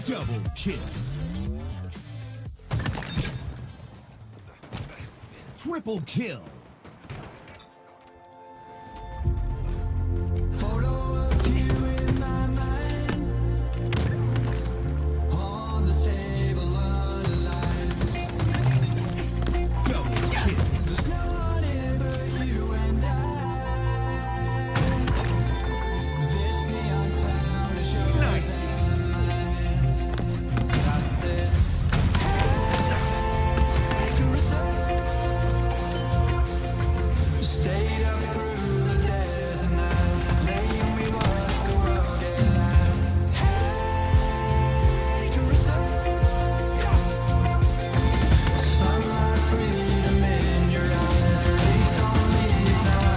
Double kill. Triple kill. Photo of you in my mind, on the table under lights. Double kill. There's no one here but you and I. This neon town is yours Nice. and mine. I said, hey, Caruso. Stayed up through the days and night, laying we watched the world get light. Hey, Caruso. Sunlight, freedom in your eyes. Please don't leave now.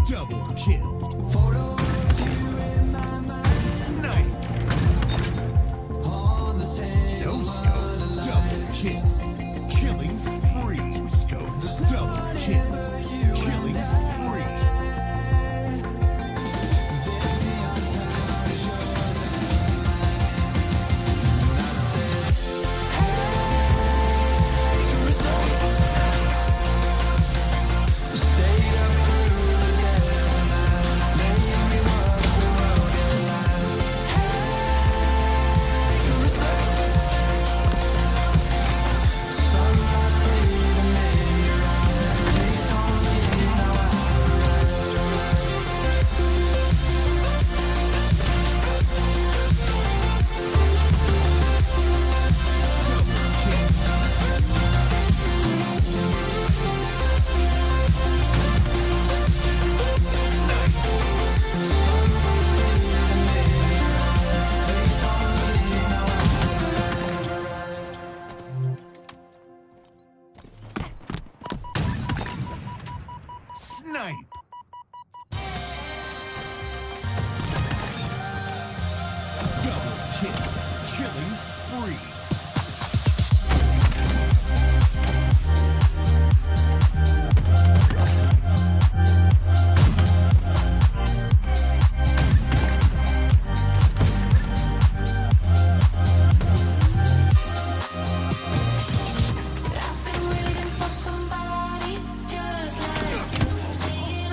Double kill. Photo of you in my mind, Snipe. on the table No under scope. Double lights. kill. Killing spree. Scope. Double kill. Killing spree. This neon town is yours and hey, Caruso. Stayed up through the days and night, laying we watched the world get light. Hey, Caruso. Sunlight, freedom in your eyes. Please don't leave now. Double kill. Snipe. Double kill. Killing spree. I've been waiting for somebody just like you, saying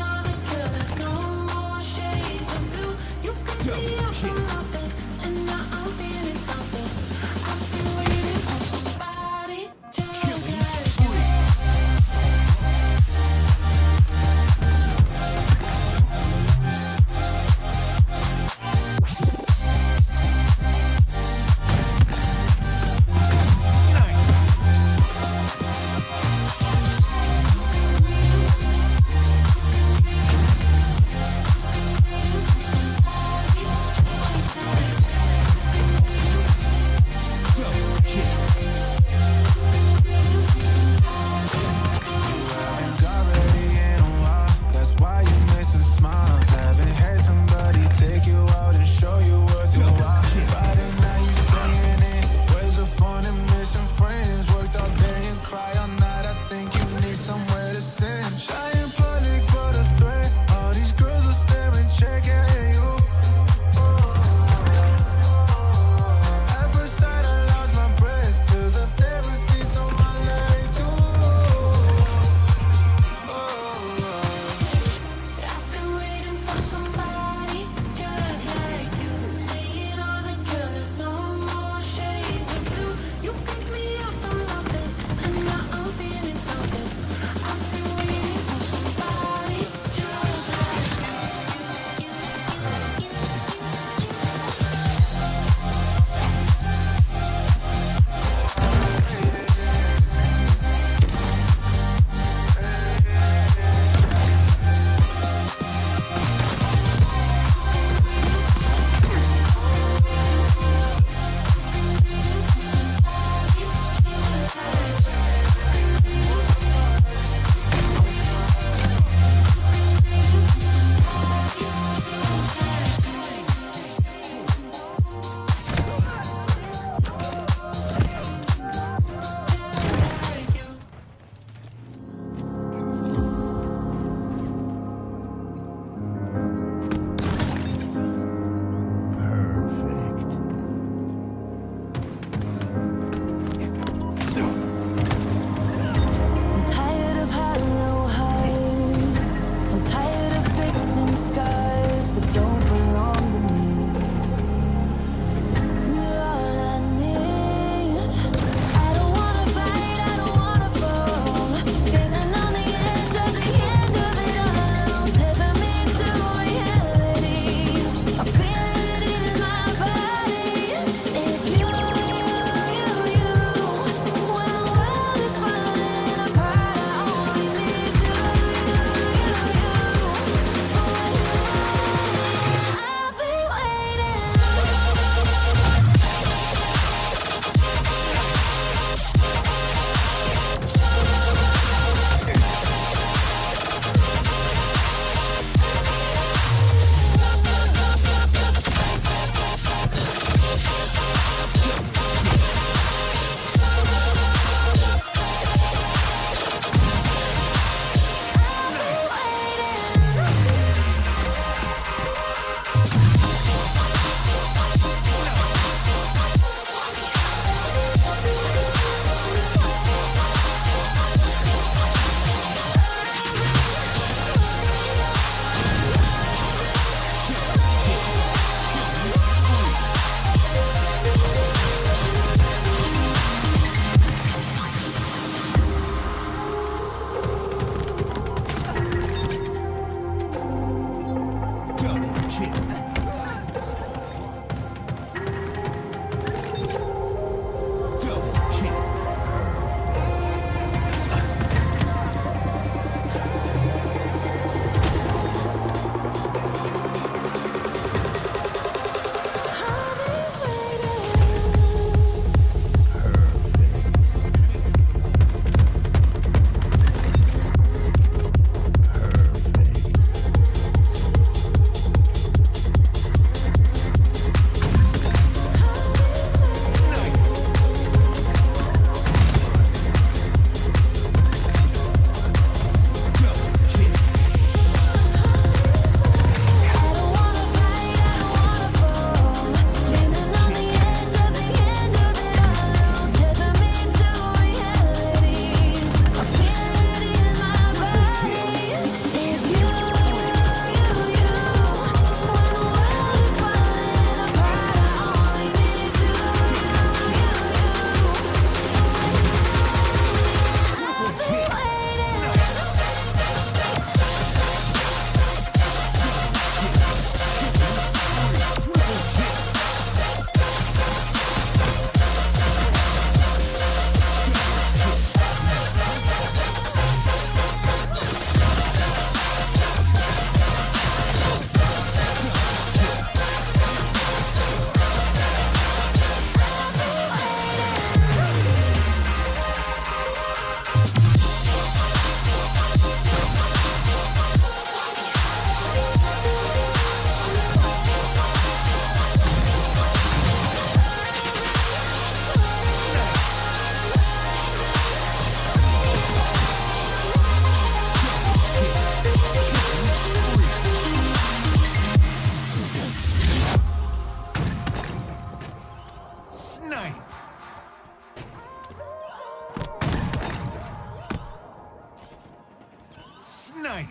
Snipe.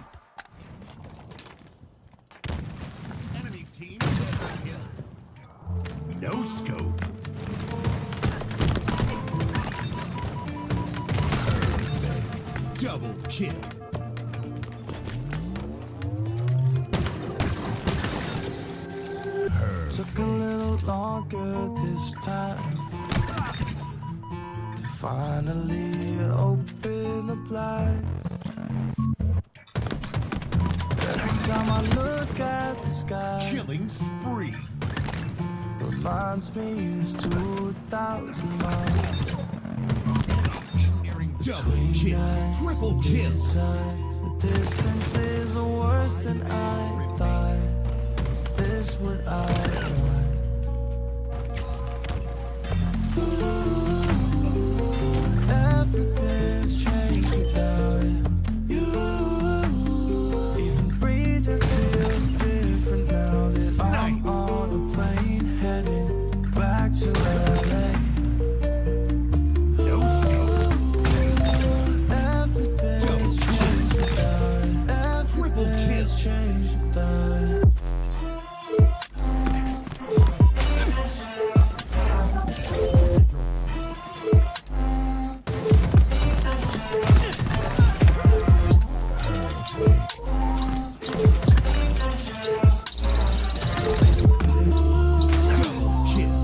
Enemy team double kill. No scope. Double kill. Took a little longer this time to finally open the blinds. Every time I look at the sky, Killing spree. reminds me it's 2,000 miles Double kill. Triple kill. sides. The distance is worse than I thought. Is this what I want? Ooh, everything's changed without you. Even breathing feels different now that I'm on a plane heading back to LA. No scope. Everything's changed without. Everything's changed without. Double kill.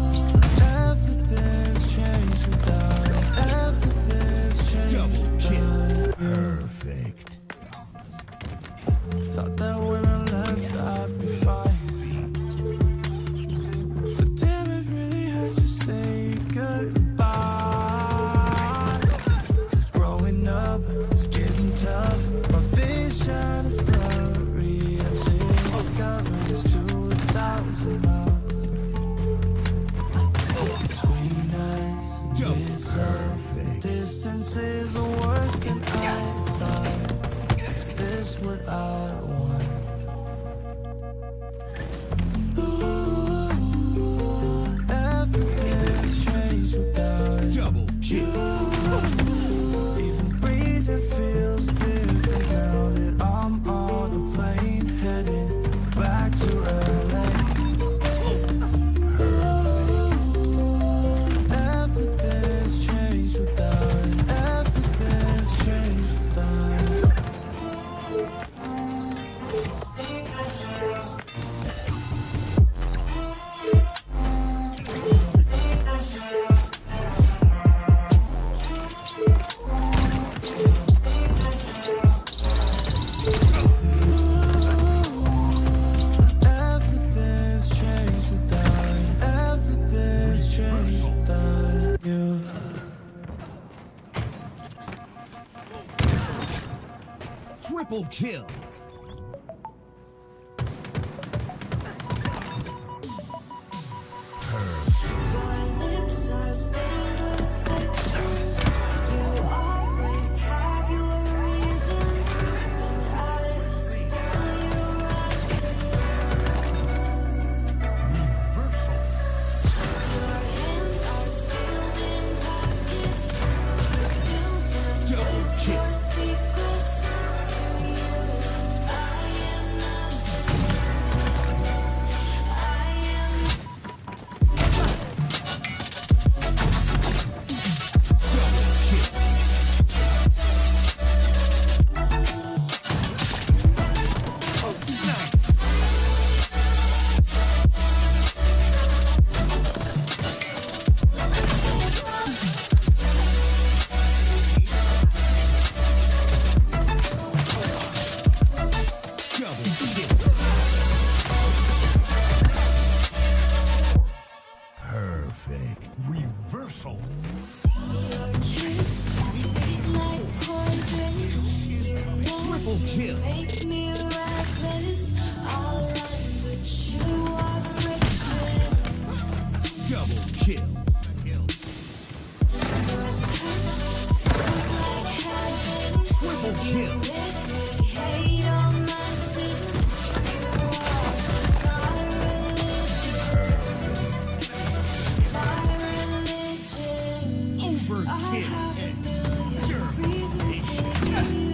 Everything's changed without. Everything's changed Double kill. without. Perfect. Thought that when I left I'd be fine, but damn, it really hurts to say goodbye. 'Cause growing up is getting tough. My vision is blurry. I'm seeing what governs 2,000 miles between us. And it's Perfect. distance is worse than I thought. Is this what I want? Ooh, everything's changed without Double kill. you. Even breathing feels different now that I'm on a plane heading back to LA. Everything's changed without. Everything's changed without. Everything's changed without. Everything's changed without you. Triple kill. Your lips are stained with fiction. You always have your reasons, and I spoil your answers. Reversal. Your hands are sealed in pockets. You fill them Double with kill. your secrets. To you, I am nothing. I am. Double kill. Snipe. Double kill. Perfect. Reversal. Your kiss, sweet like poison. You know Triple you kill. make me reckless. I'll run, but you are friction. Double kill. Your touch feels like heaven. Triple kill. Make me hate all my sins. You are my religion. I have a million reasons to love you.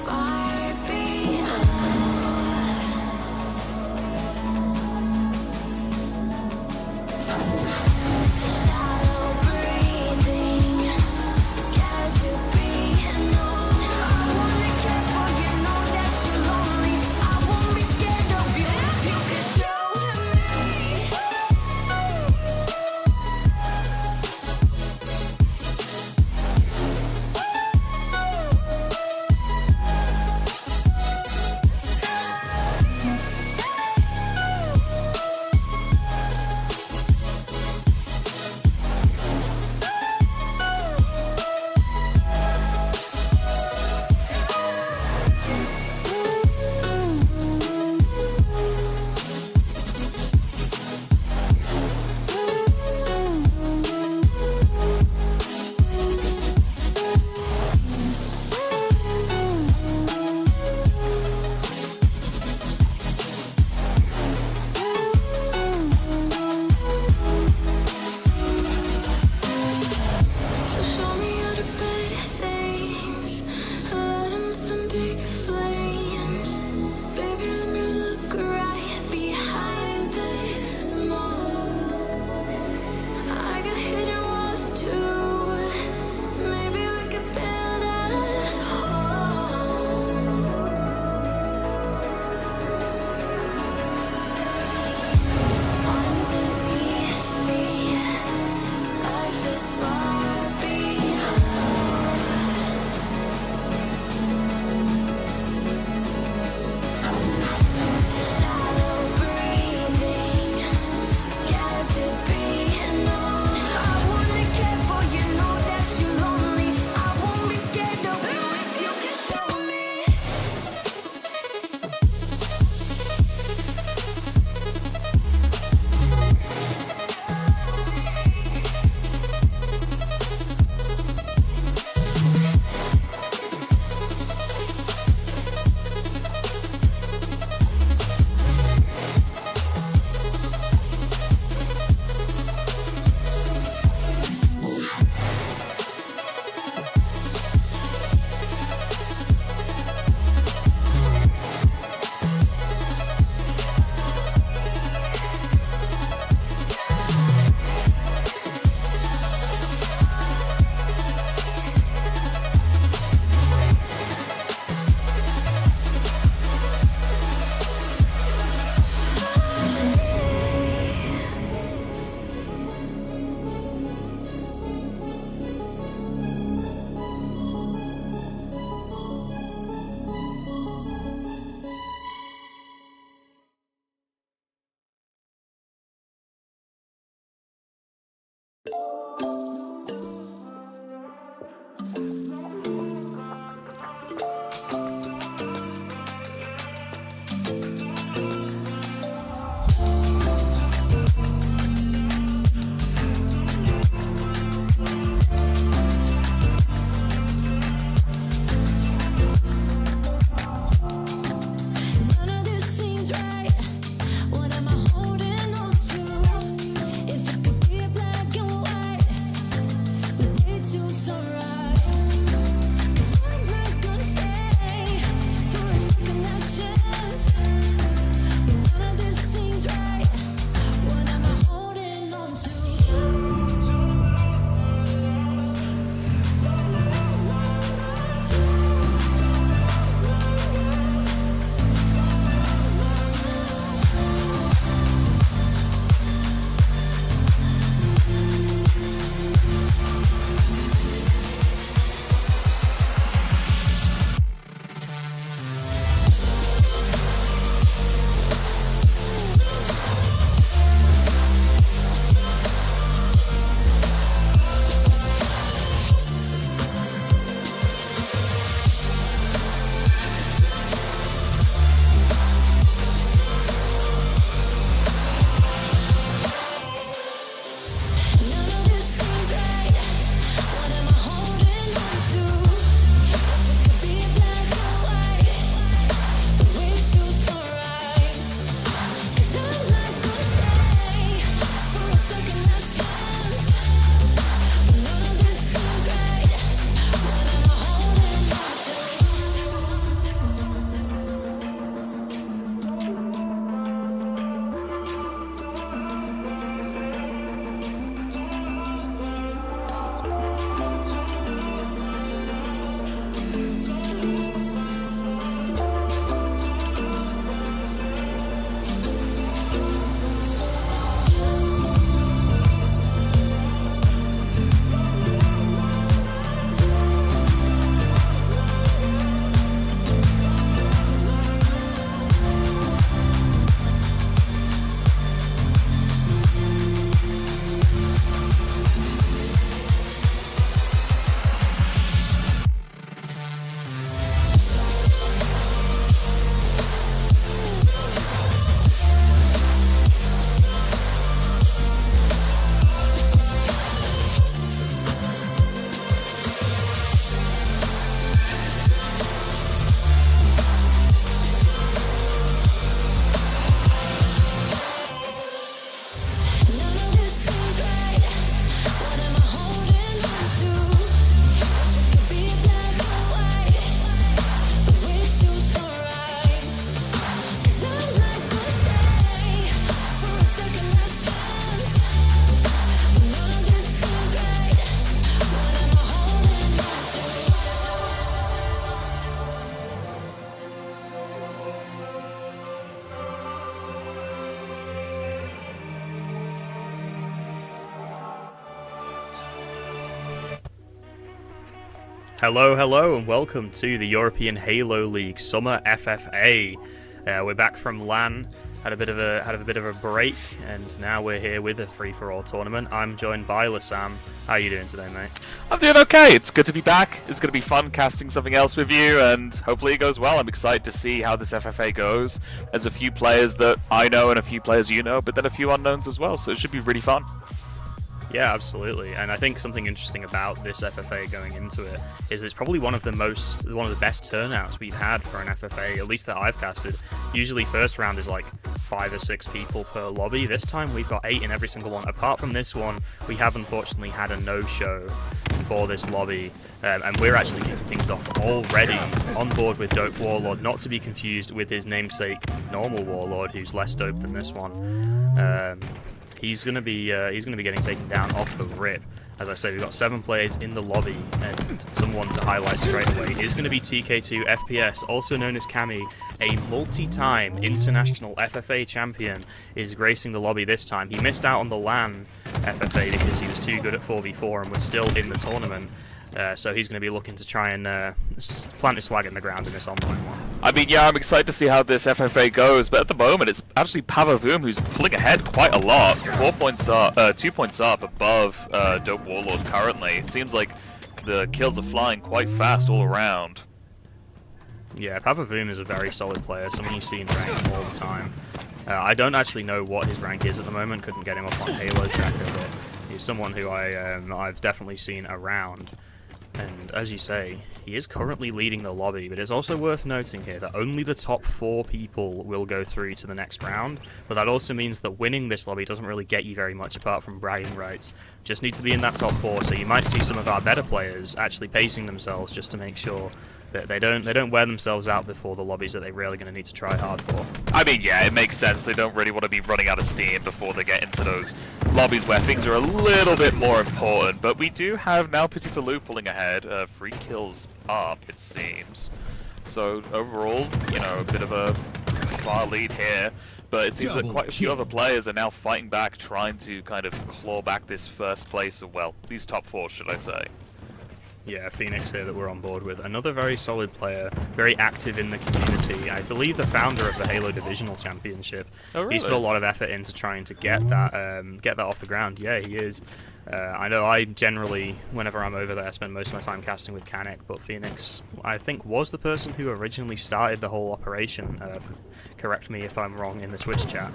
far beyond. Shallow breathing, scared to be known. I wanna care for you, know that you're lonely. I won't be scared of you if you can show me. Hello, hello, and welcome to the European Halo League Summer FFA. We're back from LAN, had a bit of a break, and now we're here with a free-for-all tournament. I'm joined by Lassam. How are you doing today, mate? I'm doing okay. It's good to be back. It's going to be fun casting something else with you, and hopefully it goes well. I'm excited to see how this FFA goes. There's a few players that I know and a few players you know, but then a few unknowns as well, so it should be really fun. Yeah, absolutely. And I think something interesting about this FFA going into it is it's probably one of the best turnouts we've had for an FFA, at least that I've casted. Usually first round is like 5 or 6 people per lobby. This time we've got 8 in every single one. Apart from this one, we have unfortunately had a no-show for this lobby. And we're actually kicking things off already on board with Dope Warlord, not to be confused with his namesake Normal Warlord, who's less dope than this one. He's gonna be getting taken down off the rip. As I say, we've got 7 players in the lobby, and someone to highlight straight away is going to be TK2 FPS, also known as Cammy, a multi-time international FFA champion, is gracing the lobby this time. He missed out on the LAN FFA because he was too good at 4v4 and was still in the tournament. So he's going to be looking to try and plant his flag in the ground in this online one. I mean, yeah, I'm excited to see how this FFA goes, but at the moment it's actually Pavavoom who's pulling ahead quite a lot. 2 points up above Dope Warlord currently. It seems like the kills are flying quite fast all around. Yeah, Pavavoom is a very solid player, someone you see in rank all the time. I don't actually know what his rank is at the moment, couldn't get him up on Halo Tracker, but he's someone who I've definitely seen around. And as you say, he is currently leading the lobby, but it's also worth noting here that only the top 4 people will go through to the next round, but that also means that winning this lobby doesn't really get you very much apart from bragging rights. Just need to be in that top 4, so you might see some of our better players actually pacing themselves just to make sure that they don't wear themselves out before the lobbies that they're really going to need to try hard for. I mean, yeah, it makes sense. They don't really want to be running out of steam before they get into those lobbies where things are a little bit more important. But we do have now Pitifaloo pulling ahead. 3 kills up, it seems. So overall, you know, a bit of a far lead here. But it seems that quite a few other players are now fighting back, trying to kind of claw back this first place, or well, these top 4, should I say. Yeah, Phoenix here that we're on board with. Another very solid player, very active in the community. I believe the founder of the Halo Divisional Championship. Oh, really? He's put a lot of effort into trying to get that off the ground. Yeah, he is. I know I generally, whenever I'm over there, spend most of my time casting with Canik, but Phoenix, I think, was the person who originally started the whole operation. Correct me if I'm wrong in the Twitch chat.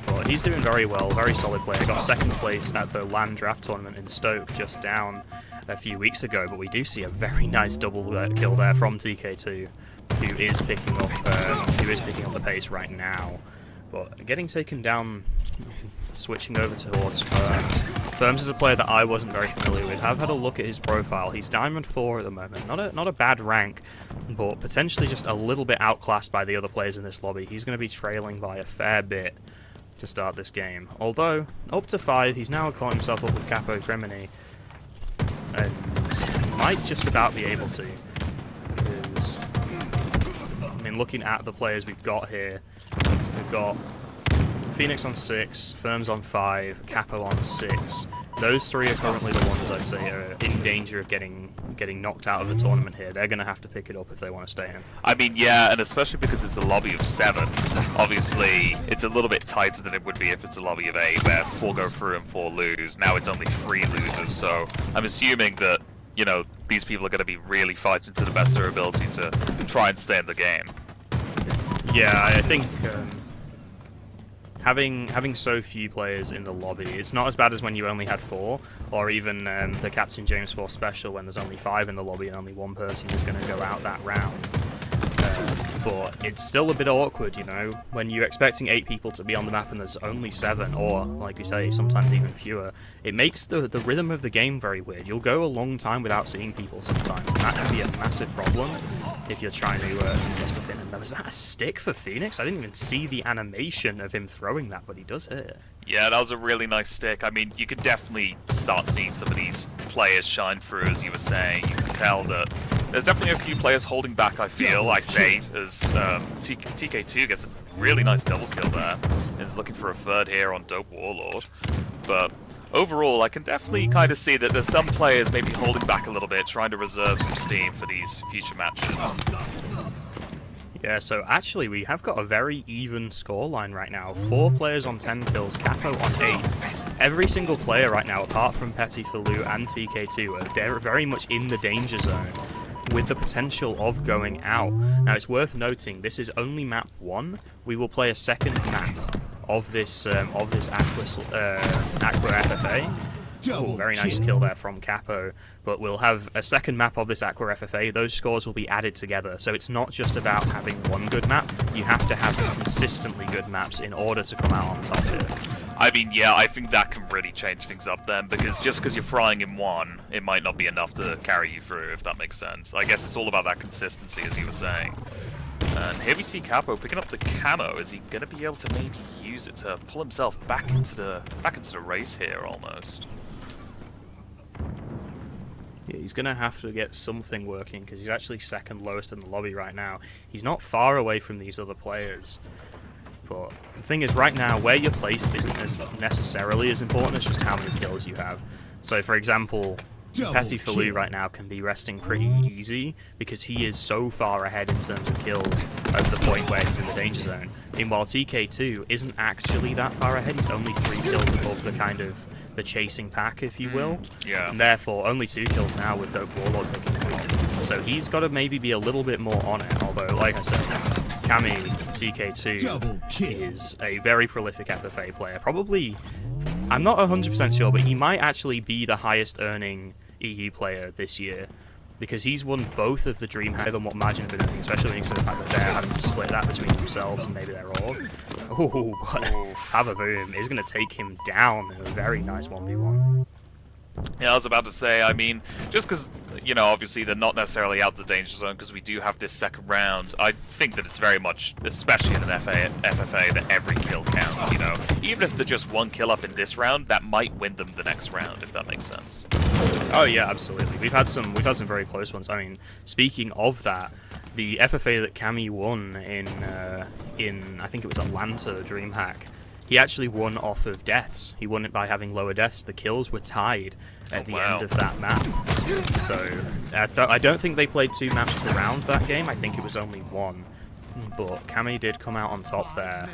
But he's doing very well, very solid player. Got 2nd place at the LAN draft tournament in Stoke, just down a few weeks ago, but we do see a very nice double kill there from TK2, who is picking up the pace right now. But getting taken down, switching over towards Firms. Firms is a player that I wasn't very familiar with. I've had a look at his profile. He's Diamond 4 at the moment. Not a bad rank, but potentially just a little bit outclassed by the other players in this lobby. He's going to be trailing by a fair bit to start this game. Although, up to 5, he's now caught himself up with Capo Crimini, and might just about be able to, because, I mean, looking at the players we've got here, we've got Phoenix on 6, Firms on 5, Capo on 6. Those 3 are currently the ones I'd say are in danger of getting knocked out of the tournament here. They're going to have to pick it up if they want to stay in. I mean, yeah, and especially because it's a lobby of 7. Obviously, it's a little bit tighter than it would be if it's a lobby of 8, where 4 go through and 4 lose. Now it's only 3 losers, so I'm assuming that, you know, these people are going to be really fighting to the best of their ability to try and stay in the game. Yeah, I think having so few players in the lobby, it's not as bad as when you only had 4, or even the Captain James 4 special when there's only 5 in the lobby and only 1 person is going to go out that round. But it's still a bit awkward, you know, when you're expecting 8 people to be on the map and there's only 7, or, like you say, sometimes even fewer. It makes the rhythm of the game very weird. You'll go a long time without seeing people sometimes, and that can be a massive problem if you're trying to get stuff in. And was that a stick for Phoenix? I didn't even see the animation of him throwing that, but he does hit it. Yeah, that was a really nice stick. I mean, you could definitely start seeing some of these players shine through, as you were saying. You can tell that there's definitely a few players holding back, I feel, I say, as TK2 gets a really nice double kill there. And is looking for a 3rd here on Dope Warlord. But overall, I can definitely kind of see that there's some players maybe holding back a little bit, trying to reserve some steam for these future matches. Yeah, so actually we have got a very even scoreline right now. 4 players on 10 kills, Capo on 8. Every single player right now, apart from Petit Falou and TK2, are very much in the danger zone, with the potential of going out. Now it's worth noting, this is only map 1. We will play a second map of this Aqua FFA. Ooh, very nice kill there from Capo. But we'll have a second map of this Aqua FFA. Those scores will be added together. So it's not just about having one good map. You have to have consistently good maps in order to come out on top here. I mean, yeah, I think that can really change things up then, because just because you're frying in one, it might not be enough to carry you through, if that makes sense. I guess it's all about that consistency, as you were saying. And here we see Capo picking up the camo. Is he going to be able to maybe use it to pull himself back into the race here, almost? Yeah, he's going to have to get something working, because he's actually second lowest in the lobby right now. He's not far away from these other players. But the thing is, right now, where you're placed isn't necessarily as important as just how many kills you have. So, for example, Petit Falou right now can be resting pretty easy because he is so far ahead in terms of kills over the point where he's in the danger zone. Meanwhile, TK2 isn't actually that far ahead. He's only 3 kills above the kind of the chasing pack, if you will. Yeah. And therefore, only 2 kills now with Dope Warlord picking him up. So he's got to maybe be a little bit more on it. Although, like I said, Cammy TK2 is a very prolific FFA player. Probably, I'm not 100% sure, but he might actually be the highest earning EU player this year, because he's won both of the Dream higher than what Majin have been doing, especially when you consider the fact that they're having to split that between themselves and maybe their org. Oh, but Pavavoom is going to take him down in a very nice 1v1. Yeah, I was about to say, I mean, just because, you know, obviously they're not necessarily out of the danger zone because we do have this second round, I think that it's very much, especially in an FFA, that every kill counts, you know. Even if they're just 1 kill up in this round, that might win them the next round, if that makes sense. Oh yeah, absolutely. We've had some very close ones. I mean, speaking of that, the FFA that Cammy won in I think it was Atlanta DreamHack, he actually won off of deaths. He won it by having lower deaths. The kills were tied at the end of that map. So I don't think they played 2 maps per round that game. I think it was only 1. But Cammy did come out on top there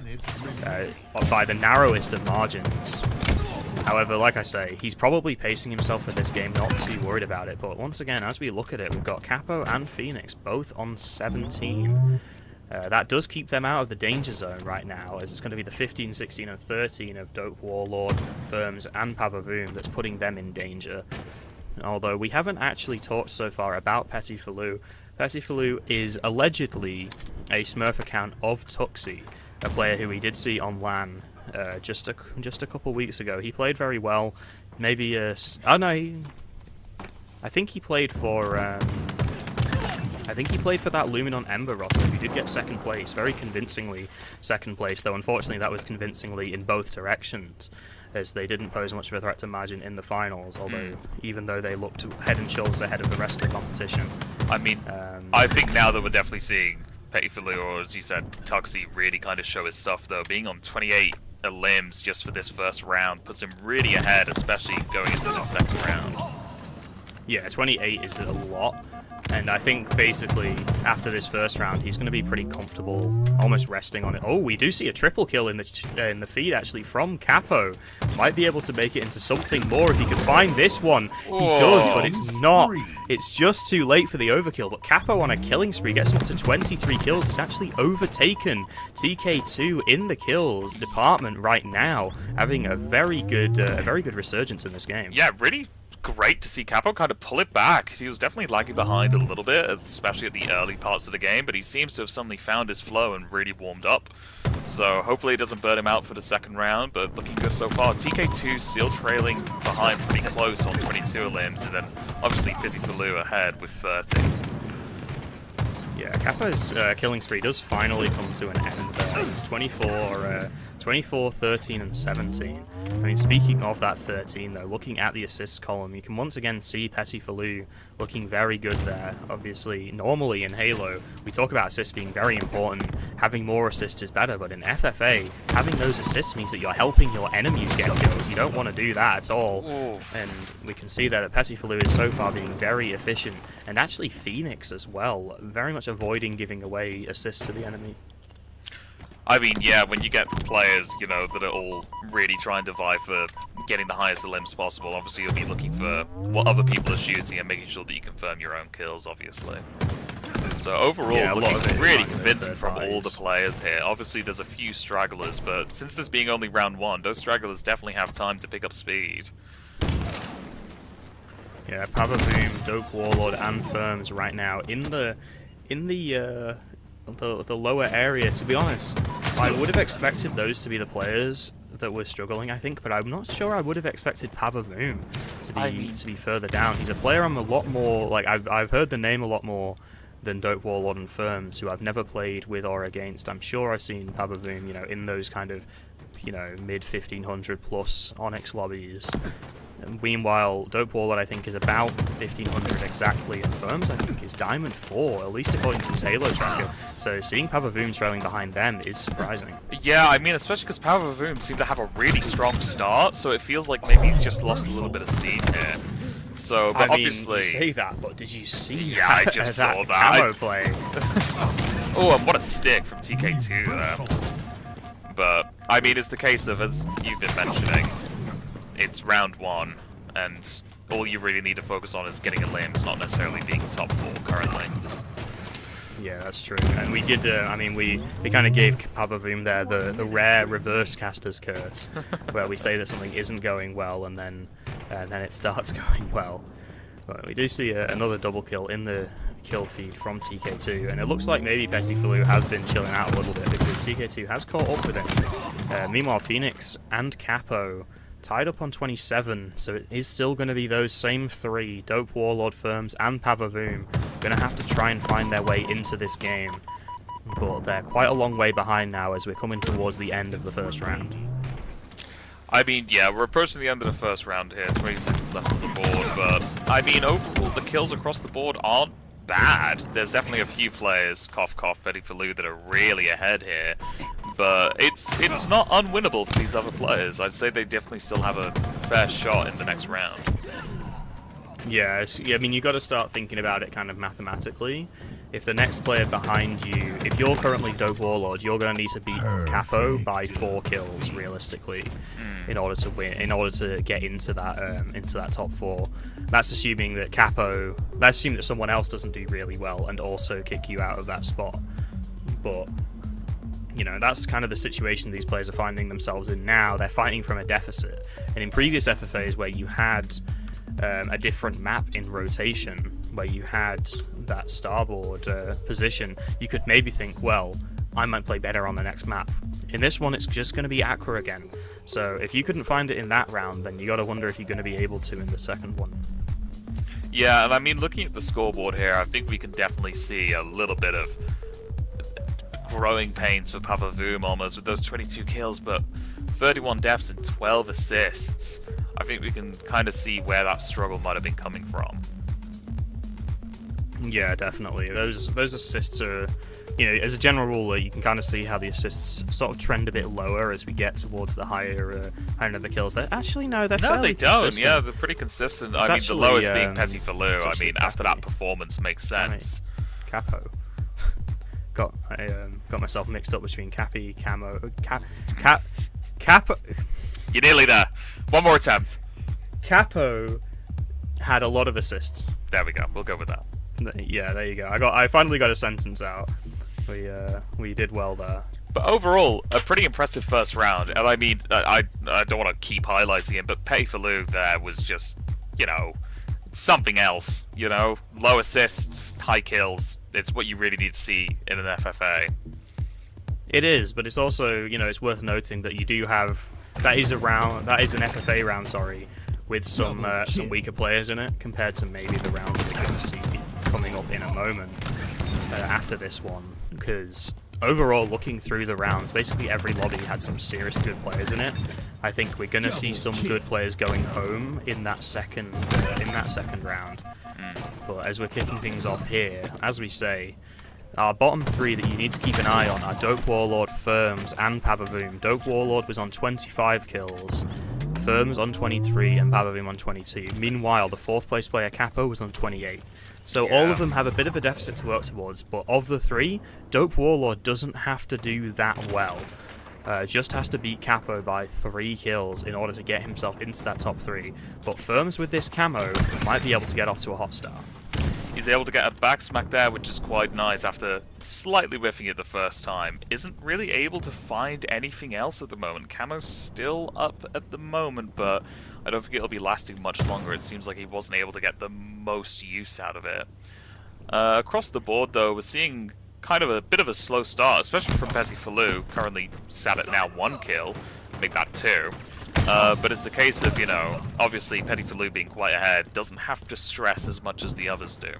by the narrowest of margins. However, like I say, he's probably pacing himself for this game, not too worried about it. But once again, as we look at it, we've got Capo and Phoenix both on 17. That does keep them out of the danger zone right now, as it's going to be the 15, 16, and 13 of Dope Warlord, Firms, and Pavavoom that's putting them in danger. Although we haven't actually talked so far about Petit Falou. Petit Falou is allegedly a Smurf account of Tuxi, a player who we did see on LAN just a couple weeks ago. He played very well. Maybe I think he played for that Luminon Ember roster. He did get second place, very convincingly second place, though unfortunately that was convincingly in both directions, as they didn't pose much of a threat to Majin in the finals, although even though they looked head and shoulders ahead of the rest of the competition. I mean, I think now that we're definitely seeing Petit Falou, or as you said, Tuxi, really kind of show his stuff, though. Being on 28 limbs just for this first round puts him really ahead, especially going into the second round. Yeah, 28 is a lot. And I think basically after this first round, he's going to be pretty comfortable, almost resting on it. Oh, we do see a triple kill in the feed actually from Capo. Might be able to make it into something more if he can find this one. He does, but it's not. It's just too late for the overkill. But Capo on a killing spree gets him up to 23 kills. He's actually overtaken TK2 in the kills department right now, having a very good resurgence in this game. Yeah, really great to see Capo kind of pull it back, because he was definitely lagging behind a little bit, especially at the early parts of the game, but he seems to have suddenly found his flow and really warmed up. So hopefully it doesn't burn him out for the second round, but looking good so far. TK2 still trailing behind pretty close on 22 limbs, and then obviously Petit Falou ahead with 30. Yeah, Capo's killing spree does finally come to an end there. He's 24 24, 13, and 17. I mean, speaking of that 13, though, looking at the assists column, you can once again see Pettifaloo looking very good there. Obviously, normally in Halo, we talk about assists being very important. Having more assists is better, but in FFA, having those assists means that you're helping your enemies get kills. You don't want to do that at all. And we can see there that Pettifaloo is so far being very efficient, and actually Phoenix as well, very much avoiding giving away assists to the enemy. I mean, yeah, when you get players, you know, that are all really trying to vie for getting the highest limbs possible, obviously you'll be looking for what other people are shooting and making sure that you confirm your own kills, obviously. So overall, Yeah, a lot of looking it is really like those convincing third from all the parties. players here. Obviously there's a few stragglers, but since this being only round 1, those stragglers definitely have time to pick up speed. Yeah, Pavavoom, Dope Warlord, and Firms right now in the lower area. To be honest, I would have expected those to be the players that were struggling, I think, but I'm not sure I would have expected Pavavoom to be further down. He's a player I'm a lot more like I've heard the name a lot more than Dope Warlord and Firms, who I've never played with or against. I'm sure I've seen Pavavoom, you know, in those kind of, you know, mid 1500 plus Onyx lobbies. Meanwhile, Dope Warlord, I think, is about 1500 exactly, and Firms, I think, is Diamond 4, at least according to his Halo tracker. So seeing Pavavoom trailing behind them is surprising. Yeah, I mean, especially because Pavavoom seemed to have a really strong start, so it feels like maybe he's just lost a little bit of steam here. So, but I mean, obviously... you say that, but did you see Yeah, I just saw that. camo play? Oh, and what a stick from TK2 there. But, I mean, it's the case of, as you've been mentioning, it's round 1, and all you really need to focus on is getting a limbs, not necessarily being top 4 currently. Yeah, that's true. And we did, I mean, we kind of gave Pavavoom there the rare reverse caster's curse, where we say that something isn't going well, and then it starts going well. But we do see another double kill in the kill feed from TK2, and it looks like maybe Pettifaloo has been chilling out a little bit, because TK2 has caught up with him. Meanwhile, Phoenix and Capo tied up on 27, so it is still going to be those same 3, Dope Warlord, Firms, and Pavavoom, going to have to try and find their way into this game. But they're quite a long way behind now as we're coming towards the end of the first round. I mean, yeah, we're approaching the end of the first round here, 20 seconds left on the board, but, I mean, overall, the kills across the board aren't bad. There's definitely a few players, cough cough, Pettifaloo, that are really ahead here, but it's not unwinnable for these other players. I'd say they definitely still have a fair shot in the next round. Yeah, I mean, you got to start thinking about it kind of mathematically. If the next player behind you, if you're currently Dope Warlord, you're going to need to beat Capo by 4 kills realistically in order to win, in order to get into that top 4. That's assuming that that's assuming that someone else doesn't do really well and also kick you out of that spot. But you know, that's kind of the situation these players are finding themselves in now. They're fighting from a deficit, and in previous FFAs where you had a different map in rotation, where you had that starboard position, you could maybe think, well, I might play better on the next map. In this one, it's just going to be Accra again. So if you couldn't find it in that round, then you got to wonder if you're going to be able to in the second one. Yeah, and I mean, looking at the scoreboard here, I think we can definitely see a little bit of growing pains for Pavavoom almost with those 22 kills, but 31 deaths and 12 assists. I think we can kind of see where that struggle might have been coming from. Yeah, definitely. Those assists are, you know, as a general rule, you can kind of see how the assists sort of trend a bit lower as we get towards the higher end of the kills. They're actually they're No, fairly they don't. consistent. Yeah, they're pretty consistent. It's I mean, actually, the lowest being it's Pettifaloo. I actually mean, after that Cappy. performance makes sense. Capo. Got myself mixed up between Cappy, Camo, Capo. You're nearly there. One more attempt. Capo had a lot of assists. There we go. We'll go with that. Yeah, there you go. I finally got a sentence out. We did well there. But overall, a pretty impressive first round. And I mean, I don't want to keep highlighting it, but Pettifaloo there was just, you know, something else. You know, low assists, high kills. It's what you really need to see in an FFA. It is, but it's also, you know, it's worth noting that you do have that is an FFA round, sorry, with some weaker players in it compared to maybe the round that we're going to see coming up in a moment after this one, because overall, looking through the rounds, basically every lobby had some seriously good players in it. I think we're going to see some good players going home in that second round. But as we're kicking things off here, as we say, our bottom three that you need to keep an eye on are Dope Warlord, Firms, and Pavavoom. Dope Warlord was on 25 kills, Firms on 23, and Pavavoom on 22. Meanwhile, the 4th place player, Capo, was on 28. So all of them have a bit of a deficit to work towards, but of the three, Dope Warlord doesn't have to do that well. Just has to beat Capo by 3 kills in order to get himself into that top 3. But Firms with this camo might be able to get off to a hot start. He's able to get a back smack there, which is quite nice after slightly whiffing it the first time. Isn't really able to find anything else at the moment. Camo's still up at the moment, but I don't think it'll be lasting much longer. It seems like he wasn't able to get the most use out of it. Across the board, though, we're seeing kind of a bit of a slow start, especially from Pesifaloo, currently sat at now 1 kill, make that 2. But it's the case of, you know, obviously Pesifaloo being quite ahead doesn't have to stress as much as the others do.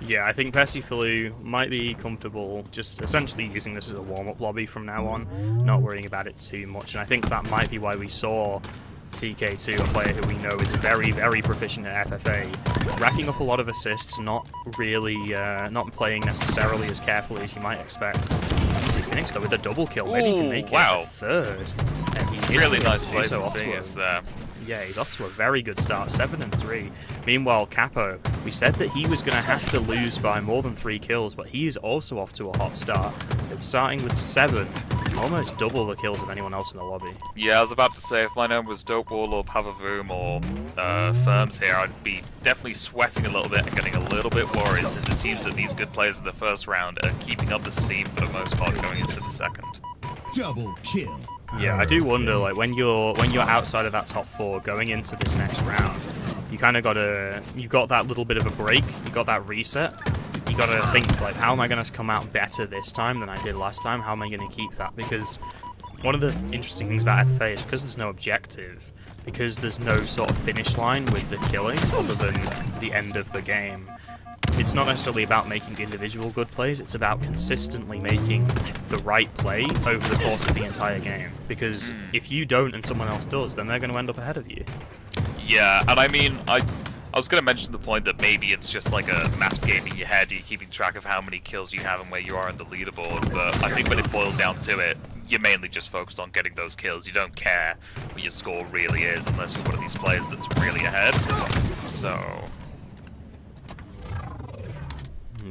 Yeah, I think Pesifaloo might be comfortable just essentially using this as a warm-up lobby from now on, not worrying about it too much, and I think that might be why we saw TK2, a player who we know is very, very proficient at FFA, racking up a lot of assists, not really, not playing necessarily as carefully as you might expect. See Phoenix though with a double kill, maybe he can make it a 3rd. And he Really nice to play do so from off to Phoenix a, there. yeah, he's off to a very good start, 7-3. Meanwhile, Capo, we said that he was going to have to lose by more than 3 kills, but he is also off to a hot start. It's starting with 7, almost double the kills of anyone else in the lobby. Yeah, I was about to say, if my name was Dope Warlord, Pavavoom, or Firms here, I'd be definitely sweating a little bit and getting a little bit worried, since it seems that these good players in the first round are keeping up the steam for the most part going into the second. Double kill. Yeah, I do wonder, like, when you're outside of that top 4 going into this next round, you kind of you've got that little bit of a break, you got that reset. You got to think, like, how am I going to come out better this time than I did last time? How am I going to keep that? Because one of the interesting things about FFA is because there's no objective, because there's no sort of finish line with the killing other than the end of the game. It's not necessarily about making individual good plays, it's about consistently making the right play over the course of the entire game. Because if you don't and someone else does, then they're going to end up ahead of you. Yeah, and I mean, I was going to mention the point that maybe it's just like a maps game in your head, you're keeping track of how many kills you have and where you are in the leaderboard, but I think when it boils down to it, you're mainly just focused on getting those kills. You don't care what your score really is unless you're one of these players that's really ahead. So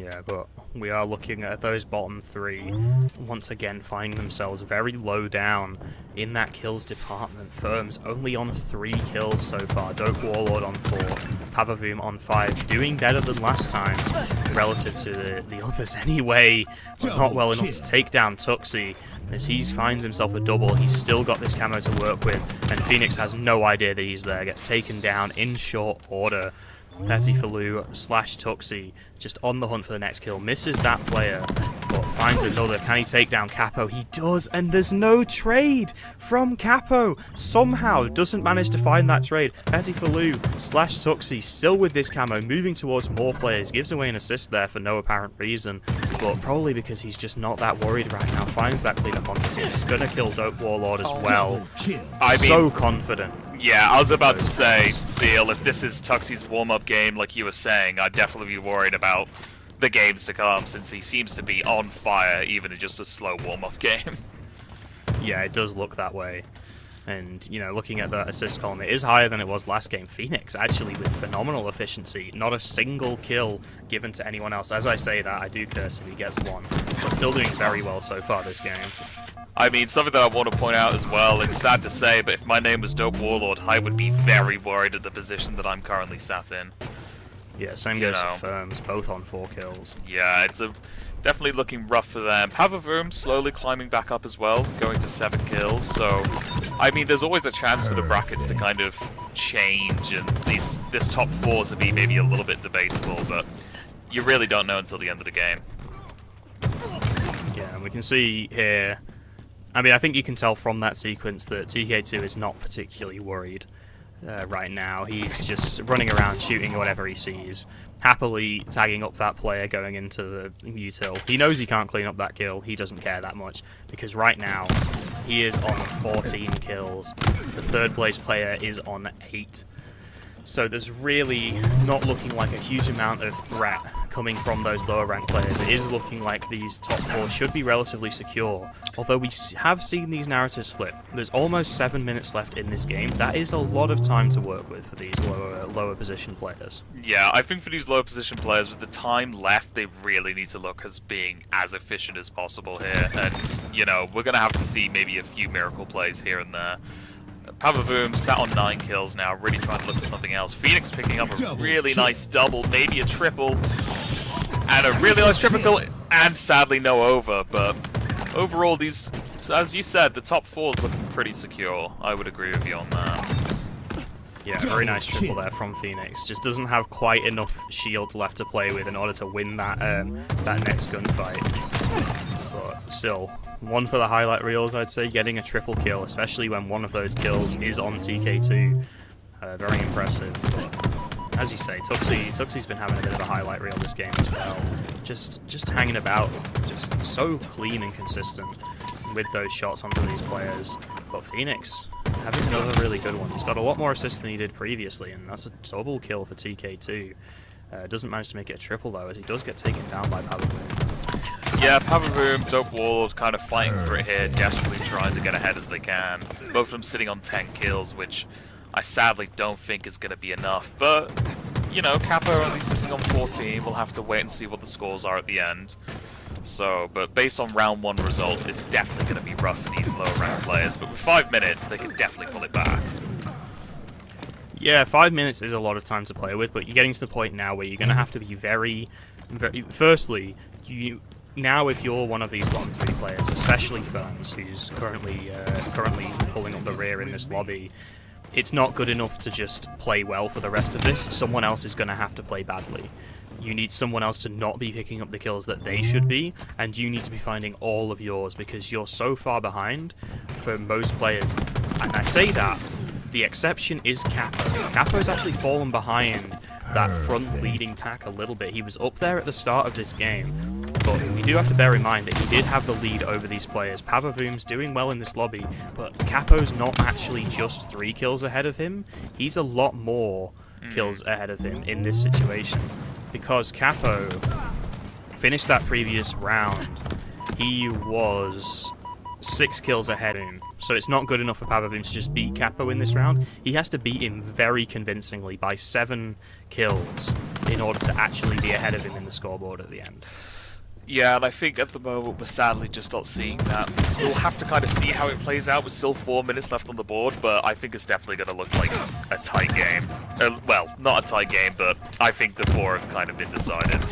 Yeah, but we are looking at those bottom 3 once again finding themselves very low down in that kills department. Firms only on 3 kills so far, Dope Warlord on 4, Pavavoom on 5, doing better than last time relative to the others anyway, but not well enough to take down Tuxi. As he finds himself a double, he's still got this camo to work with, and Phoenix has no idea that he's there, gets taken down in short order. Pesifaloo / Tuxi just on the hunt for the next kill, misses that player, but finds another. Can he take down Capo? He does, and there's no trade from Capo. Somehow doesn't manage to find that trade. Pesifaloo / Tuxi still with this camo, moving towards more players, gives away an assist there for no apparent reason, but probably because he's just not that worried right now. Finds that clean up onto him. He's gonna kill Dope Warlord as well. I mean, so confident. Yeah, I was about to say, Seal, if this is Tuxi's warm-up game, like you were saying, I'd definitely be worried about the games to come, since he seems to be on fire, even in just a slow warm-up game. Yeah, it does look that way. And, you know, looking at the assist column, it is higher than it was last game. Phoenix, actually, with phenomenal efficiency. Not a single kill given to anyone else. As I say that, I do curse if he gets one. But still doing very well so far this game. I mean, something that I want to point out as well, it's sad to say, but if my name was Dope Warlord, I would be very worried at the position that I'm currently sat in. Yeah, same goes for Firms, both on 4 kills. Yeah, it's definitely looking rough for them. Pavavoom slowly climbing back up as well, going to 7 kills, so I mean, there's always a chance for the brackets to kind of change and this top 4 to be maybe a little bit debatable, but you really don't know until the end of the game. Yeah, and we can see here, I mean, I think you can tell from that sequence that TK2 is not particularly worried right now. He's just running around shooting whatever he sees. happily tagging up that player going into the util. He knows he can't clean up that kill. He doesn't care that much because right now he is on 14 kills. The third place player is on 8. So there's really not looking like a huge amount of threat coming from those lower ranked players. It is looking like these top 4 should be relatively secure. Although we have seen these narratives flip. There's almost 7 minutes left in this game. That is a lot of time to work with for these lower position players. Yeah, I think for these lower position players, with the time left, they really need to look as being as efficient as possible here. And, you know, we're going to have to see maybe a few miracle plays here and there. Pavavoom sat on 9 kills now, really trying to look for something else. Phoenix picking up a really nice double, maybe a triple, and a really nice triple kill, and sadly no over. But overall, these, as you said, the top 4 is looking pretty secure. I would agree with you on that. Yeah, very nice triple there from Phoenix. Just doesn't have quite enough shields left to play with in order to win that that next gunfight. But still, one for the highlight reels, I'd say, getting a triple kill, especially when one of those kills is on TK2. Very impressive. But as you say, Tuxie's been having a bit of a highlight reel this game as well. Just hanging about, just so clean and consistent with those shots onto these players. But Phoenix having another really good one. He's got a lot more assists than he did previously, and that's a double kill for TK2. Doesn't manage to make it a triple though, as he does get taken down by Pavavoom. Yeah, Pavavoom, Dope Warlord kind of fighting for it here, desperately trying to get ahead as they can. Both of them sitting on 10 kills, which I sadly don't think is going to be enough. But, you know, Capo only sitting on 14. We'll have to wait and see what the scores are at the end. So, but based on round 1 result, it's definitely going to be rough for these lower ranked players. But with 5 minutes, they can definitely pull it back. Yeah, 5 minutes is a lot of time to play with, but you're getting to the point now where you're going to have to be very... Firstly, now if you're one of these bottom 3 players, especially Ferns, who's currently pulling up the rear in this lobby, it's not good enough to just play well for the rest of this. Someone else is going to have to play badly. You need someone else to not be picking up the kills that they should be, and you need to be finding all of yours because you're so far behind for most players. And I say that, the exception is Capo. Capo's actually fallen behind that front leading tack a little bit. He was up there at the start of this game, but we do have to bear in mind that he did have the lead over these players. Pavavoom's doing well in this lobby, but Capo's not actually just 3 kills ahead of him. He's a lot more kills ahead of him in this situation. Because Capo finished that previous round, he was 6 kills ahead of him. So it's not good enough for Pavavoom to just beat Capo in this round. He has to beat him very convincingly by 7 kills in order to actually be ahead of him in the scoreboard at the end. Yeah, and I think at the moment we're sadly just not seeing that. We'll have to kind of see how it plays out with still 4 minutes left on the board, but I think it's definitely going to look like a tight game. Well, not a tight game, but I think the 4 have kind of been decided.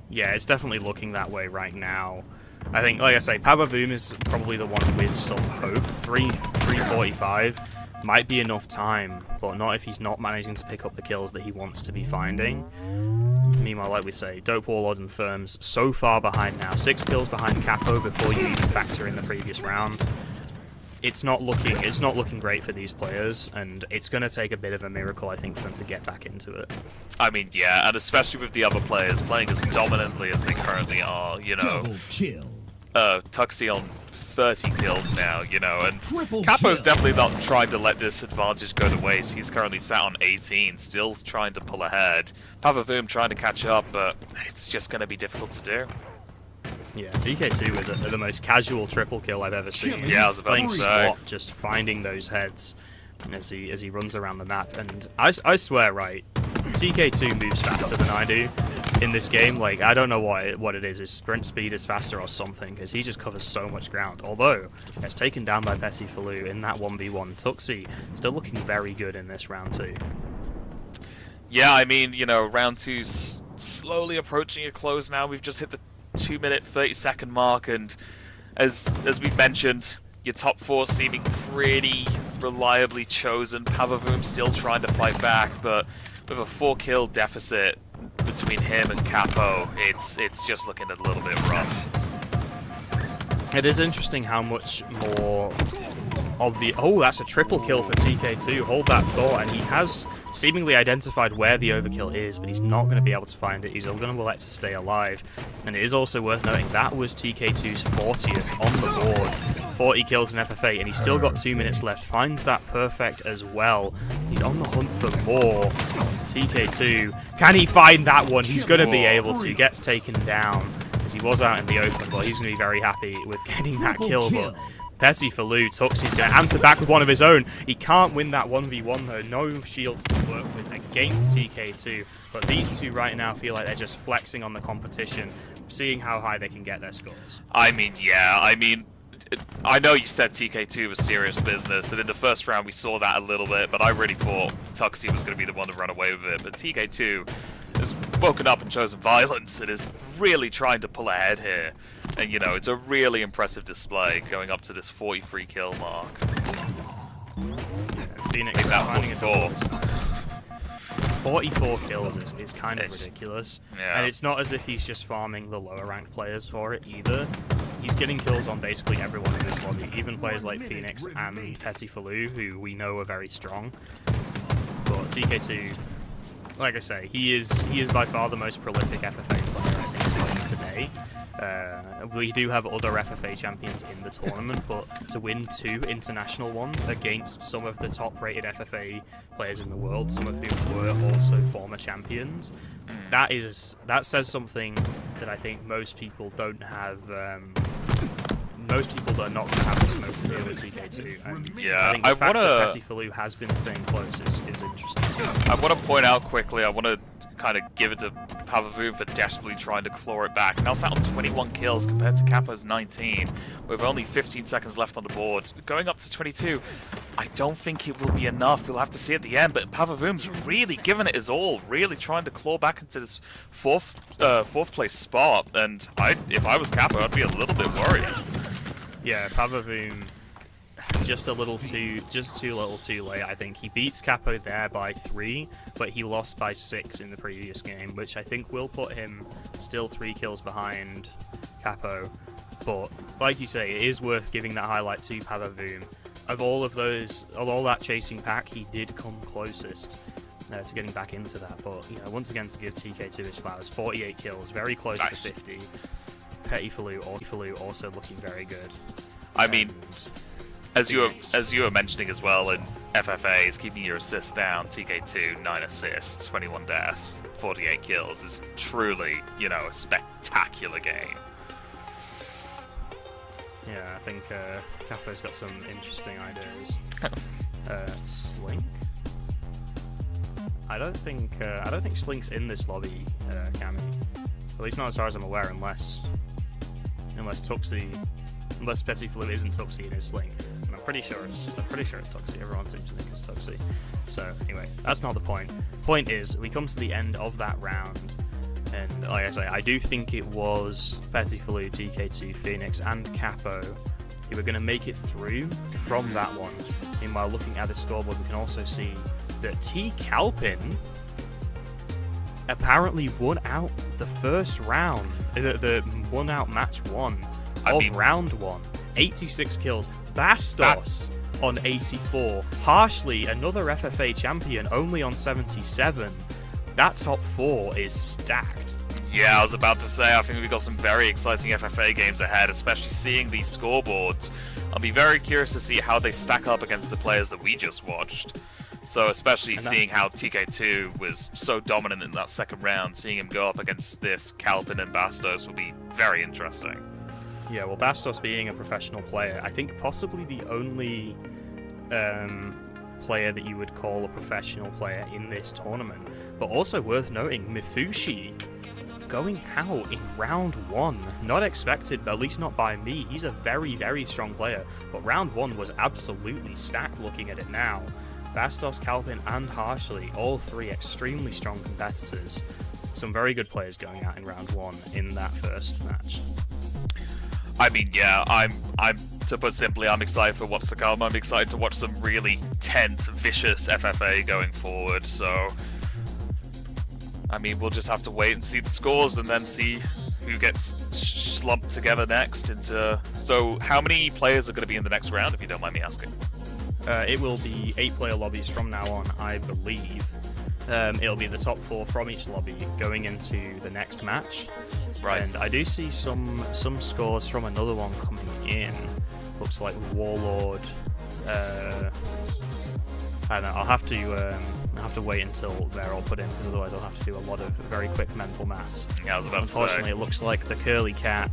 Yeah, it's definitely looking that way right now. I think, like I say, Pavavoom is probably the one with some hope. 3:45 might be enough time, but not if he's not managing to pick up the kills that he wants to be finding. Meanwhile, like we say, Dope Warlord and Firms so far behind now. 6 kills behind Capo before you even factor in the previous round. It's not looking great for these players, and it's going to take a bit of a miracle, I think, for them to get back into it. I mean, yeah, and especially with the other players playing as dominantly as they currently are, you know. Double kill. Tuxie on 30 kills now, you know, and Triple Capo's kill. definitely not trying to let this advantage go to waste. He's currently sat on 18, still trying to pull ahead. Pavavoom trying to catch up, but it's just going to be difficult to do. Yeah, TK2 with the most casual triple kill I've ever seen. Yeah, I was about Playing to say. SWAT, just finding those heads as he runs around the map. And I swear, right, TK2 moves faster than I do in this game. Like, I don't know what it is. His sprint speed is faster or something, because he just covers so much ground. Although, gets taken down by Pesifaloo in that 1v1. Tuxie still looking very good in this round 2. Yeah, I mean, you know, round 2's slowly approaching a close now. We've just hit the 2-minute, 30-second mark, and as we've mentioned, your top 4 seeming pretty reliably chosen. Pavavoom still trying to fight back, but with a 4-kill deficit between him and Capo, it's just looking a little bit rough. It is interesting how much more of the... Oh, that's a triple kill for TK2. Hold that thought, and he has seemingly identified where the overkill is, but he's not going to be able to find it. He's going to elect to stay alive. And it is also worth noting that was TK2's 40th on the board. 40 kills in FFA, and he's still got 2 minutes left. Finds that perfect as well. He's on the hunt for more. TK2, can he find that one? He's going to be able to. Gets taken down, as he was out in the open, but he's going to be very happy with getting that kill. But Petty Falou, Tuxie's going to answer back with one of his own. He can't win that 1v1 though. No shields to work with against TK2. But these two right now feel like they're just flexing on the competition, seeing how high they can get their scores. I mean, yeah, I know you said TK2 was serious business, and in the first round we saw that a little bit, but I really thought Tuxie was going to be the one to run away with it. But TK2 has woken up and chosen violence and is really trying to pull ahead here. And, you know, it's a really impressive display going up to this 43 kill mark. Phoenix finding it all. 44 kills is kind of ridiculous. Yeah. And it's not as if he's just farming the lower ranked players for it either. He's getting kills on basically everyone in this lobby, even players like Phoenix and Petty Falou, who we know are very strong. But TK2, like I say, he is by far the most prolific FFA player I think playing today. We do have other FFA champions in the tournament, but to win 2 international ones against some of the top-rated FFA players in the world, some of whom were also former champions, that says something that I think most people don't have. Most people are not going to have the smoke to do with TK2. And Yeah, I think the fact that Petty Falou has been staying close is interesting. I want to point out quickly, I want to kind of give it to Pavavoom for desperately trying to claw it back. Now sat on 21 kills compared to Capo's 19, with only 15 seconds left on the board. Going up to 22, I don't think it will be enough. We'll have to see at the end, but Pavavoom's really giving it his all, really trying to claw back into this fourth place spot. And if I was Capo, I'd be a little bit worried. Yeah, Pavavoom just too little too late, I think. He beats Capo there by 3, but he lost by 6 in the previous game, which I think will put him still 3 kills behind Capo. But, like you say, it is worth giving that highlight to Pavavoom. Of all that chasing pack, he did come closest to getting back into that. But, you know, once again, to give TK2 his flowers, 48 kills, very close to 50. Petty Falou also looking very good. I mean, as you were mentioning as well, in FFA is keeping your assists down. TK2 9 assists, 21 deaths, 48 kills is truly, you know, a spectacular game. Yeah, I think Capo's got some interesting ideas. Slink. I don't think Slink's in this lobby, Cammy. At least not as far as I'm aware, unless Petty Falou isn't Tuxie in his Slink. And I'm pretty sure it's Tuxie. Everyone seems to think it's Tuxie. So anyway, that's not the point. Point is, we come to the end of that round, and like I say, I do think it was Petty Falou, TK2, Phoenix, and Capo who were going to make it through from that one. Meanwhile, looking at the scoreboard, we can also see that T. Calpin apparently won out the first round, the won out match 1 of round 1. 86 kills. Bastos on 84. Harshly, another FFA champion, only on 77. That top 4 is stacked. Yeah, I was about to say, I think we've got some very exciting FFA games ahead, especially seeing these scoreboards. I'll be very curious to see how they stack up against the players that we just watched. So especially seeing how TK2 was so dominant in that second round, seeing him go up against this Calpin and Bastos will be very interesting. Yeah, well, Bastos being a professional player, I think possibly the only player that you would call a professional player in this tournament. But also worth noting, Mifushi going out in round 1. Not expected, at least not by me. He's a very, very strong player. But round 1 was absolutely stacked looking at it now. Bastos, Calpin, and Harshly, all 3 extremely strong competitors. Some very good players going out in round 1 in that first match. I mean, yeah, I'm to put simply, I'm excited for what's to come. I'm excited to watch some really tense, vicious FFA going forward. So, I mean, we'll just have to wait and see the scores and then see who gets slumped together next into... So, how many players are going to be in the next round, if you don't mind me asking? it will be 8-player lobbies from now on, I believe. It'll be the top 4 from each lobby going into the next match. Right. And I do see some scores from another one coming in. Looks like Warlord. I don't know. I'll have to wait until they're all put in, because otherwise I'll have to do a lot of very quick mental maths. Yeah, I was about to say. Unfortunately, it looks like the Curly Cat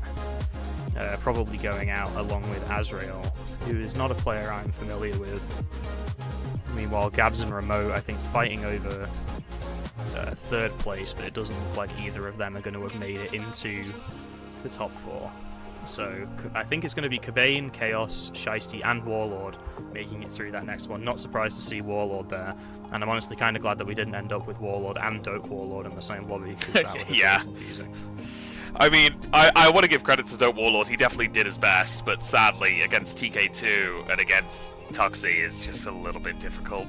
probably going out along with Azrael, who is not a player I'm familiar with. Meanwhile, Gabs and Remote, I think, fighting over 3rd place, but it doesn't look like either of them are going to have made it into the top 4. So I think it's going to be Cabane, Chaos, Shiesty, and Warlord making it through that next one. Not surprised to see Warlord there, and I'm honestly kind of glad that we didn't end up with Warlord and Dope Warlord in the same lobby, because that would have Yeah. been confusing. I mean, I want to give credit to Dope Warlord. He definitely did his best, but sadly, against TK2 and against Tuxie is just a little bit difficult.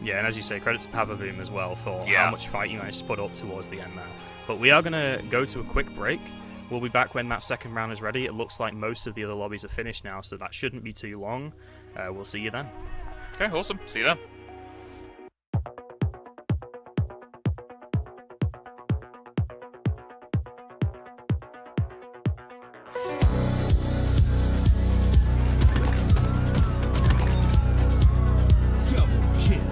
Yeah, and as you say, credit to Pavaboom as well for Yeah. how much fight you managed to put up towards the end there. But we are going to go to a quick break. We'll be back when that second round is ready. It looks like most of the other lobbies are finished now, so that shouldn't be too long. We'll see you then. Okay, awesome. See you then. Double kill.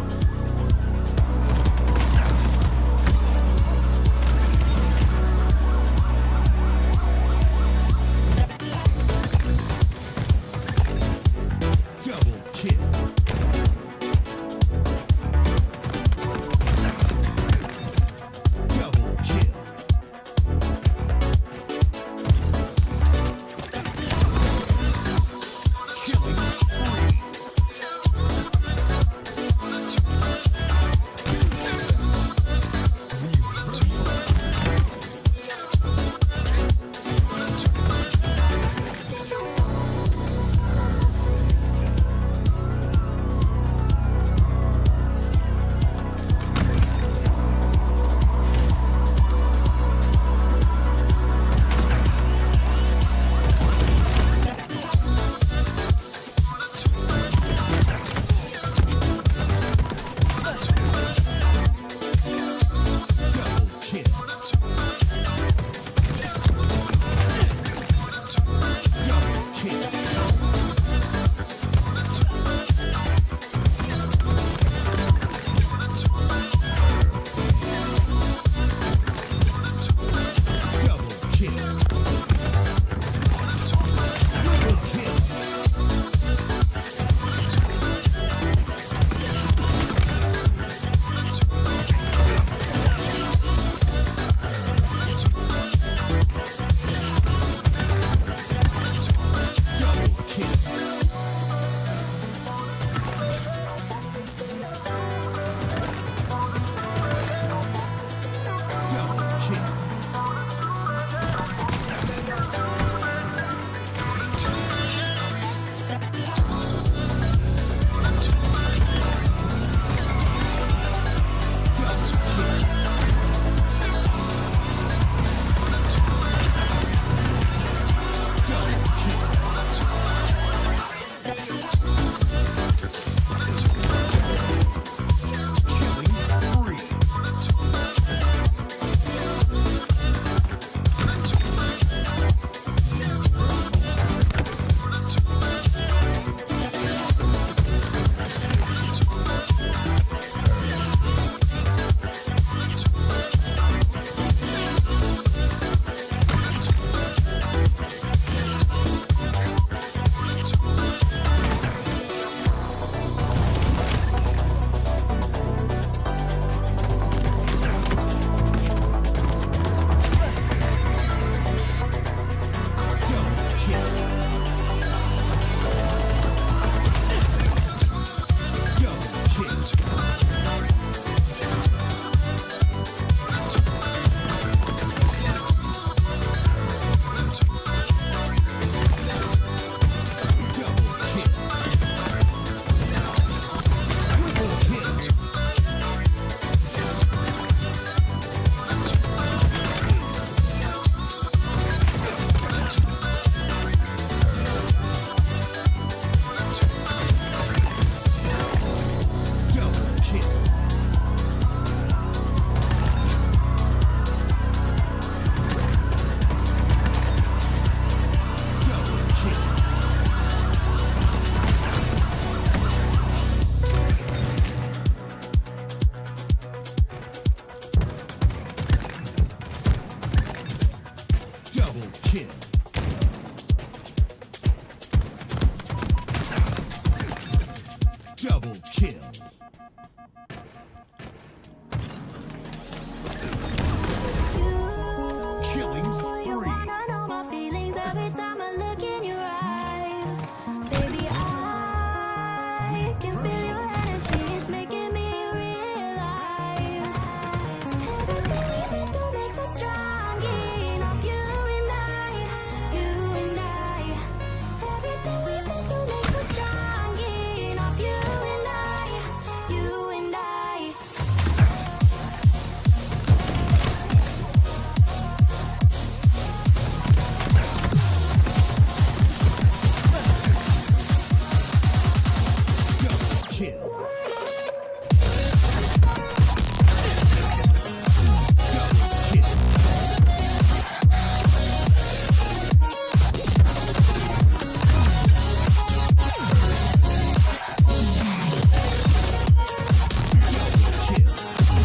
Double kill. Double kill. Double kill. Double kill. Killing You spree. wanna know my feelings every time I look in your eyes. Baby, I can feel your energy, it's making me realize everything we've been through makes us strong enough. You and I, everything we've been through makes us strong enough. You and I. Double kill. Double kill.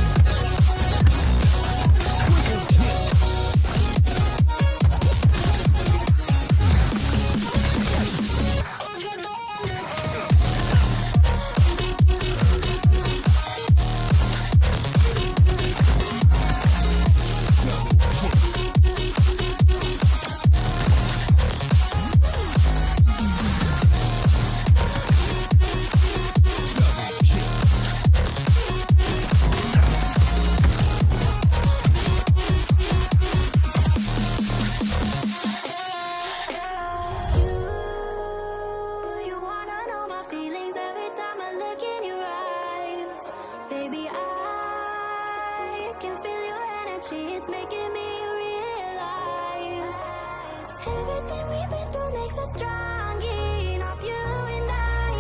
You wanna know my feelings every time I look in your eyes. Baby, I can feel your energy, it's making me realize everything we've been through makes us strong enough. You and I,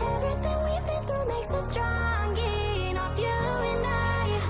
everything we've been through makes us strong enough. You and I.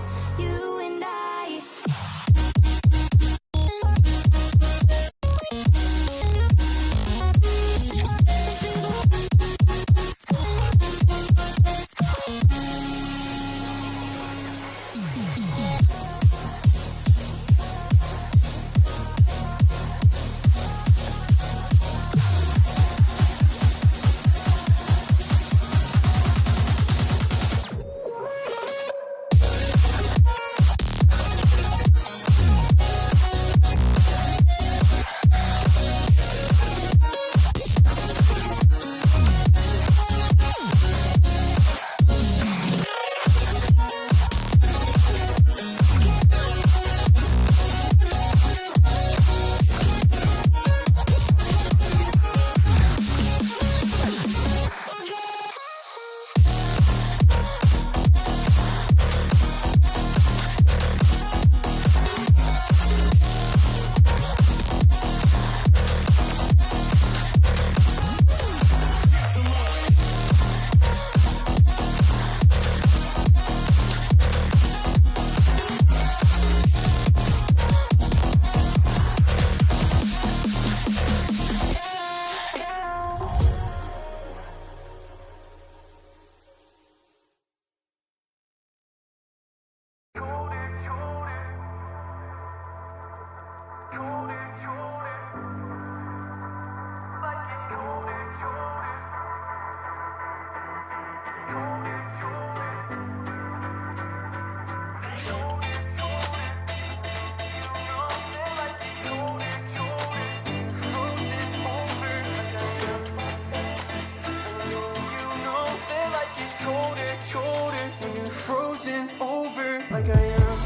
Frozen over like I am.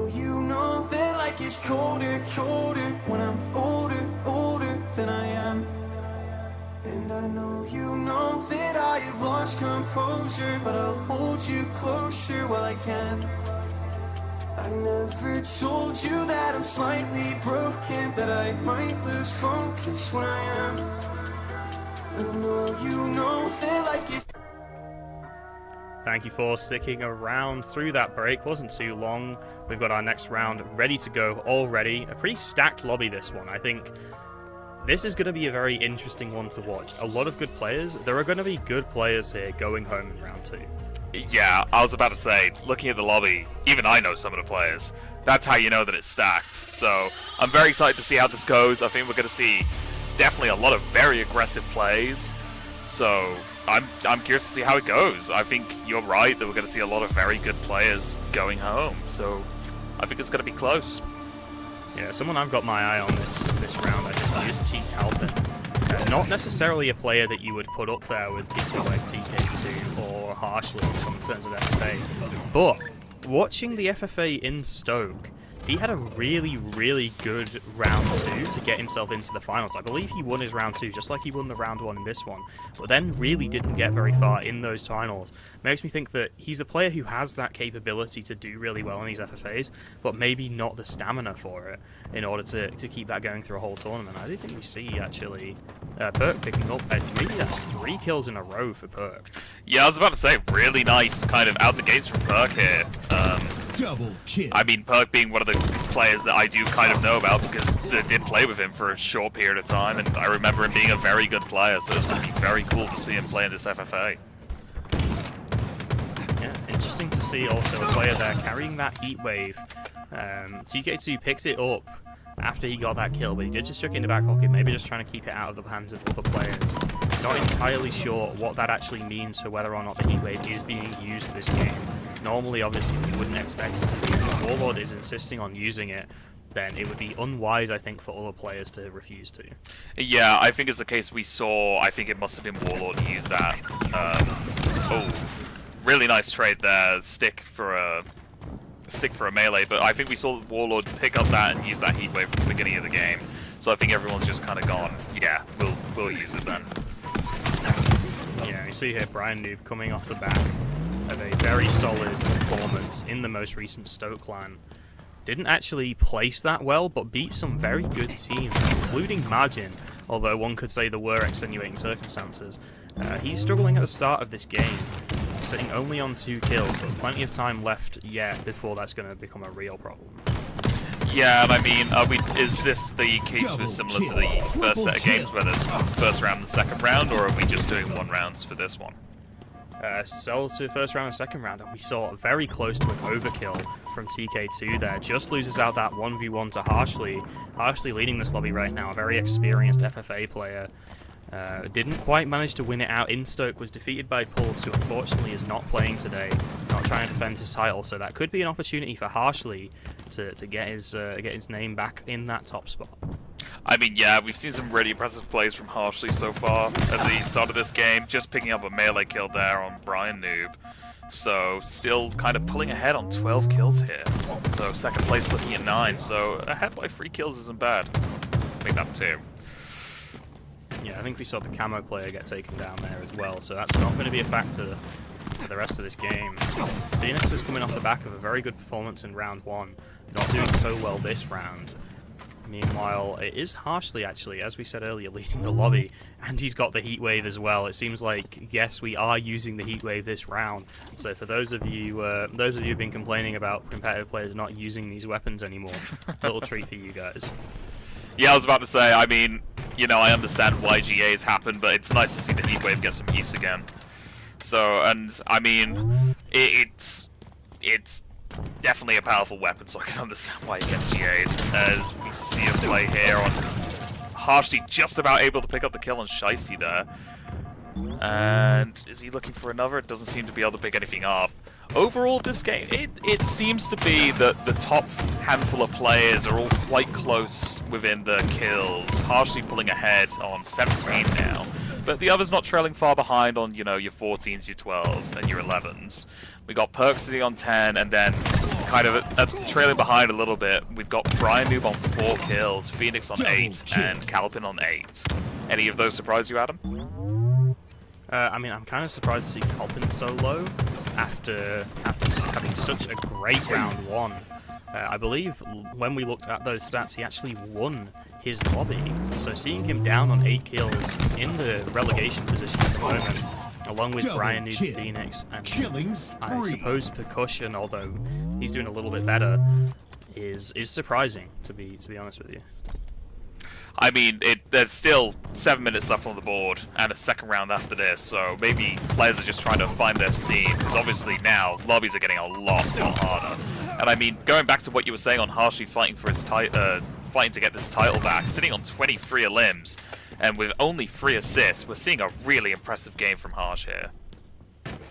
you know that life gets colder, colder when I'm older, older than I am. And I know you know that I have lost composure, but I'll hold you closer while I can. I never told you that I'm slightly broken, that I might lose focus when I am. I know you know that life gets... Thank you for sticking around through that break. Wasn't too long. We've got our next round ready to go already. A pretty stacked lobby, this one. I think this is going to be a very interesting one to watch. A lot of good players. There are going to be good players here going home in round 2. Yeah, I was about to say, looking at the lobby, even I know some of the players. That's how you know that it's stacked. So I'm very excited to see how this goes. I think we're going to see definitely a lot of very aggressive plays. So I'm curious to see how it goes. I think you're right that we're going to see a lot of very good players going home. So I think it's going to be close. Yeah, someone I've got my eye on this round, I think, is T. Calvin. Not necessarily a player that you would put up there with people like TK2 or Harshly in terms of FFA, but watching the FFA in Stoke, he had a really, really good round 2 to get himself into the finals. I believe he won his round 2 just like he won the round 1 in this one, but then really didn't get very far in those finals. Makes me think that he's a player who has that capability to do really well in these FFAs, but maybe not the stamina for it in order to keep that going through a whole tournament. I do think we see, actually, Perk picking up, maybe that's 3 kills in a row for Perk. Yeah, I was about to say, really nice kind of out the gates from Perk here. Double kill. I mean, Perk being one of the players that I do kind of know about because I did play with him for a short period of time, and I remember him being a very good player, so it's going to be very cool to see him play in this FFA. Yeah, interesting to see also a player there carrying that heat wave. TK2 picked it up after he got that kill, but he did just chuck it in the back pocket, maybe just trying to keep it out of the hands of other players. Not entirely sure what that actually means for whether or not the heat wave is being used this game. Normally, obviously, we wouldn't expect it to be. If Warlord is insisting on using it, then it would be unwise, I think, for other players to refuse to. Yeah, I think it's the case we saw. I think it must have been Warlord who used that. Oh, really nice trade there. Stick for a melee, but I think we saw Warlord pick up that and use that heat wave from the beginning of the game. So I think everyone's just kind of gone, yeah, we'll use it then. Yeah, you see here Brian Noob coming off the back of a very solid performance in the most recent Stoke LAN. Didn't actually place that well, but beat some very good teams, including Margin, although one could say there were extenuating circumstances. He's struggling at the start of this game, sitting only on 2 kills, but plenty of time left yet before that's going to become a real problem. Yeah, and I mean, is this the case similar to the first set of games where there's first round and second round, or are we just doing 1 rounds for this one? Sell to first round and second round, and we saw very close to an overkill from TK2 there. Just loses out that 1v1 to Harshly. Harshly leading this lobby right now, a very experienced FFA player. Didn't quite manage to win it out in Stoke, was defeated by Pulse, who unfortunately is not playing today, not trying to defend his title, so that could be an opportunity for Harshly to get his name back in that top spot. I mean, yeah, we've seen some really impressive plays from Harshly so far at the start of this game, just picking up a melee kill there on Brian Noob. So, still kind of pulling ahead on 12 kills here. So, second place looking at 9, so ahead by 3 kills isn't bad. I think that 2. Yeah, I think we saw the camo player get taken down there as well, so that's not going to be a factor for the rest of this game. Phoenix is coming off the back of a very good performance in round 1, not doing so well this round. Meanwhile, it is Harshly, actually, as we said earlier, leading the lobby, and he's got the heat wave as well. It seems like, yes, we are using the heat wave this round. So for those of you who've been complaining about competitive players not using these weapons anymore, a little treat for you guys. Yeah, I was about to say, I mean, you know, I understand why GAs happen, but it's nice to see the heat wave get some use again. So, and I mean, it's definitely a powerful weapon, so I can understand why it gets GA'd. As we see a play here on Harshly, just about able to pick up the kill on Shiesty there. And is he looking for another? It doesn't seem to be able to pick anything up. Overall, this game, it seems to be that the top handful of players are all quite close within the kills. Harshly pulling ahead on 17 now, but the others not trailing far behind on, you know, your 14s, your 12s, and your 11s. We got Perk sitting on 10, and then kind of trailing behind a little bit. We've got Brian Noob on 4 kills, Phoenix on 8, and Calpin on 8. Any of those surprise you, Adam? I mean, I'm kind of surprised to see Calpin so low after having such a great round 1. I believe when we looked at those stats, he actually won his lobby. So seeing him down on 8 kills in the relegation position at the moment, along with Brian Noob, Phoenix, and I suppose Percussion, although he's doing a little bit better, is surprising, to be honest with you. I mean, there's still 7 minutes left on the board and a second round after this, so maybe players are just trying to find their steam, because obviously now lobbies are getting a lot harder. And I mean, going back to what you were saying on Harshly fighting for his fighting to get this title back, sitting on 23 limbs, and with only 3 assists, we're seeing a really impressive game from Harsh here.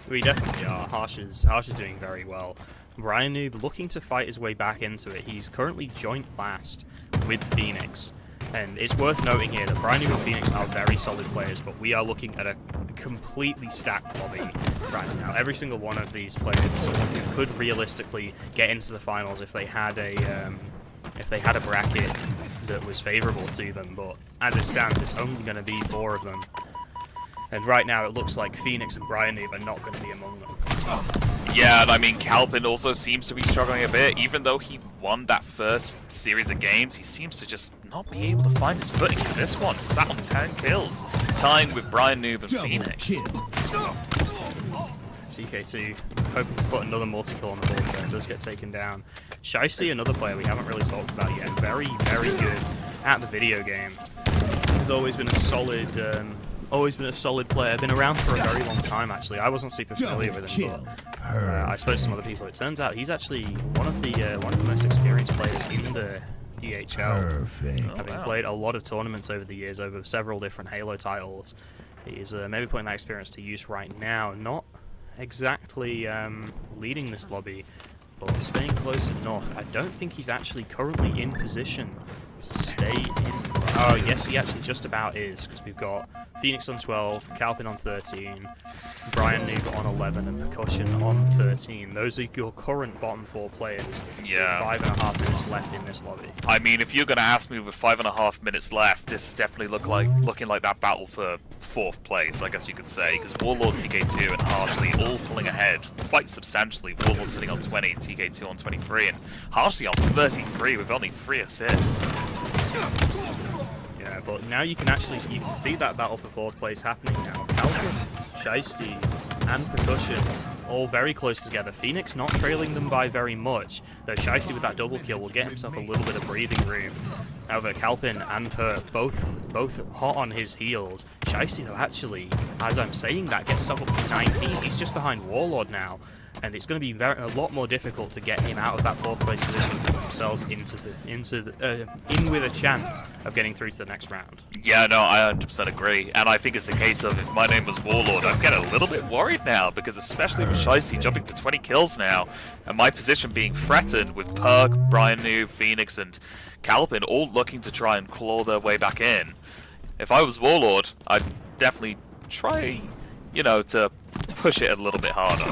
We definitely are. Harsh is doing very well. Brian Noob looking to fight his way back into it. He's currently joint last with Phoenix. And it's worth noting here that Brian Noob and Phoenix are very solid players, but we are looking at a completely stacked lobby right now. Every single one of these players is someone who could realistically get into the finals if they had a bracket that was favourable to them, but as it stands, it's only going to be 4 of them. And right now, it looks like Phoenix and Brian Noob are not going to be among them. Yeah, and I mean, Calpin also seems to be struggling a bit. Even though he won that first series of games, he seems to just not be able to find his footing in this one. Sat on 10 kills, tying with Brian Noob and Phoenix. TK2 hoping to put another multi-kill on the board there, does get taken down. Shiesty, another player we haven't really talked about yet, very, very good at the video game. He's always been a solid player, been around for a very long time actually. I wasn't super familiar with him, but I spoke to some other people. It turns out he's actually one of the most experienced players in the EHL. Having played a lot of tournaments over the years, over several different Halo titles. He's maybe putting that experience to use right now. Not exactly leading this lobby, but staying close enough. I don't think he's actually currently in position to stay in. Oh, yes, he actually just about is, because we've got Phoenix on 12, Calpin on 13, Brian Noob on 11, and Percussion on 13. Those are your current bottom 4 players. Yeah. 5.5 minutes left in this lobby. I mean, if you're going to ask me with 5.5 minutes left, this is definitely looking like that battle for 4th place, I guess you could say, because Warlord, TK2, and Harshly all pulling ahead quite substantially. Warlord sitting on 20, TK2 on 23, and Harshly on 33 with only 3 assists. Yeah, but now you can see that battle for 4th place happening now. Calpin, Shiesty, and Percussion all very close together. Phoenix not trailing them by very much, though Shiesty with that double kill will get himself a little bit of breathing room. However, Calpin and Perk both hot on his heels. Shiesty, though, actually, as I'm saying that, gets himself up to 19. He's just behind Warlord now, and it's going to be a lot more difficult to get him out of that 4th place position and put themselves in with a chance of getting through to the next round. Yeah, no, I 100% agree, and I think it's the case of if my name was Warlord, I'd get a little bit worried now, because especially with Shiesty jumping to 20 kills now, and my position being threatened with Perk, Brian Noob, Phoenix, and Calpin all looking to try and claw their way back in. If I was Warlord, I'd definitely try, to push it a little bit harder.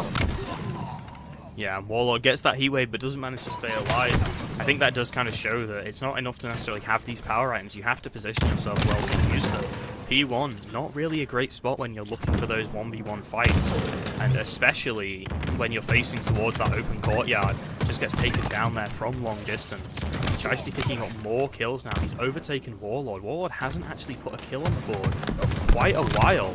Yeah, Warlord gets that heat wave but doesn't manage to stay alive. I think that does kind of show that it's not enough to necessarily have these power items. You have to position yourself well to use them. P1, not really a great spot when you're looking for those 1v1 fights, and especially when you're facing towards that open courtyard. Just gets taken down there from long distance. Shiesty picking up more kills now. He's overtaken Warlord. Warlord hasn't actually put a kill on the board for quite a while.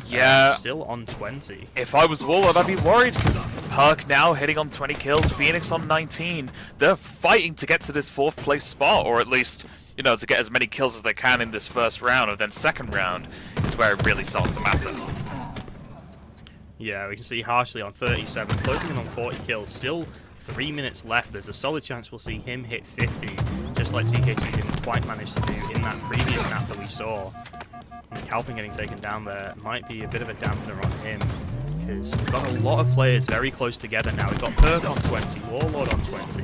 Yeah. Still on 20. If I was Warlord, I'd be worried, because Perk now hitting on 20 kills, Phoenix on 19. They're fighting to get to this 4th place spot, or at least, to get as many kills as they can in this first round, and then second round is where it really starts to matter. Yeah, we can see Harshly on 37, closing in on 40 kills. Still 3 minutes left. There's a solid chance we'll see him hit 50, just like TK2 didn't quite manage to do in that previous map that we saw. And Calpin getting taken down there might be a bit of a dampener on him, because we've got a lot of players very close together now. We've got Perk on 20, Warlord on 20,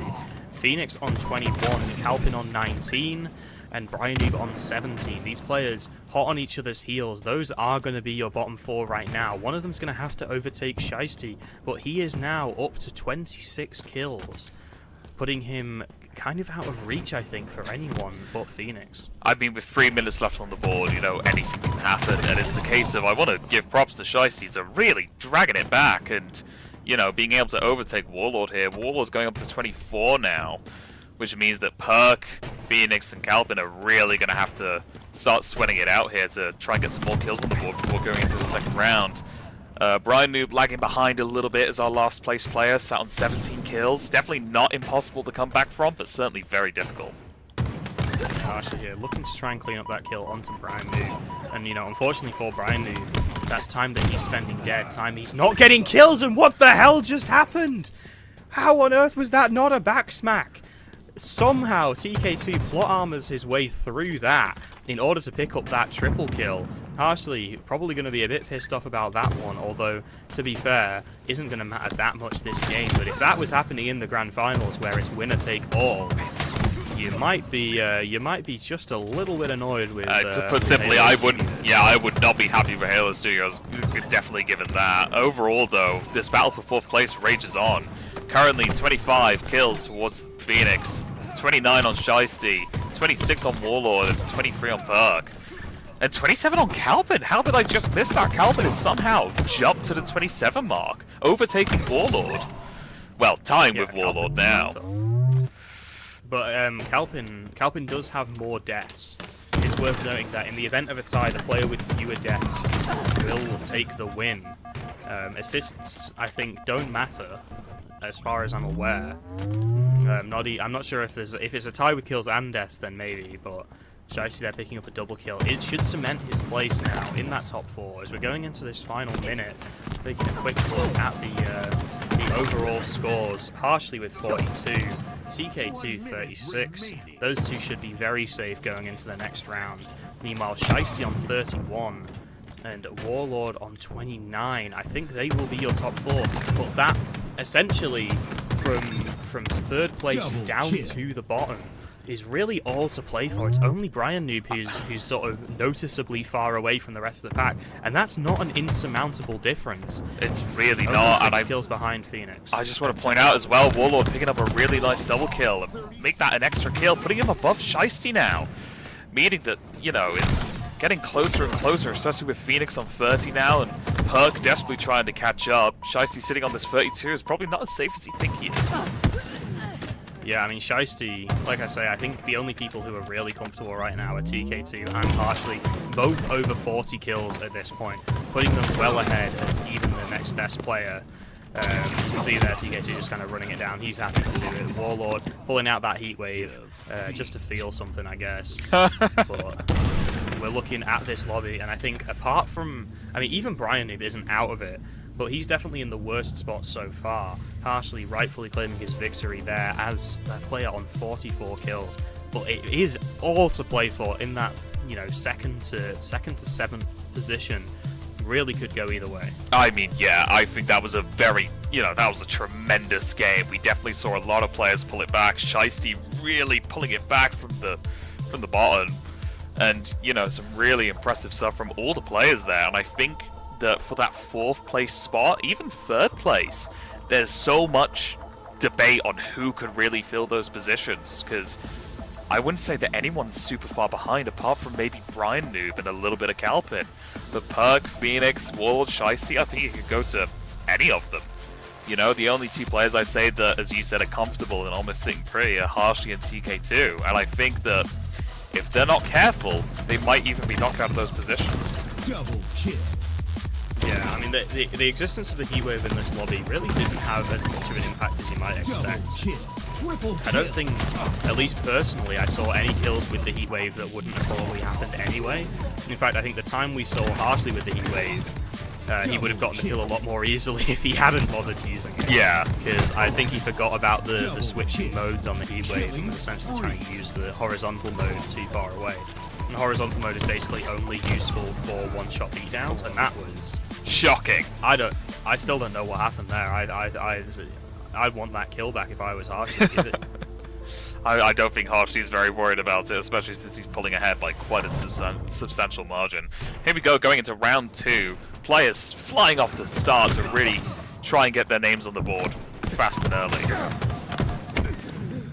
Phoenix on 21, Calpin on 19, and Brian Noob on 17. These players hot on each other's heels. Those are going to be your bottom 4 right now. One of them's going to have to overtake Shiesty, but he is now up to 26 kills. putting him kind of out of reach, I think, for anyone but Phoenix. I mean, with 3 minutes left on the board, you know, anything can happen, and it's the case of I want to give props to Shiesty to really dragging it back and, you know, being able to overtake Warlord here. Warlord's going up to 24 now, which means that Perk, Phoenix, and Calpin are really going to have to start sweating it out here to try and get some more kills on the board before going into the second round. Brian Noob lagging behind a little bit as our last place player, sat on 17 kills. Definitely not impossible to come back from, but certainly very difficult. Actually here, looking to try and clean up that kill onto Brian Noob. And, you know, unfortunately for Brian Noob, that's time that he's spending dead, time he's not getting kills, and what the hell just happened? How on earth was that not a back smack? Somehow TK2 plot armors his way through that in order to pick up that triple kill. Harshly probably going to be a bit pissed off about that one, although, to be fair, isn't going to matter that much this game. But if that was happening in the Grand Finals, where it's winner take all, you might be just a little bit annoyed with. To put simply, I would not be happy for Halo Studios. Definitely given that. Overall, though, this battle for 4th place rages on. Currently, 25 kills towards Phoenix, 29 on Shiesty, 26 on Warlord, and 23 on Perk. And 27 on Calpin. How did I just miss that? Calpin has somehow jumped to the 27 mark, overtaking Warlord. Well, tying with Warlord now. But Calpin does have more deaths. It's worth noting that in the event of a tie, the player with fewer deaths will take the win. Assists, I think, don't matter, as far as I'm aware. I'm not sure if it's a tie with kills and deaths, then maybe, but Shiesty there picking up a double kill. It should cement his place now in that top 4 as we're going into this final minute. Taking a quick look at the overall scores. Harshly with 42, TK2 36. Those two should be very safe going into the next round. Meanwhile, Shiesty on 31 and Warlord on 29. I think they will be your top 4, but that essentially from 3rd place down to the bottom is really all to play for. It's only Brian Noob who's sort of noticeably far away from the rest of the pack, and that's not an insurmountable difference. It's really only not. 6 and kills behind Phoenix. I just want to point out as well, Warlord picking up a really nice double kill and make that an extra kill, putting him above Shiesty now. Meaning that, you know, it's getting closer and closer, especially with Phoenix on 30 now, and Perk desperately trying to catch up. Shiesty sitting on this 32 is probably not as safe as you think he is. Yeah, I mean, Shiesty, like I say, I think the only people who are really comfortable right now are TK2 and Harshly, both over 40 kills at this point, putting them well ahead of even the next best player. You can see there TK2 just kind of running it down. He's happy to do it. Warlord pulling out that heat wave just to feel something, I guess. But we're looking at this lobby, and I think apart from, I mean, even Brian Noob isn't out of it, but he's definitely in the worst spot so far. Harshly rightfully claiming his victory there as a player on 44 kills. But it is all to play for in that, you know, second to 7th position. Really could go either way. I mean, yeah, I think that was a very, you know, that was a tremendous game. We definitely saw a lot of players pull it back. Shiesty really pulling it back from the bottom. And, you know, some really impressive stuff from all the players there. And I think that for that 4th place spot, even 3rd place, there's so much debate on who could really fill those positions, because I wouldn't say that anyone's super far behind apart from maybe Brian Noob and a little bit of Calpin. But Perk, Phoenix, Warlord, Shiesty, I think it could go to any of them. You know, the only 2 players I say that, as you said, are comfortable and almost sitting pretty are Harshly and TK2, and I think that if they're not careful, they might even be knocked out of those positions. Double kill. Yeah, I mean, the existence of the heatwave in this lobby really didn't have as much of an impact as you might expect. Double kill. Triple kill. I don't think, at least personally, I saw any kills with the heatwave that wouldn't have probably happened anyway. In fact, I think the time we saw Harshly with the heatwave, he would have gotten the kill a lot more easily if he hadn't bothered using it. Yeah. Because I think he forgot about the switching modes on the heatwave and was essentially trying to use the horizontal mode too far away. And the horizontal mode is basically only useful for one-shot beatdowns, and that was Shocking. I still don't know what happened there. I'd want that kill back if I was Harshly. I don't think Harshly's very worried about it, especially since he's pulling ahead by quite a substantial margin. Here we go, going into round 2. Players flying off the start to really try and get their names on the board fast and early.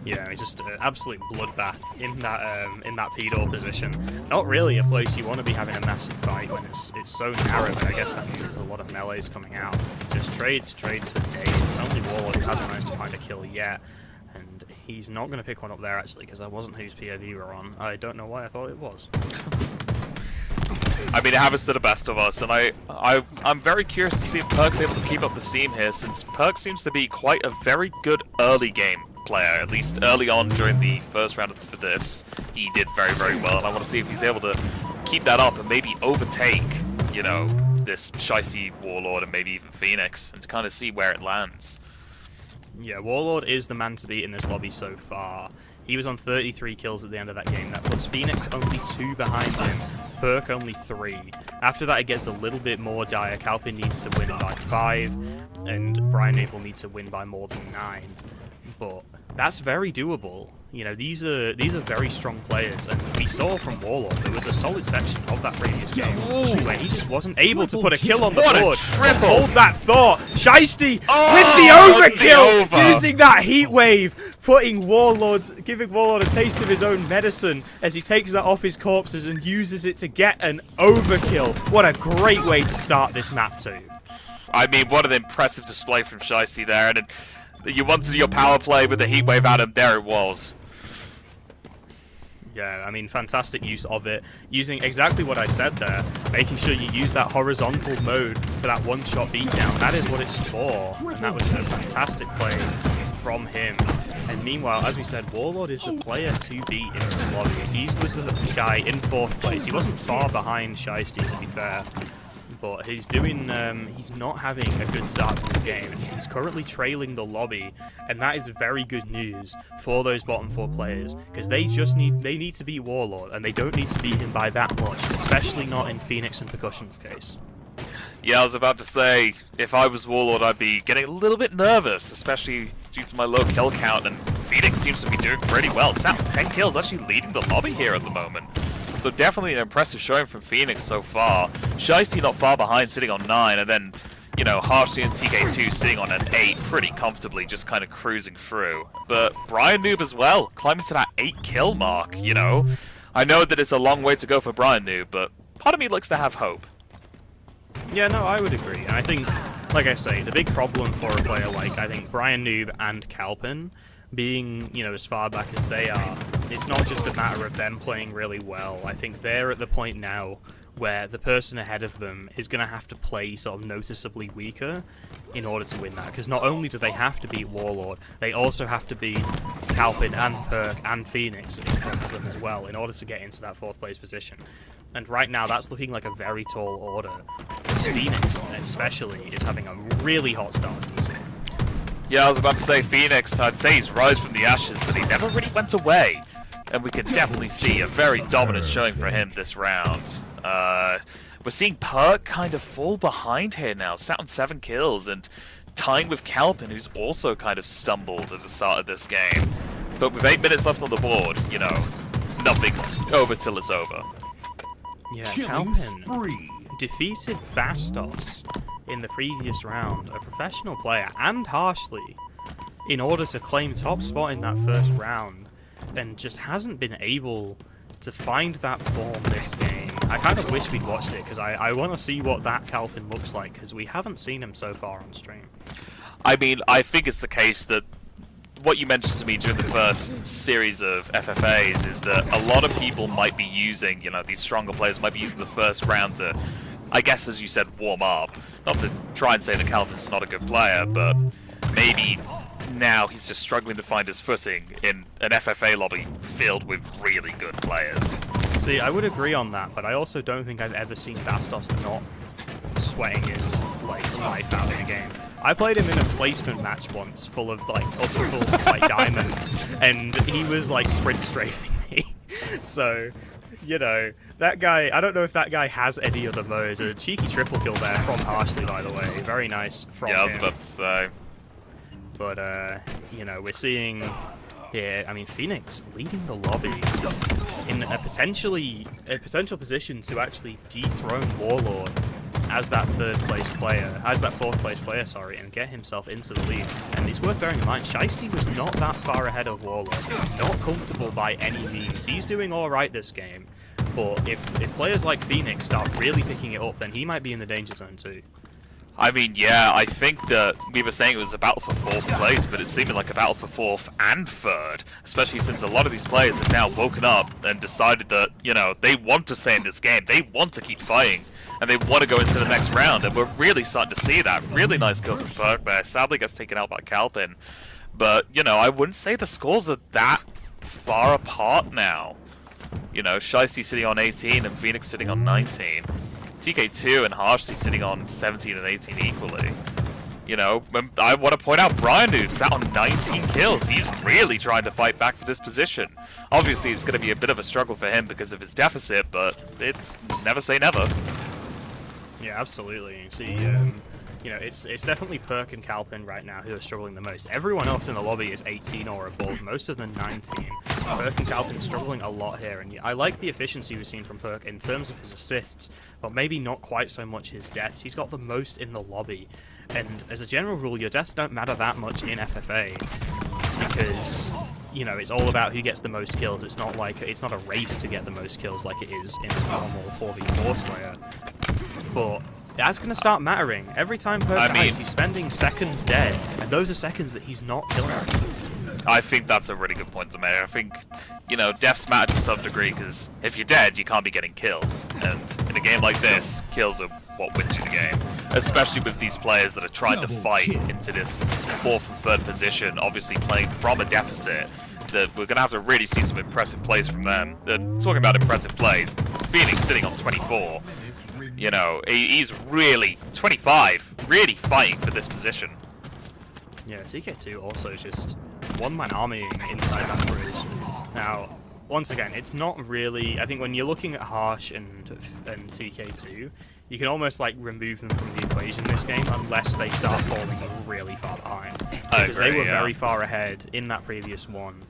Yeah, just an absolute bloodbath in that P-door position. Not really a place you want to be having a massive fight when it's so narrow, but I guess that means there's a lot of melees coming out. Just trades for days. Only Warlord hasn't managed to find a kill yet, and he's not going to pick one up there actually, because that wasn't whose POV we were on. I don't know why I thought it was. I mean, it happens to the best of us, and I'm very curious to see if Perk's able to keep up the steam here, since Perk seems to be quite a very good early game player, at least early on during the first round of this. He did very, very well, and I want to see if he's able to keep that up and maybe overtake, you know, this Shiesty Warlord and maybe even Phoenix, and to kind of see where it lands. Yeah, Warlord is the man to beat in this lobby so far. He was on 33 kills at the end of that game. That puts Phoenix only 2 behind him, Perk only 3. After that, it gets a little bit more dire. Calpin needs to win by 5, and Brian Noob will need to win by more than 9. But that's very doable. You know, these are very strong players, and we saw from Warlord there was a solid section of that previous game where he just wasn't able to put a kill on the What a board. triple! Hold that thought, Shiesty Oh, with the overkill, the over. using that heat wave, giving Warlord a taste of his own medicine as he takes that off his corpses and uses it to get an overkill. What a great way to start this map too. I mean, what an impressive display from Shiesty there, and you wanted your power play with the heat wave at him, there it was. Yeah, I mean, fantastic use of it. Using exactly what I said there, making sure you use that horizontal mode for that one-shot beatdown. That is what it's for, and that was a fantastic play from him. And meanwhile, as we said, Warlord is the player to beat in this lobby. He's the guy in 4th place. He wasn't far behind Shiesty, to be fair. But he's not having a good start to this game. He's currently trailing the lobby, and that is very good news for those bottom 4 players, because they need to beat Warlord, and they don't need to beat him by that much, especially not in Phoenix and Percussion's case. Yeah, I was about to say, if I was Warlord, I'd be getting a little bit nervous, especially due to my low kill count, and Phoenix seems to be doing pretty well. Sound 10 kills, actually leading the lobby here at the moment. So definitely an impressive showing from Phoenix so far. Shiesty not far behind, sitting on 9, and then, you know, Harshly and TK2 sitting on an 8 pretty comfortably, just kind of cruising through. But Brian Noob as well, climbing to that 8 kill mark, you know. I know that it's a long way to go for Brian Noob, but part of me likes to have hope. Yeah, no, I would agree. And I think, like I say, the big problem for a player like, I think, Brian Noob and Calpin, being, you know, as far back as they are, it's not just a matter of them playing really well. I think they're at the point now where the person ahead of them is going to have to play sort of noticeably weaker in order to win that. Because not only do they have to beat Warlord, they also have to beat Calpin and Perk and Phoenix in front of them as well in order to get into that 4th place position. And right now, that's looking like a very tall order. Phoenix, especially, is having a really hot start to this game. Yeah, I was about to say Phoenix, I'd say he's rise from the ashes, but he never really went away. And we can definitely see a very dominant showing for him this round. We're seeing Perk kind of fall behind here now, sat on 7 kills, and tying with Calpin, who's also kind of stumbled at the start of this game. But with 8 minutes left on the board, you know, nothing's over till it's over. Yeah, Killing Calpin spree. defeated Bastos in the previous round, a professional player, and Harshly, in order to claim top spot in that first round, and just hasn't been able to find that form this game. I kind of wish we'd watched it, because I want to see what that Calpin looks like, because we haven't seen him so far on stream. I mean, I think it's the case that what you mentioned to me during the first series of FFAs is that a lot of people might be using, you know, these stronger players might be using the first round to, I guess, as you said, warm up. Not to try and say that Calvin's not a good player, but maybe now he's just struggling to find his footing in an FFA lobby filled with really good players. See, I would agree on that, but I also don't think I've ever seen Bastos not sweating his life out in a game. I played him in a placement match once, full of diamonds, and he was sprint strafing me. So, you know, that guy. I don't know if that guy has any other modes. A cheeky triple kill there from Harshly, by the way. Very nice from him. Yeah, I was about to say. But you know, we're seeing here. I mean, Phoenix leading the lobby in a potential position to actually dethrone Warlord as that fourth place player, sorry, and get himself into the lead. And it's worth bearing in mind, Shiesty was not that far ahead of Warlord. Not comfortable by any means. He's doing alright this game, but if players like Phoenix start really picking it up, then he might be in the danger zone too. I mean, yeah, I think that we were saying it was a battle for 4th place, but it's seeming like a battle for 4th and 3rd, especially since a lot of these players have now woken up and decided that, you know, they want to stay in this game, they want to keep fighting, and they want to go into the next round, and we're really starting to see that. Really nice kill from Perk there, sadly gets taken out by Calpin, but, you know, I wouldn't say the scores are that far apart now. You know, Shiesty sitting on 18 and Phoenix sitting on 19. TK2 and Harshly sitting on 17 and 18 equally. You know, I want to point out Brian Noob sat on 19 kills. He's really trying to fight back for this position. Obviously, it's going to be a bit of a struggle for him because of his deficit, but it's never say never. Yeah, absolutely. You see, you know, it's definitely Perk and Calpin right now who are struggling the most. Everyone else in the lobby is 18 or above, most of them 19. Perk and Calpin struggling a lot here, and I like the efficiency we've seen from Perk in terms of his assists, but maybe not quite so much his deaths. He's got the most in the lobby, and as a general rule, your deaths don't matter that much in FFA, because, you know, it's all about who gets the most kills. It's not a race to get the most kills like it is in a normal 4v4 Slayer, but that's going to start mattering. Every time Perk dies, he's spending seconds dead, and those are seconds that he's not killing. I think that's a really good point to make. I think, you know, deaths matter to some degree, because if you're dead, you can't be getting kills. And in a game like this, kills are what wins you the game. Especially with these players that are trying to fight into this 4th and 3rd position, obviously playing from a deficit. That we're going to have to really see some impressive plays from them. Talking about impressive plays, Phoenix sitting on 24. You know, he's really, 25, really fighting for this position. Yeah, TK2 also just one-man armying inside that bridge. Now, once again, it's not really... I think when you're looking at Harsh and TK2, you can almost, like, remove them from the equation in this game unless they start falling really far behind. Because they were very far ahead in that previous one.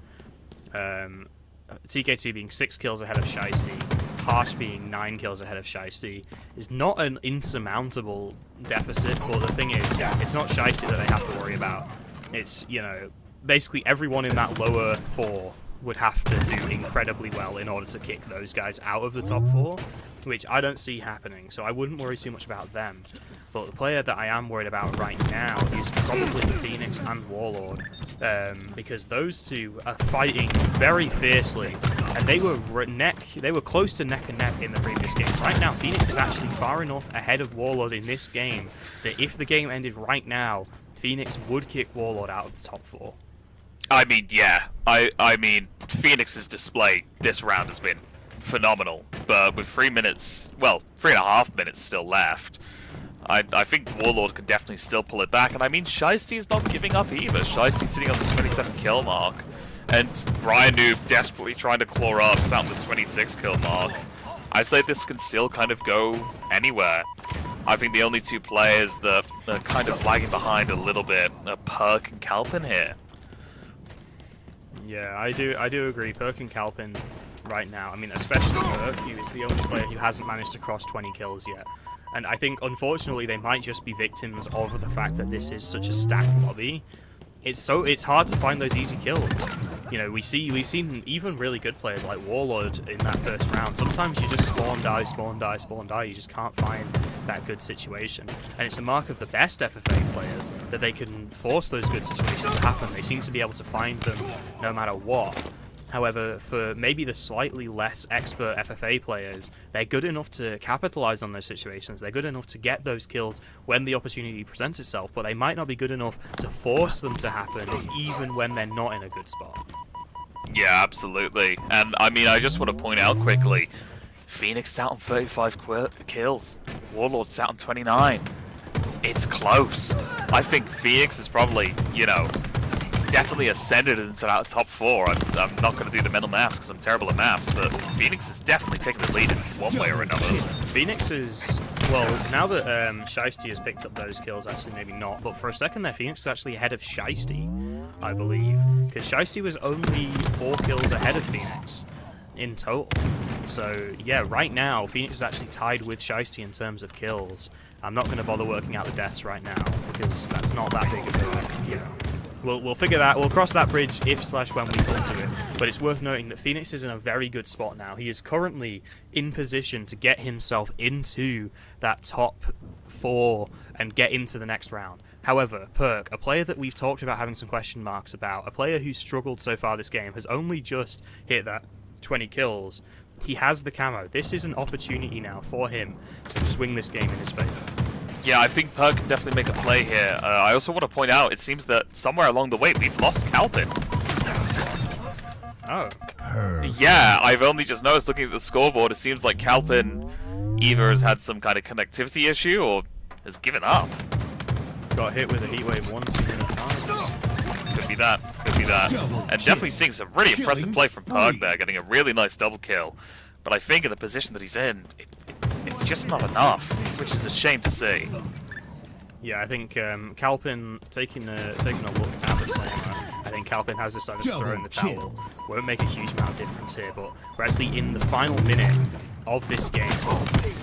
TK2 being 6 kills ahead of Shiesty, Harsh being 9 kills ahead of Shiesty is not an insurmountable deficit, but the thing is, it's not Shiesty that they have to worry about. It's, you know, basically everyone in that lower 4 would have to do incredibly well in order to kick those guys out of the top 4, which I don't see happening, so I wouldn't worry too much about them. But the player that I am worried about right now is probably the Phoenix and Warlord, because those two are fighting very fiercely, and they were close to neck and neck in the previous game. Right now, Phoenix is actually far enough ahead of Warlord in this game that if the game ended right now, Phoenix would kick Warlord out of the top 4. I mean, yeah. I mean, Phoenix's display this round has been phenomenal, but with 3 minutes, well, 3.5 minutes still left, I think Warlord can definitely still pull it back, and I mean, Shiesty's not giving up either. Shiesty's sitting on the 27 kill mark, and Brian Noob desperately trying to claw up, sat on the 26 kill mark. I say this can still kind of go anywhere. I think the only 2 players that are kind of lagging behind a little bit are Perk and Calpin here. Yeah, I do agree. Perk and Calpin right now, I mean, especially Perk, who is the only player who hasn't managed to cross 20 kills yet. And I think, unfortunately, they might just be victims of the fact that this is such a stacked lobby. It's hard to find those easy kills. You know, we've seen even really good players like Warlord in that first round. Sometimes you just spawn, die, spawn, die, spawn, die. You just can't find that good situation. And it's a mark of the best FFA players that they can force those good situations to happen. They seem to be able to find them no matter what. However, for maybe the slightly less expert FFA players, they're good enough to capitalize on those situations. They're good enough to get those kills when the opportunity presents itself, but they might not be good enough to force them to happen even when they're not in a good spot. Yeah, absolutely. And I mean, I just want to point out quickly, Phoenix sat on 35 kills, Warlord sat on 29. It's close. I think Phoenix is probably, you know, definitely ascended into that top 4. I'm not going to do the mental maths because I'm terrible at maths, but Phoenix is definitely taking the lead in one way or another. Phoenix is, well, now that Shiesty has picked up those kills, actually maybe not, but for a second there, Phoenix is actually ahead of Shiesty, I believe, because Shiesty was only 4 kills ahead of Phoenix. in total. So yeah, right now Phoenix is actually tied with Shiesty in terms of kills. I'm not going to bother working out the deaths right now because that's not that big of a, you know. We'll figure that. We'll cross that bridge if/when we come to it. But it's worth noting that Phoenix is in a very good spot now. He is currently in position to get himself into that top 4 and get into the next round. However, Perk, a player that we've talked about having some question marks about, a player who's struggled so far this game, has only just hit that 20 kills. He has the camo. This is an opportunity now for him to swing this game in his favor. Yeah, I think Perk can definitely make a play here. I also want to point out, it seems that somewhere along the way we've lost Calpin. Oh. Yeah, I've only just noticed looking at the scoreboard, it seems like Calpin either has had some kind of connectivity issue or has given up. Got hit with a heatwave 1 too many times. Could be that, could be that. And definitely seeing some really impressive play from Perk there, getting a really nice double kill. But I think in the position that he's in, it's just not enough, which is a shame to see. Yeah, I think Calpin taking a look at the summer, I think Calpin has decided to throw in the towel. Won't make a huge amount of difference here, but we're actually in the final minute of this game.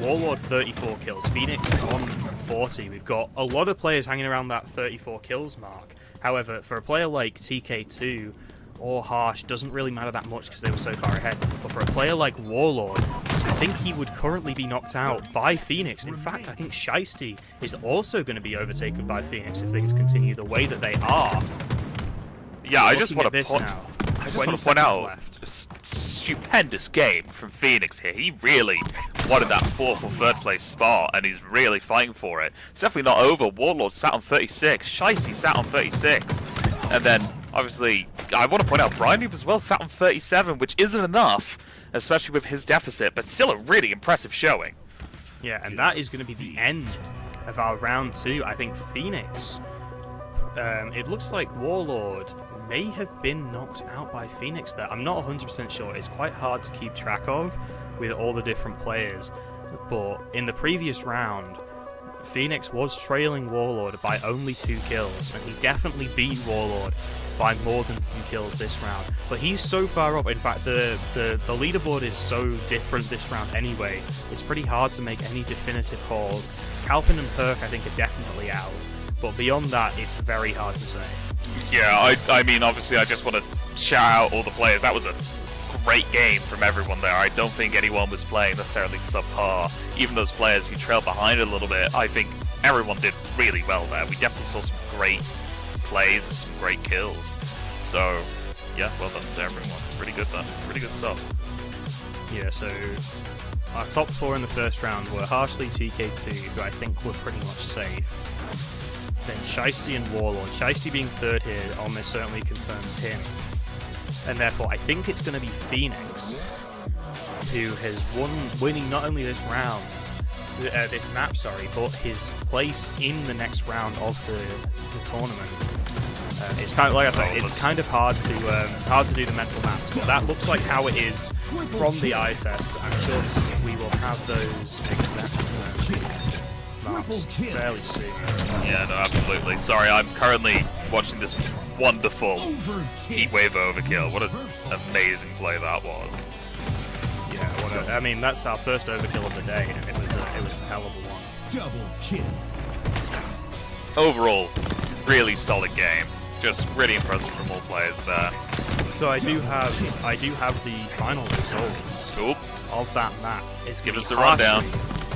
Warlord 34 kills, Phoenix on 40. We've got a lot of players hanging around that 34 kills mark. However, for a player like TK2 or Harsh, doesn't really matter that much because they were so far ahead. But for a player like Warlord, I think he would currently be knocked out by Phoenix. In fact, I think Shiesty is also going to be overtaken by Phoenix if things continue the way that they are. Yeah, I just want to point out left. a stupendous game from Phoenix here. He really wanted that 4th or 3rd place spot, and he's really fighting for it. It's definitely not over. Warlord sat on 36, Shiesty sat on 36, and then obviously I want to point out Brian Noob as well sat on 37, which isn't enough, especially with his deficit, but still a really impressive showing. Yeah, and that is going to be the end of our round 2. I think Phoenix, it looks like Warlord may have been knocked out by Phoenix there. I'm not 100% sure. It's quite hard to keep track of with all the different players. But in the previous round, Phoenix was trailing Warlord by only 2 kills, and he definitely beat Warlord by more than 2 kills this round. But he's so far up. In fact, the leaderboard is so different this round anyway. It's pretty hard to make any definitive calls. Calpin and Perk, I think, are definitely out. But beyond that, it's very hard to say. Yeah, I mean, obviously, I just want to shout out all the players. That was a great game from everyone there. I don't think anyone was playing necessarily subpar. Even those players who trailed behind a little bit, I think everyone did really well there. We definitely saw some great plays and some great kills. So, yeah, well done to everyone. Pretty good, though. Pretty good stuff. Yeah, so our top 4 in the first round were Harshly, TK2, who I think were pretty much safe. Then Shiesty and Warlord. Shiesty being 3rd here almost certainly confirms him. And therefore, I think it's going to be Phoenix who has winning not only this round, this map, but his place in the next round of the tournament. It's kind of like I say, it's kind of hard to do the mental maths, but that looks like how it is from the eye test. I'm sure we will have those exact maps fairly soon. Yeah, no, absolutely. Sorry, I'm currently watching this wonderful Heatwave overkill. What an amazing play that was. Yeah, I mean, that's our first overkill of the day, and it was a hell of a one. Double kill. Overall, really solid game. Just really impressive from all players there. So I do have the final results Cool. of that map. Give us the rundown.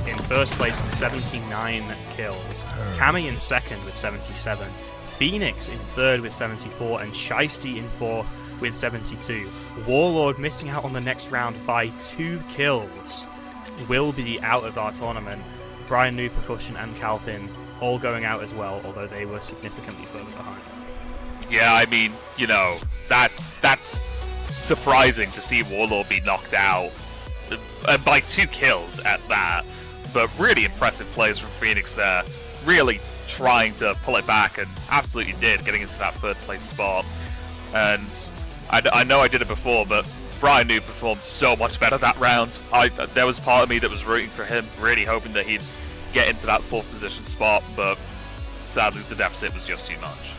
In first place with 79 kills, Cammy in second with 77, Phoenix in third with 74, and Shiesty in fourth with 72. Warlord missing out on the next round by 2 kills will be out of our tournament. Brian New, Percussion, and Calpin all going out as well, although they were significantly further behind. Yeah, I mean, you know, that's surprising to see Warlord be knocked out by 2 kills at that. But really impressive plays from Phoenix there. Really trying to pull it back, and absolutely did, getting into that 3rd place spot. And I know I did it before, but Brian New performed so much better that round. There was part of me that was rooting for him, really hoping that he'd get into that 4th position spot, but sadly the deficit was just too much.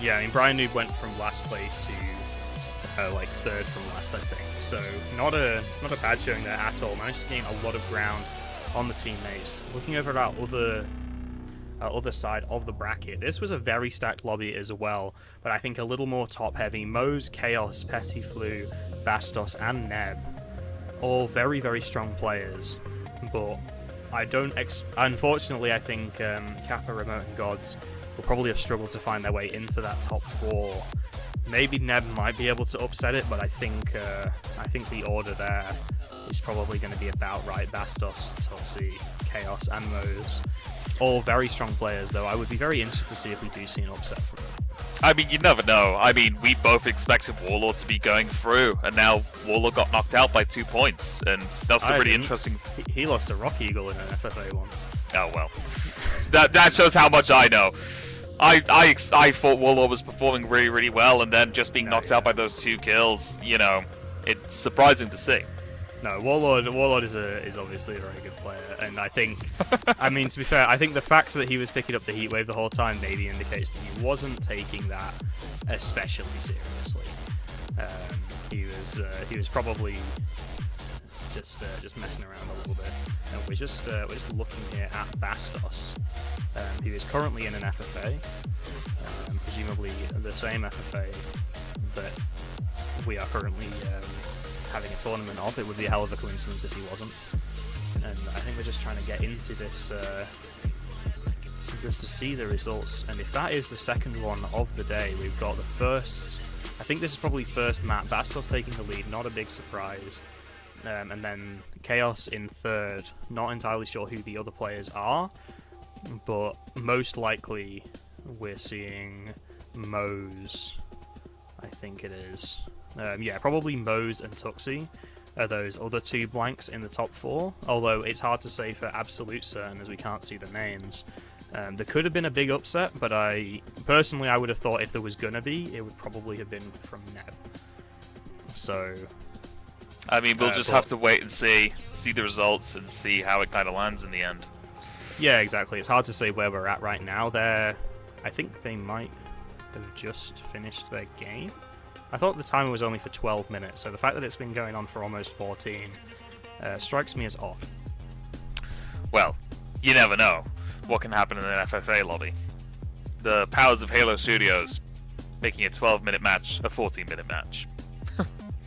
Yeah, I mean, Brian Noob went from last place to like third from last, I think. So not a bad showing there at all. Managed to gain a lot of ground on the teammates. Looking over at our other side of the bracket, this was a very stacked lobby as well, but I think a little more top heavy. Moze, Chaos, Pettiflu, Bastos, and Neb, all very, very strong players, but unfortunately I think Kappa, Remote, and Gods will probably have struggled to find their way into that top 4. Maybe Neb might be able to upset it, but I think the order there is probably going to be about right. Bastos, Tuxi, Chaos, and Moze. All very strong players, though. I would be very interested to see if we do see an upset from them. I mean, you never know. I mean, we both expected Warlord to be going through, and now Warlord got knocked out by 2 points, and that's a pretty interesting... He lost to Rock Eagle in an FFA once. Oh, well. That shows how much I know. I thought Warlord was performing really, really well, and then just being knocked out by those 2 kills, you know, it's surprising to see. No, Warlord is obviously a very good player, and I think, I mean, to be fair, I think the fact that he was picking up the Heatwave the whole time maybe indicates that he wasn't taking that especially seriously. He was probably just messing around a little bit. And we're just looking here at Bastos. He is currently in an FFA, presumably the same FFA that we are currently having a tournament of. It would be a hell of a coincidence if he wasn't. And I think we're just trying to get into this just to see the results. And if that is the second one of the day, we've got the first, I think this is probably first map, Bastos taking the lead, not a big surprise. And then Chaos in third, not entirely sure who the other players are, but most likely we're seeing Moze, I think it is. Yeah, probably Moze and Tuxi are those other 2 blanks in the top 4, although it's hard to say for absolute certain as we can't see the names. There could have been a big upset, but I would have thought if there was gonna be, it would probably have been from Neb. So... I mean, we'll just have to wait and see the results and see how it kind of lands in the end. Yeah, exactly. It's hard to say where we're at right now. I think they might have just finished their game. I thought the timer was only for 12 minutes, so the fact that it's been going on for almost 14 strikes me as odd. Well, you never know what can happen in an FFA lobby. The powers of Halo Studios making a 12-minute match a 14-minute match.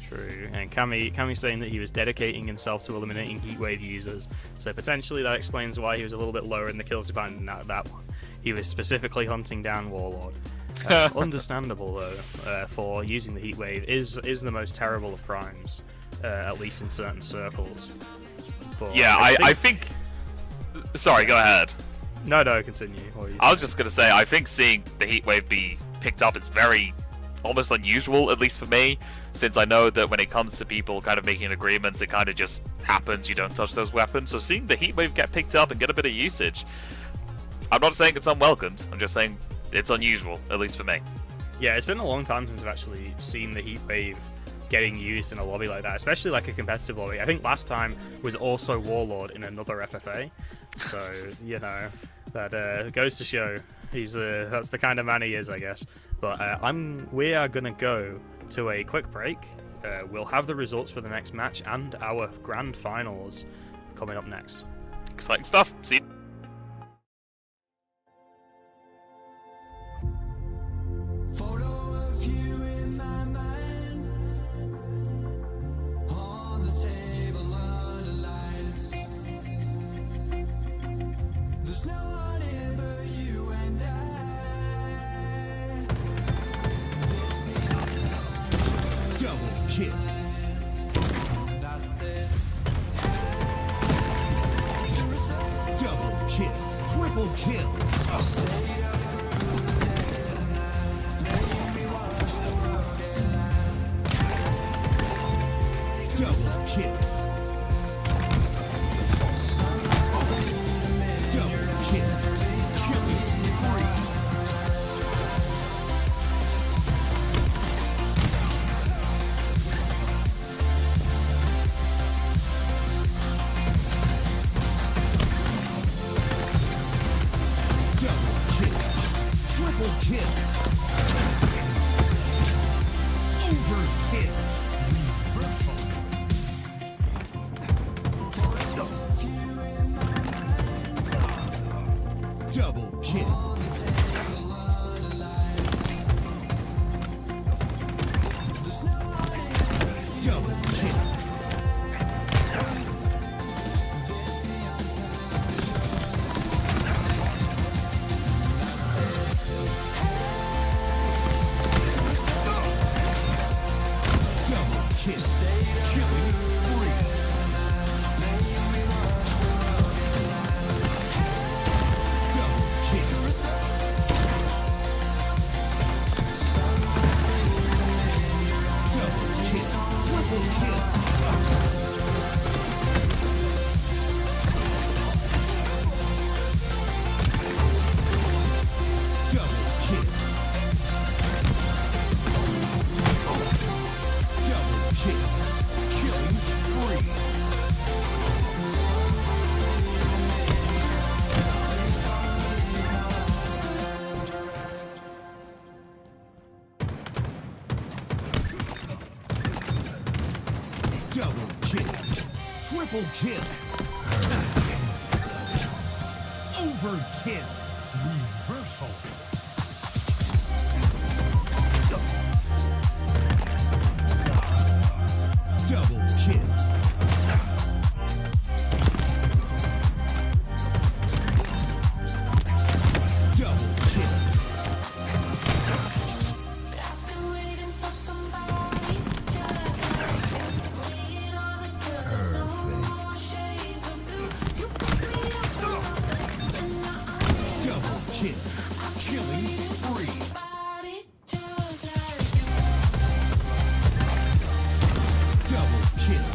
True, and Kami saying that he was dedicating himself to eliminating Heatwave users, so potentially that explains why he was a little bit lower in the kills department than that one. He was specifically hunting down Warlord. Understandable though, for using the Heatwave is the most terrible of crimes, at least in certain circles. But yeah, I think... Sorry, go ahead. No, continue. I was just going to say, I think seeing the Heatwave be picked up is very... almost unusual, at least for me, since I know that when it comes to people kind of making agreements, it kind of just happens, you don't touch those weapons. So seeing the Heatwave get picked up and get a bit of usage, I'm not saying it's unwelcomed, I'm just saying it's unusual, at least for me. Yeah, it's been a long time since I've actually seen the Heatwave getting used in a lobby like that, especially like a competitive lobby. I think last time was also Warlord in another FFA, so, you know, that goes to show that's the kind of man he is, I guess. But we are gonna go to a quick break. We'll have the results for the next match and our grand finals coming up next. Exciting stuff. See you. Photo of you in my mind, on the table under lights. There's no one in but you and I. Double kill. I said, Double kill. Triple kill. Double kill. Double kill. Killing spree. Double kill. Triple kill. Overkill. kill. Double kill. Killing spree. Double kill. Double kill. Triple kill. Double kill. Double kill. Killing spree. Double kill. Triple kill. Overkill. Reversal. Double kill. Double kill. Been waiting for somebody just like you. Seeing all the colors, no more shades of blue. You put me up and Double kill. Killing spree. body just like you. Double kill.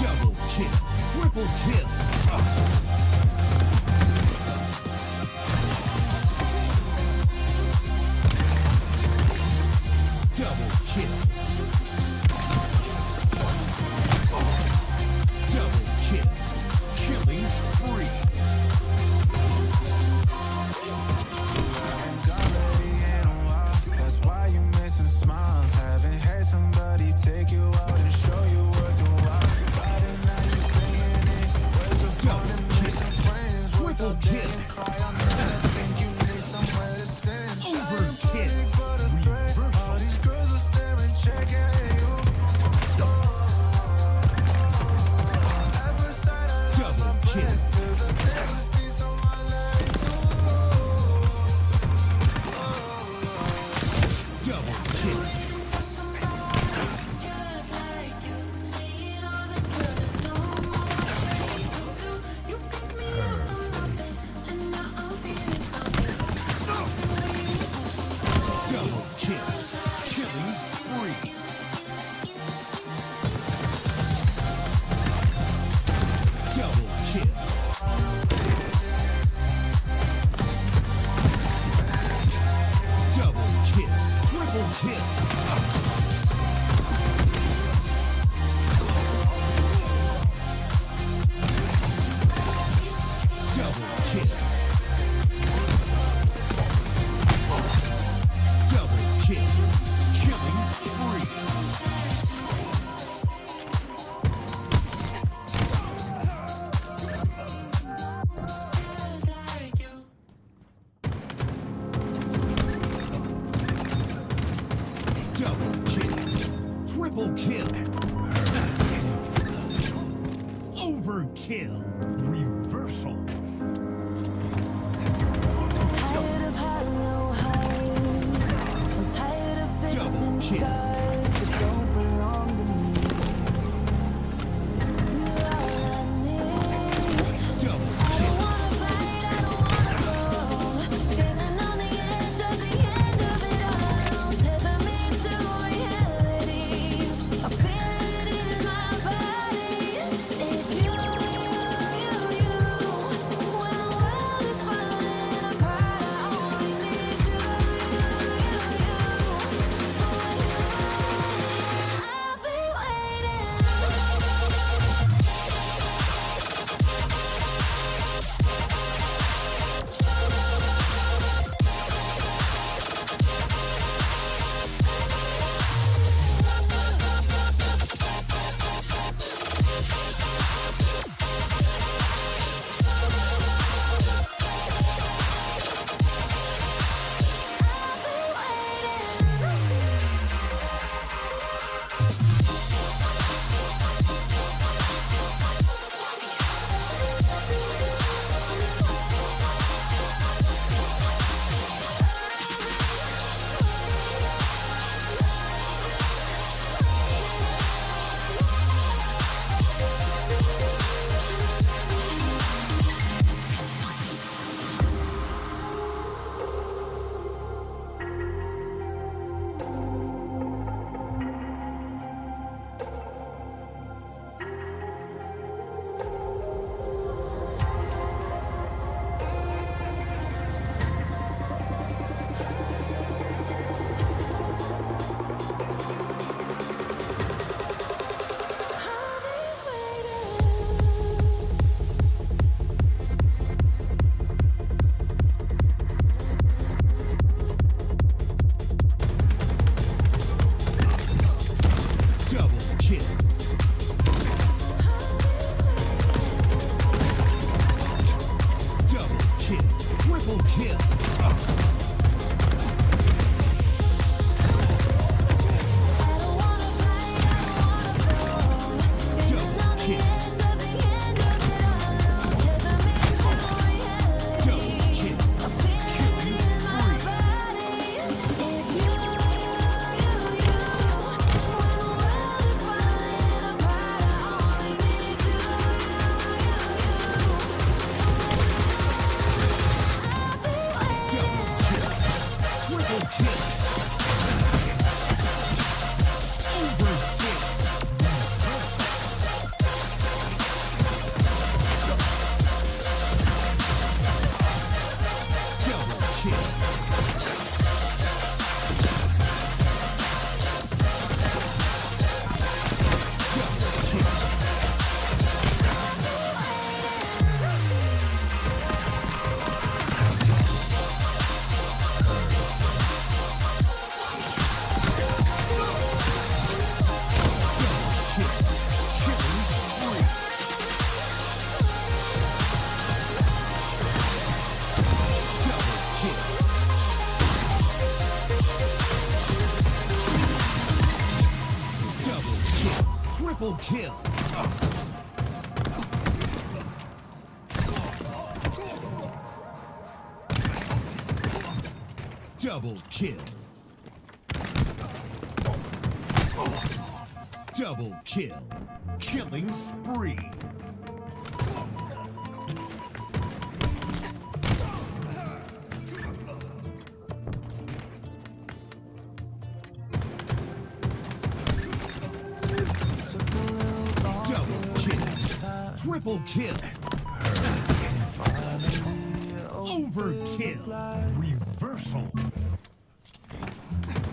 Double kill. Triple kill. Double kill. Double kill. Killing spree. That's why you missing smiles. Haven't had somebody take you out and show you what you are. But now you staying in. Where's the fun Double in kill. missing friends? Triple kill. Cry on that. Think you need somewhere to send. Overkill. All Reversal. these girls are staring, checking you. Every side I lost my Double kill. breath. 'Cause I've never seen someone like you. Double kill. For somebody just like you. Seeing all the colors, no more shades of blue. You pick me up from nothing, and now I'm feeling something. Double kill. Killing spree. Double kill. Double kill. Triple kill. Double kill. Double kill. Killing spree. Just like you. Double kill. Triple kill. Overkill. Reversal. Tired of hollow heights. I'm tired of fixing Double kill. scars that don't belong to me. You're all I need. Double I kill. don't wanna fight, I don't wanna go. Standing on the edge of it all. Tether me to reality. I Triple kill. Double kill. Double kill. Killing spree. Double kill. Triple kill. Overkill. Reversal.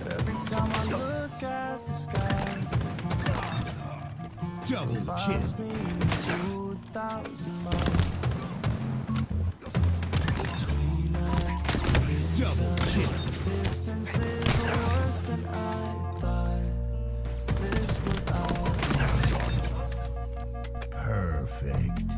Every time I look at the sky, Double my kill. speed is 2,000 miles. Between us, Double kill. distance is worse than I thought. Is this what I Perfect.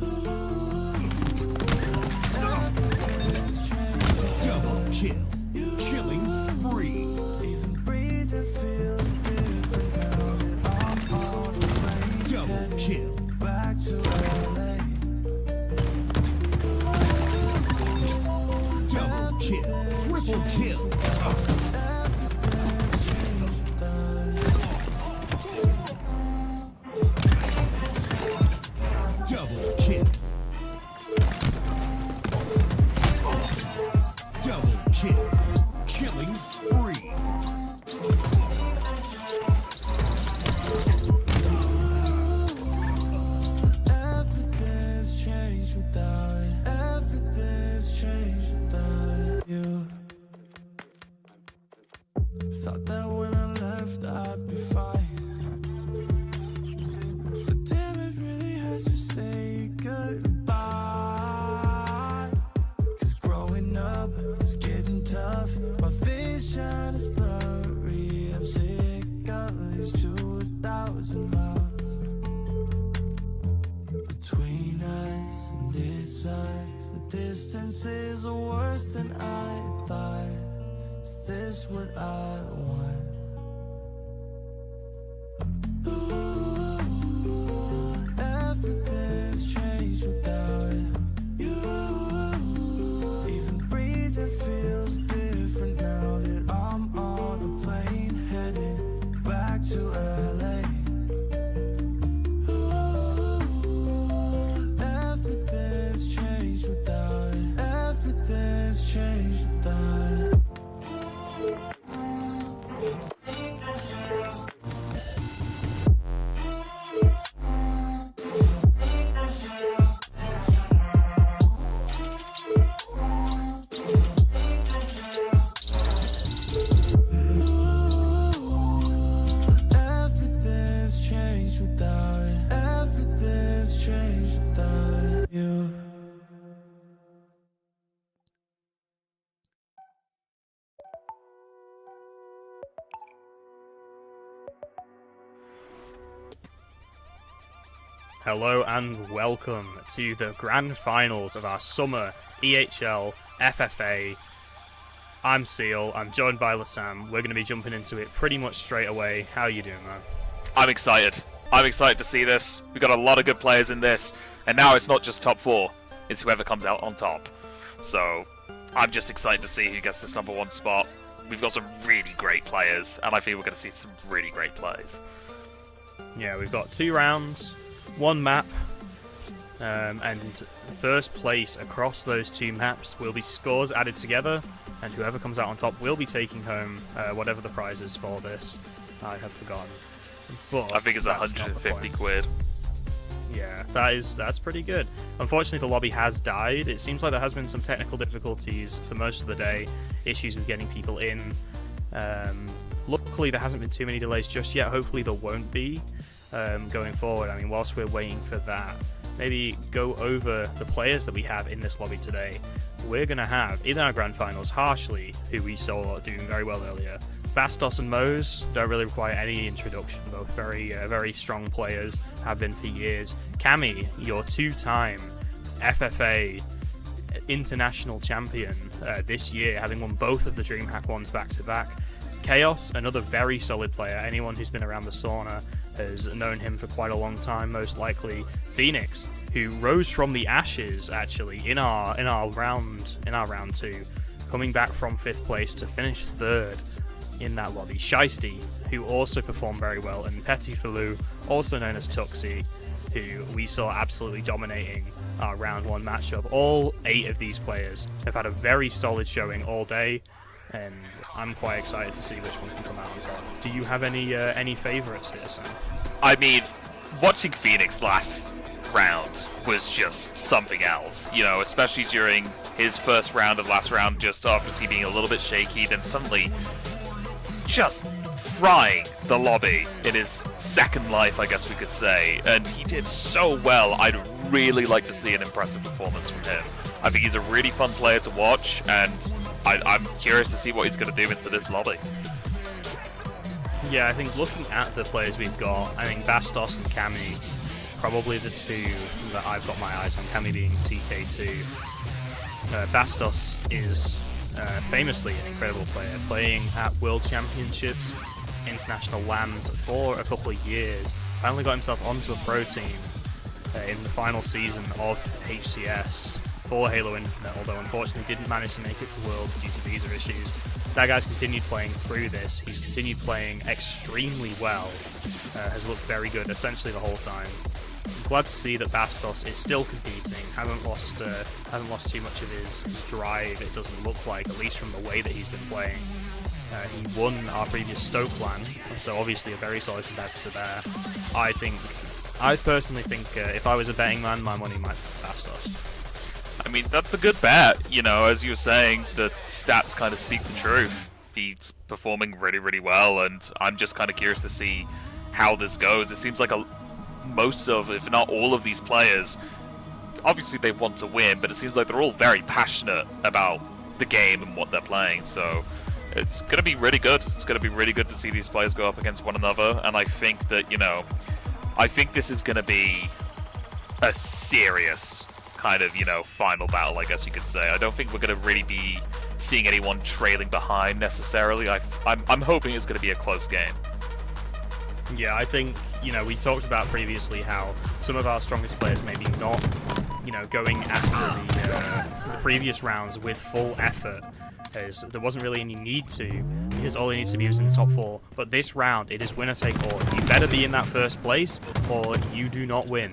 everything's changed? Double kill. Killing spree. Even breathing feels different now that I'm on the plane Double kill. back to LA. Double kill. Triple kill. Everything's changed without Double kill. Double kill. Killing spree. Everything's changed without it. Everything's changed without you. Thought that when I left I'd be fine, but damn, it really hurts to say goodbye. 'Cause growing up is getting tough. My vision is blurry. I'm sick of these 2,000 miles between us and this size. The distances are worse than I thought. Is this what I want? Ooh, everything's changed without you. Even breathing feels different now that I'm on a plane heading back to LA. Everything's changed without it. Everything's changed without it. Everything's changed without it. Everything's changed without you. Hello and welcome to the grand finals of our summer EHL FFA. I'm Seal, I'm joined by Lasam. We're going to be jumping into it pretty much straight away. How are you doing, man? I'm excited. I'm excited to see this. We've got a lot of good players in this, and now it's not just top 4, it's whoever comes out on top. So, I'm just excited to see who gets this number 1 spot. We've got some really great players, and I feel we're going to see some really great plays. Yeah, we've got 2 rounds, 1 map, and first place across those 2 maps will be scores added together, and whoever comes out on top will be taking home whatever the prize is for this. I have forgotten. But I think it's that's not the 150 point. quid. Yeah, that's pretty good. Unfortunately, the lobby has died. It seems like there has been some technical difficulties for most of the day, issues with getting people in. Luckily, there hasn't been too many delays just yet. Hopefully, there won't be going forward. I mean, whilst we're waiting for that, maybe go over the players that we have in this lobby today. We're going to have, in our grand finals, Harshly, who we saw doing very well earlier. Bastos and Mose don't really require any introduction, both very strong players, have been for years. Cammy, your 2-time FFA international champion this year, having won both of the DreamHack ones back to back. Chaos, another very solid player. Anyone who's been around the sauna has known him for quite a long time, most likely. Phoenix, who rose from the ashes actually in our round 2, coming back from 5th place to finish 3rd in that lobby. Shiesty, who also performed very well, and Petit Falou, also known as Tuxi, who we saw absolutely dominating our round 1 matchup. All 8 of these players have had a very solid showing all day, and I'm quite excited to see which one can come out on top. Do you have any favourites here, Sam? I mean, watching Phoenix last round was just something else, you know, especially during his first round and last round, just obviously being a little bit shaky, then suddenly just frying the lobby in his second life, I guess we could say, and he did so well. I'd really like to see an impressive performance from him. I think he's a really fun player to watch, and I'm curious to see what he's going to do into this lobby. Yeah, I think looking at the players we've got, I think Bastos and Cammy, probably the two that I've got my eyes on, Cammy being TK2. Bastos is famously an incredible player, playing at World Championships, International LANs for a couple of years. Finally got himself onto a pro team in the final season of HCS for Halo Infinite, although unfortunately didn't manage to make it to Worlds due to visa issues. That guy's continued playing through this. He's continued playing extremely well, has looked very good essentially the whole time. I'm glad to see that Bastos is still competing, hasn't lost too much of his drive, it doesn't look like, at least from the way that he's been playing. He won our previous Stoke LAN, so obviously a very solid competitor there. I personally think if I was a betting man, my money might be Bastos. I mean, that's a good bet, you know, as you were saying, the stats kind of speak the truth. He's performing really, really well, and I'm just kind of curious to see how this goes. It seems like most of, if not all of these players, obviously they want to win, but it seems like they're all very passionate about the game and what they're playing, so it's going to be really good. It's going to be really good to see these players go up against one another, and I think that, you know, I think this is going to be a serious kind of, you know, final battle, I guess you could say. I don't think we're going to really be seeing anyone trailing behind necessarily. I'm hoping it's going to be a close game. Yeah, I think, you know, we talked about previously how some of our strongest players maybe not, you know, going after the previous rounds with full effort, as there wasn't really any need to, because all he needs to be was in the top 4. But this round, it is winner take all. You better be in that first place, or you do not win.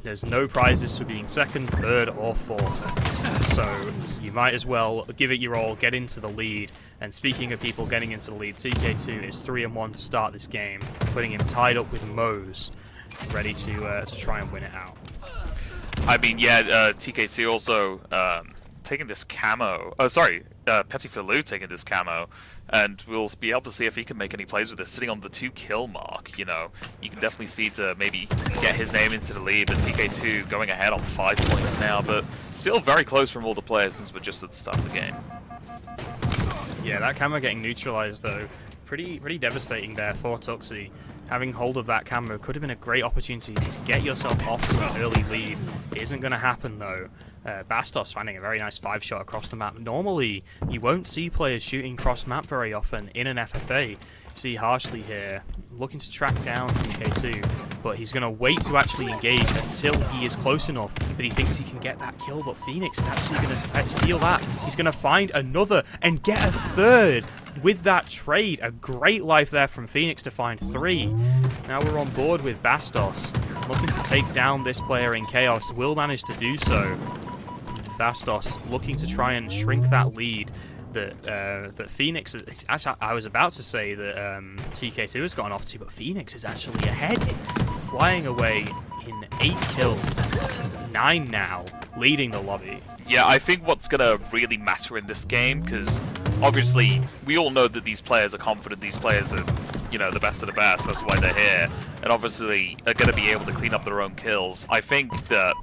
There's no prizes for being 2nd, 3rd, or 4th. So you might as well give it your all, get into the lead. And speaking of people getting into the lead, TK2 is 3-1 to start this game, putting him tied up with Mose, ready to try and win it out. I mean, yeah, TK2 also taking this camo. Oh, sorry, Petit Falou taking this camo, and we'll be able to see if he can make any plays with this, sitting on the 2-kill mark. You know, you can definitely see to maybe get his name into the lead, but TK2 going ahead on 5 points now, but still very close from all the players since we're just at the start of the game. Yeah, that camo getting neutralized though, pretty devastating there for Tuxi. Having hold of that camo could have been a great opportunity to get yourself off to an early lead. It isn't going to happen though. Bastos finding a very nice 5-shot across the map. Normally, you won't see players shooting cross-map very often in an FFA. You see Harshly here, looking to track down TK2, but he's going to wait to actually engage until he is close enough that he thinks he can get that kill, but Phoenix is actually going to steal that. He's going to find another and get a 3rd with that trade. A great life there from Phoenix to find 3. Now we're on board with Bastos, looking to take down this player in Chaos, will manage to do so. Bastos looking to try and shrink that lead that Phoenix... Actually, I was about to say that TK2 has gotten off to, but Phoenix is actually ahead, flying away in 8 kills, 9 now, leading the lobby. Yeah, I think what's going to really matter in this game, because obviously we all know that these players are confident, these players are, you know, the best of the best, that's why they're here, and obviously are going to be able to clean up their own kills. I think that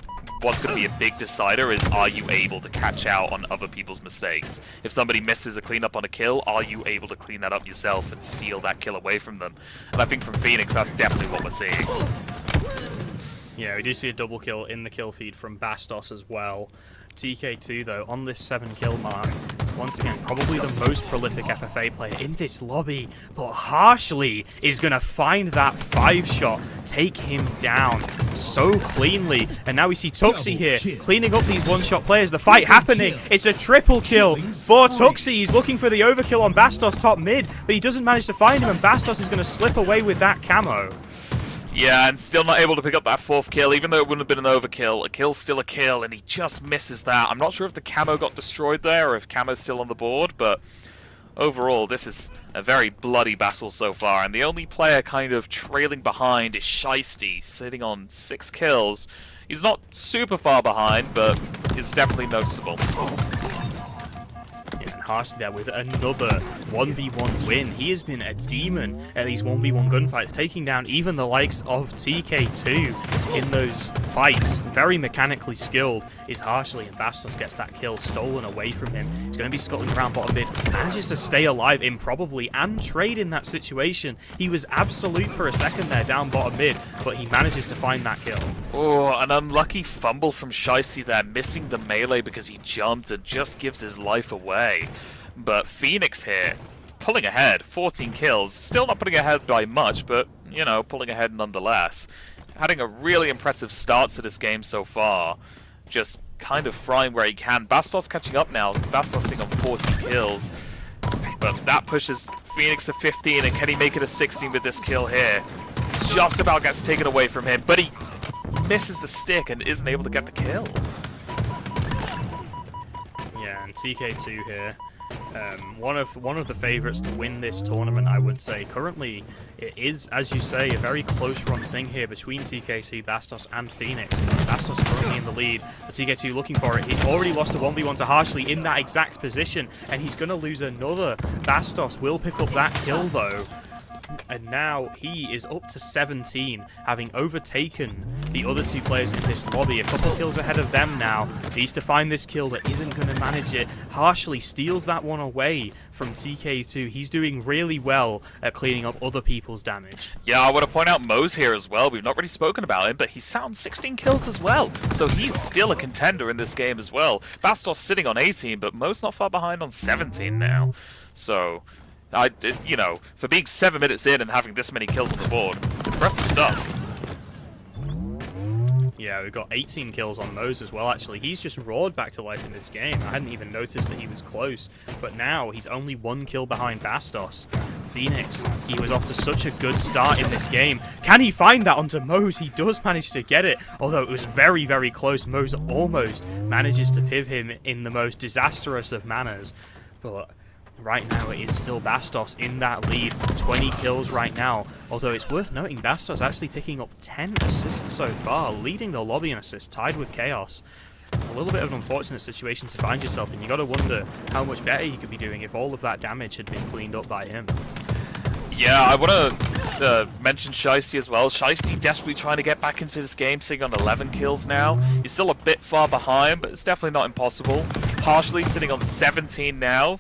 what's going to be a big decider is, are you able to catch out on other people's mistakes? If somebody misses a cleanup on a kill, are you able to clean that up yourself and steal that kill away from them? And I think from Phoenix, that's definitely what we're seeing. Yeah, we do see a double kill in the kill feed from Bastos as well. TK2 though, on this 7-kill mark, once again, probably the most prolific FFA player in this lobby, but Harshly is going to find that 5-shot, take him down so cleanly, and now we see Tuxi here, cleaning up these one-shot players, the fight happening, it's a triple kill for Tuxi, he's looking for the overkill on Bastos top mid, but he doesn't manage to find him, and Bastos is going to slip away with that camo. Yeah, and still not able to pick up that 4th kill, even though it wouldn't have been an overkill. A kill's still a kill, and he just misses that. I'm not sure if the camo got destroyed there, or if camo's still on the board, but overall, this is a very bloody battle so far, and the only player kind of trailing behind is Shiesty, sitting on 6 kills. He's not super far behind, but he's definitely noticeable. Harshly there with another 1v1 win. He has been a demon at these 1v1 gunfights, taking down even the likes of TK2 in those fights. Very mechanically skilled is Harshly, and Bastos gets that kill stolen away from him. He's going to be scuttling around bottom mid, manages to stay alive improbably and trade in that situation. He was absolute for a second there down bottom mid, but he manages to find that kill. Oh, an unlucky fumble from Shiesty there, missing the melee because he jumped and just gives his life away. But Phoenix here, pulling ahead, 14 kills, still not putting ahead by much, but, you know, pulling ahead nonetheless. Having a really impressive start to this game so far, just kind of frying where he can. Bastos catching up now, Bastos sitting on 40 kills, but that pushes Phoenix to 15, and can he make it a 16 with this kill here? Just about gets taken away from him, but he misses the stick and isn't able to get the kill. Yeah, and TK2 here. One of the favourites to win this tournament, I would say. Currently, it is, as you say, a very close run thing here between TK2, Bastos, and Phoenix. Bastos currently in the lead, but TK2 looking for it. He's already lost a 1v1 to Harshly in that exact position, and he's going to lose another. Bastos will pick up that kill, though. And now he is up to 17, having overtaken the other 2 players in this lobby. A couple kills ahead of them now. Needs to find this kill that isn't going to manage it. Harshly steals that one away from TK2. He's doing really well at cleaning up other people's damage. Yeah, I want to point out Mo's here as well. We've not really spoken about him, but he's sat on 16 kills as well. So he's still a contender in this game as well. Bastos sitting on 18, but Mo's not far behind on 17 now. So, you know, for being 7 minutes in and having this many kills on the board, it's impressive stuff. Yeah, we've got 18 kills on Mose as well, actually. He's just roared back to life in this game. I hadn't even noticed that he was close. But now, he's only 1 kill behind Bastos. Phoenix, he was off to such a good start in this game. Can he find that onto Mose? He does manage to get it, although it was very, very close. Mose almost manages to piv him in the most disastrous of manners. But right now, it is still Bastos in that lead. 20 kills right now. Although it's worth noting, Bastos actually picking up 10 assists so far, leading the lobby in assists, tied with Chaos. A little bit of an unfortunate situation to find yourself in. You got to wonder how much better he could be doing if all of that damage had been cleaned up by him. Yeah, I want to mention Shiesty as well. Shiesty desperately trying to get back into this game, sitting on 11 kills now. He's still a bit far behind, but it's definitely not impossible. Harshly sitting on 17 now.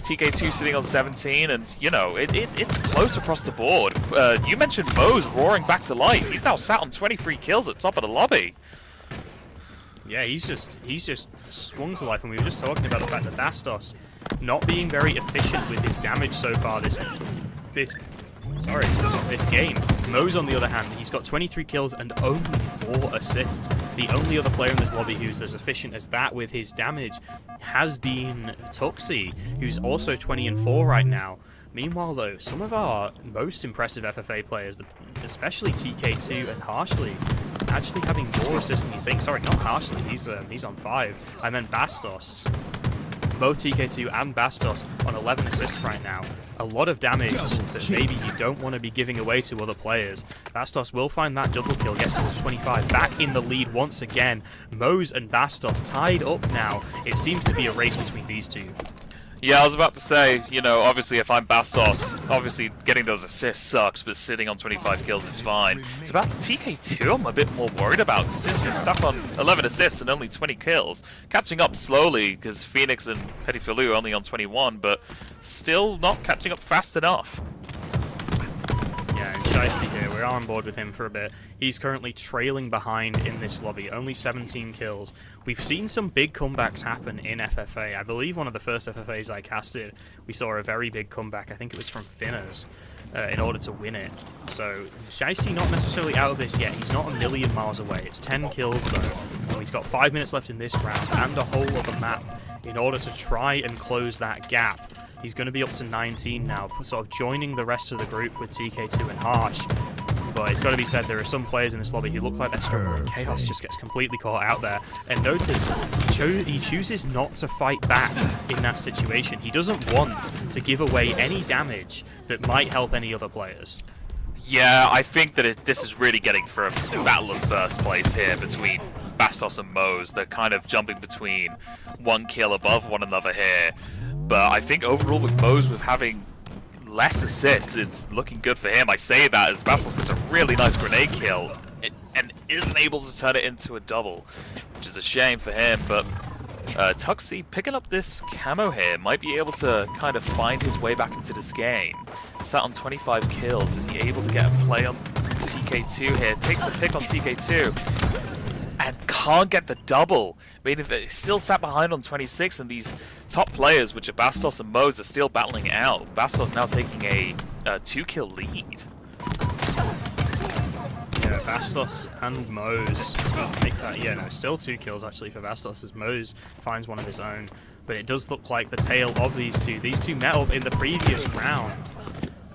TK2 sitting on 17, and, you know, it's close across the board. You mentioned Mo's roaring back to life. He's now sat on 23 kills at top of the lobby. Yeah, he's just swung to life, and we were just talking about the fact that Bastos not being very efficient with his damage so far this game. Mo's, on the other hand, he's got 23 kills and only 4 assists. The only other player in this lobby who's as efficient as that with his damage has been Tuxi, who's also 20 and 4 right now. Meanwhile, though, some of our most impressive FFA players, especially TK2 and Harshly, actually having more assists than you think. Sorry, not Harshly, he's on 5. I meant Bastos. Both TK2 and Bastos on 11 assists right now. A lot of damage that maybe you don't want to be giving away to other players. Bastos will find that double kill, gets him to 25, back in the lead once again. Mose and Bastos tied up now. It seems to be a race between these two. Yeah, I was about to say, you know, obviously if I'm Bastos, obviously getting those assists sucks, but sitting on 25 kills is fine. It's about TK2 I'm a bit more worried about, since he's stuck on 11 assists and only 20 kills. Catching up slowly, because Phoenix and Petit Filou are only on 21, but still not catching up fast enough. Yeah, and Shiesty here. We're on board with him for a bit. He's currently trailing behind in this lobby, only 17 kills. We've seen some big comebacks happen in FFA. I believe one of the first FFAs I casted, we saw a very big comeback. I think it was from Finners. In order to win it. So, Shiesty not necessarily out of this yet. He's not a million miles away. It's 10 kills though. And he's got 5 minutes left in this round and a whole other map in order to try and close that gap. He's going to be up to 19 now, sort of joining the rest of the group with TK2 and Harsh. But it's got to be said, there are some players in this lobby who look like they're struggling. Chaos just gets completely caught out there. And notice, he chooses not to fight back in that situation. He doesn't want to give away any damage that might help any other players. Yeah, I think that this is really getting for a battle of first place here between Bastos and Moze. They're kind of jumping between one kill above one another here. But I think overall with Moze, with having less assists, it's looking good for him. I say that as Bastos gets a really nice grenade kill and isn't able to turn it into a double, which is a shame for him. But Tuxie picking up this camo here might be able to kind of find his way back into this game. Sat on 25 kills. Is he able to get a play on TK2 here? Takes a pick on TK2 and can't get the double, meaning that he's still sat behind on 26, and these top players, which are Bastos and Moze, are still battling it out. Bastos now taking a 2-kill lead. Yeah, Bastos and Moze make that. Yeah, no, still 2 kills actually for Bastos as Moze finds one of his own. But it does look like the tale of these two. These two met up in the previous round,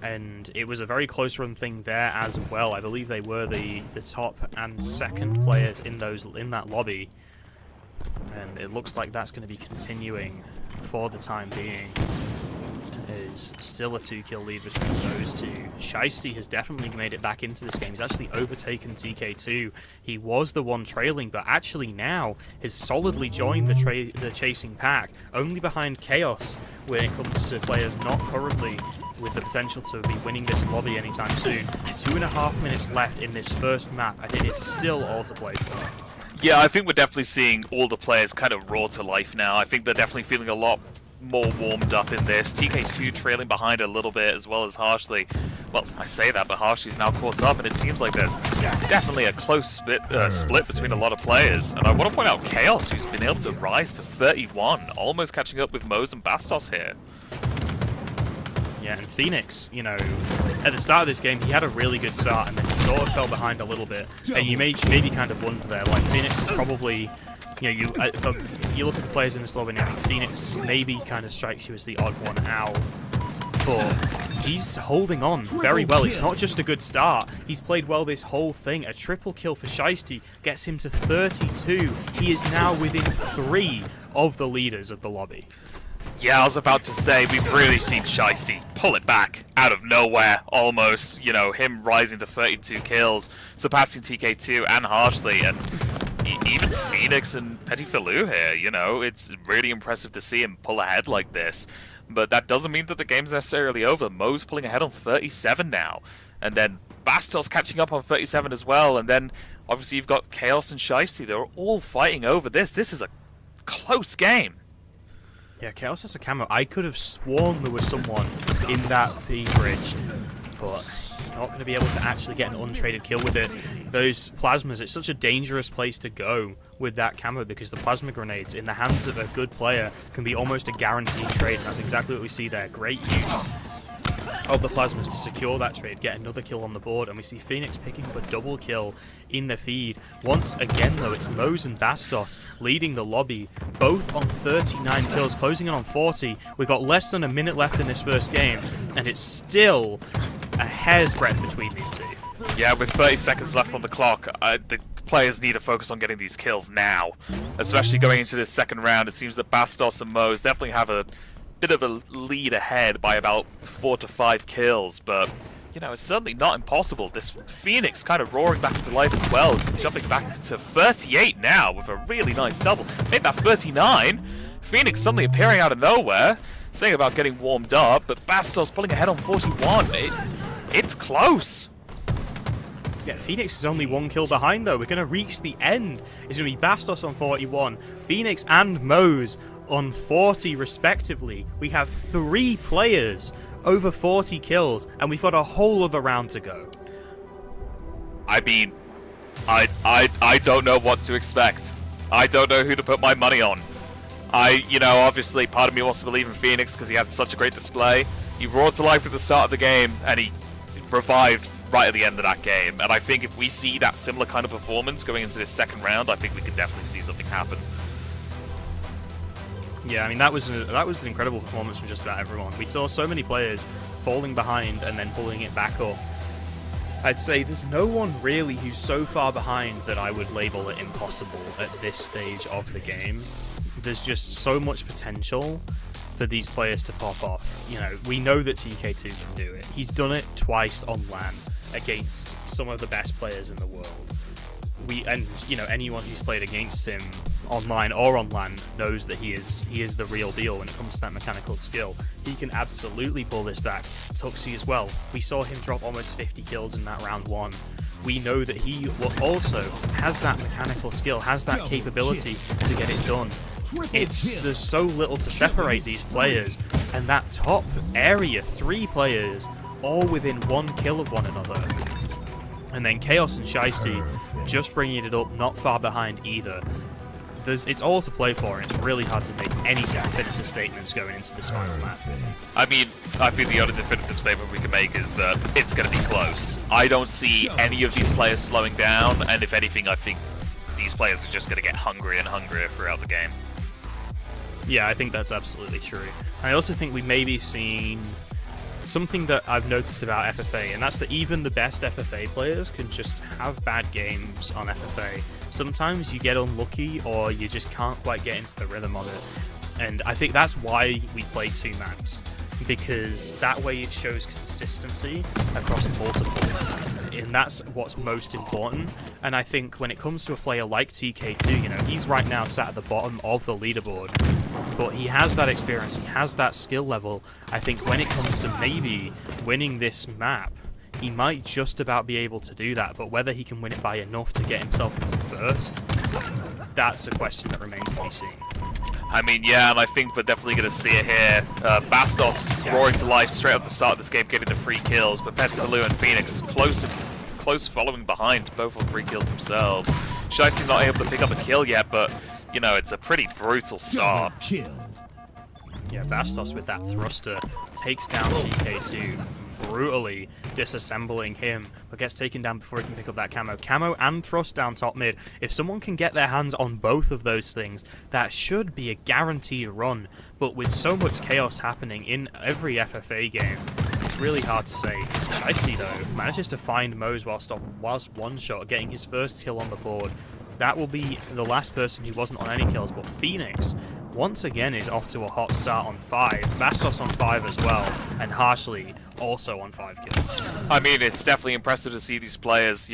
and it was a very close run thing there as well. I believe they were the top and second players in that lobby, and it looks like that's going to be continuing for the time being. Is still a 2-kill lead between those two. Shiesty has definitely made it back into this game. He's actually overtaken TK2. He was the one trailing, but actually now has solidly joined the chasing pack, only behind Chaos when it comes to players not currently with the potential to be winning this lobby anytime soon. 2.5 minutes left in this first map, and it is still all to play for. Yeah, I think we're definitely seeing all the players kind of raw to life now. I think they're definitely feeling a lot more warmed up in this. TK2 trailing behind a little bit, as well as Harshly. Well, I say that, but Harshly's now caught up, and it seems like there's definitely a close split between a lot of players. And I want to point out Chaos, who's been able to rise to 31, almost catching up with Moze and Bastos here. Yeah, and Phoenix, you know, at the start of this game, he had a really good start, and then he sort of fell behind a little bit. And you maybe kind of wonder there, like, Phoenix is probably, you know, you look at the players in this lobby, and I think Phoenix maybe kind of strikes you as the odd one out. But he's holding on very well. It's not just a good start. He's played well this whole thing. A triple kill for Shiesty gets him to 32. He is now within 3 of the leaders of the lobby. Yeah, I was about to say, we've really seen Shiesty pull it back out of nowhere, almost. You know, him rising to 32 kills, surpassing TK2 and Harshly, and even Phoenix and Petit Filou here, you know. It's really impressive to see him pull ahead like this. But that doesn't mean that the game's necessarily over. Moze pulling ahead on 37 now. And then Bastos catching up on 37 as well. And then, obviously, you've got Chaos and Shiesty. They're all fighting over this. This is a close game. Yeah, Chaos has a camo. I could have sworn there was someone in that B bridge, but not going to be able to actually get an untraded kill with it. Those plasmas, it's such a dangerous place to go with that camo, because the plasma grenades in the hands of a good player can be almost a guaranteed trade, and that's exactly what we see there. Great use of the plasmas to secure that trade, get another kill on the board, and we see Phoenix picking up a double kill in the feed. Once again though, it's Moze and Bastos leading the lobby, both on 39 kills, closing in on 40. We've got less than a minute left in this first game, and it's still a hair's breadth between these two. Yeah, with 30 seconds left on the clock, the players need to focus on getting these kills now. Especially going into this second round, it seems that Bastos and Moze definitely have a bit of a lead ahead by about 4 to 5 kills, but you know, it's certainly not impossible. This Phoenix kind of roaring back into life as well, jumping back to 38 now with a really nice double. Made that 39. Phoenix suddenly appearing out of nowhere, saying about getting warmed up, but Bastos pulling ahead on 41. It's close. Yeah, Phoenix is only 1 kill behind though. We're going to reach the end. It's going to be Bastos on 41, Phoenix and Moze on 40 respectively. We have 3 players over 40 kills, and we've got a whole other round to go. I mean, I don't know what to expect. I don't know who to put my money on. Obviously, part of me wants to believe in Phoenix because he had such a great display. He roared to life at the start of the game, and he revived right at the end of that game. And I think if we see that similar kind of performance going into this second round, I think we can definitely see something happen. Yeah, I mean, that was an incredible performance from just about everyone. We saw so many players falling behind and then pulling it back up. I'd say there's no one really who's so far behind that I would label it impossible at this stage of the game. There's just so much potential for these players to pop off. We know that TK2 can do it. He's done it twice on LAN against some of the best players in the world. Anyone who's played against him online or on LAN knows that he is the real deal when it comes to that mechanical skill. He can absolutely pull this back. Tuxie as well. We saw him drop almost 50 kills in that round 1. We know that he also has that mechanical skill, has that capability to get it done. There's so little to separate these players, and that top area, 3 players, all within 1 kill of one another. And then Chaos and Shiesty just bringing it up, not far behind either. It's all to play for, and it's really hard to make any definitive statements going into this final map. I mean, I think the only definitive statement we can make is that it's going to be close. I don't see any of these players slowing down, and if anything, I think these players are just going to get hungrier and hungrier throughout the game. Yeah, I think that's absolutely true. I also think we may be seeing something that I've noticed about FFA, and that's that even the best FFA players can just have bad games on FFA. Sometimes you get unlucky, or you just can't quite get into the rhythm of it. And I think that's why we play 2 maps, because that way it shows consistency across multiple, and that's what's most important. And I think when it comes to a player like TK2, he's right now sat at the bottom of the leaderboard, but he has that experience, he has that skill level. I think when it comes to maybe winning this map, he might just about be able to do that, but whether he can win it by enough to get himself into first, that's a question that remains to be seen. I mean, yeah, and I think we're definitely going to see it here. Bastos roaring to life straight up the start of this game, getting the 3 kills, but Pettifaloo and Phoenix close following behind, both on 3 kills themselves. Shiesty not able to pick up a kill yet, but, it's a pretty brutal start. Yeah, Bastos with that thruster takes down TK2, brutally disassembling him, but gets taken down before he can pick up that camo and thrust down top mid. If someone can get their hands on both of those things, that should be a guaranteed run. But with so much chaos happening in every FFA game, it's really hard to say. Shiesty though manages to find Mose whilst one shot, getting his first kill on the board. That will be the last person who wasn't on any kills, but Phoenix once again is off to a hot start on 5. Bastos on 5 as well, and Harshly also on 5 kills. I mean, it's definitely impressive to see these players,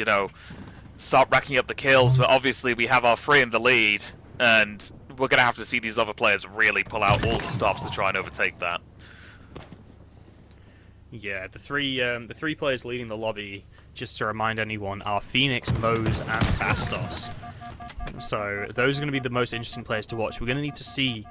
start racking up the kills, but obviously we have our 3 in the lead, and we're going to have to see these other players really pull out all the stops to try and overtake that. Yeah, the three players leading the lobby, just to remind anyone, are Phoenix, Mose, and Bastos. So those are going to be the most interesting players to watch. We're going to need to see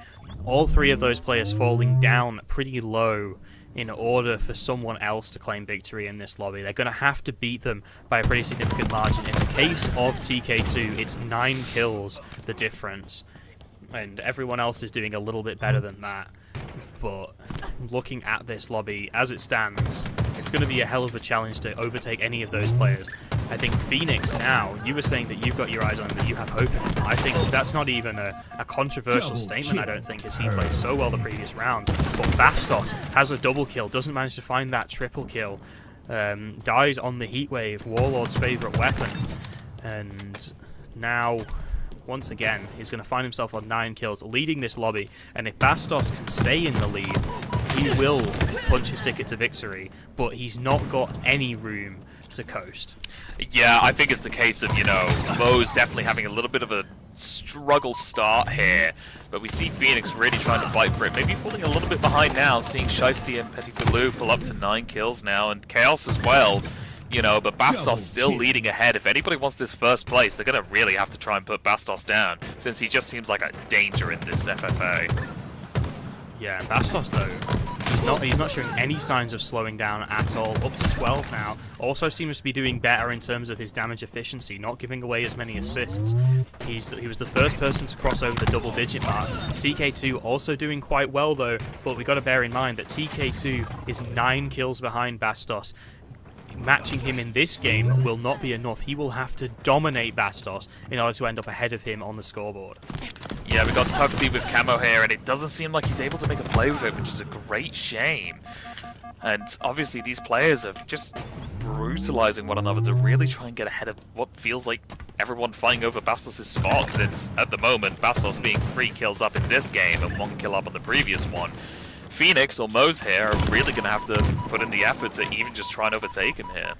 all 3 of those players falling down pretty low in order for someone else to claim victory in this lobby. They're going to have to beat them by a pretty significant margin. In the case of TK2, it's 9 kills, the difference, and everyone else is doing a little bit better than that. But looking at this lobby as it stands, it's going to be a hell of a challenge to overtake any of those players. I think Phoenix now, you were saying that you've got your eyes on him, that you have hope in him. I think that's not even a controversial statement, I don't think, as he played so well the previous round. But Bastos has a double kill, doesn't manage to find that triple kill, dies on the Heatwave, Warlord's favourite weapon, and now once again, he's going to find himself on 9 kills, leading this lobby. And if Bastos can stay in the lead, he will punch his ticket to victory, but he's not got any room to coast. Yeah, I think it's the case of, Mose definitely having a little bit of a struggle start here, but we see Phoenix really trying to fight for it, maybe falling a little bit behind now, seeing Shiesty and Pettifaloo pull up to 9 kills now, and Chaos as well. But Bastos still leading ahead. If anybody wants this first place, they're going to really have to try and put Bastos down, since he just seems like a danger in this FFA. Yeah, Bastos, though, He's not showing any signs of slowing down at all. Up to 12 now. Also seems to be doing better in terms of his damage efficiency, not giving away as many assists. He was the first person to cross over the double-digit mark. TK2 also doing quite well though, but we got to bear in mind that TK2 is 9 kills behind Bastos. Matching him in this game will not be enough. He will have to dominate Bastos in order to end up ahead of him on the scoreboard. Yeah, we got Tuxie with camo here, and it doesn't seem like he's able to make a play with it, which is a great shame. And obviously these players are just brutalizing one another to really try and get ahead of what feels like everyone fighting over Bastos' spots. It's, at the moment, Bastos being 3 kills up in this game and 1 kill up on the previous one. Phoenix or Moze here are really going to have to put in the effort to even just try and overtake him here.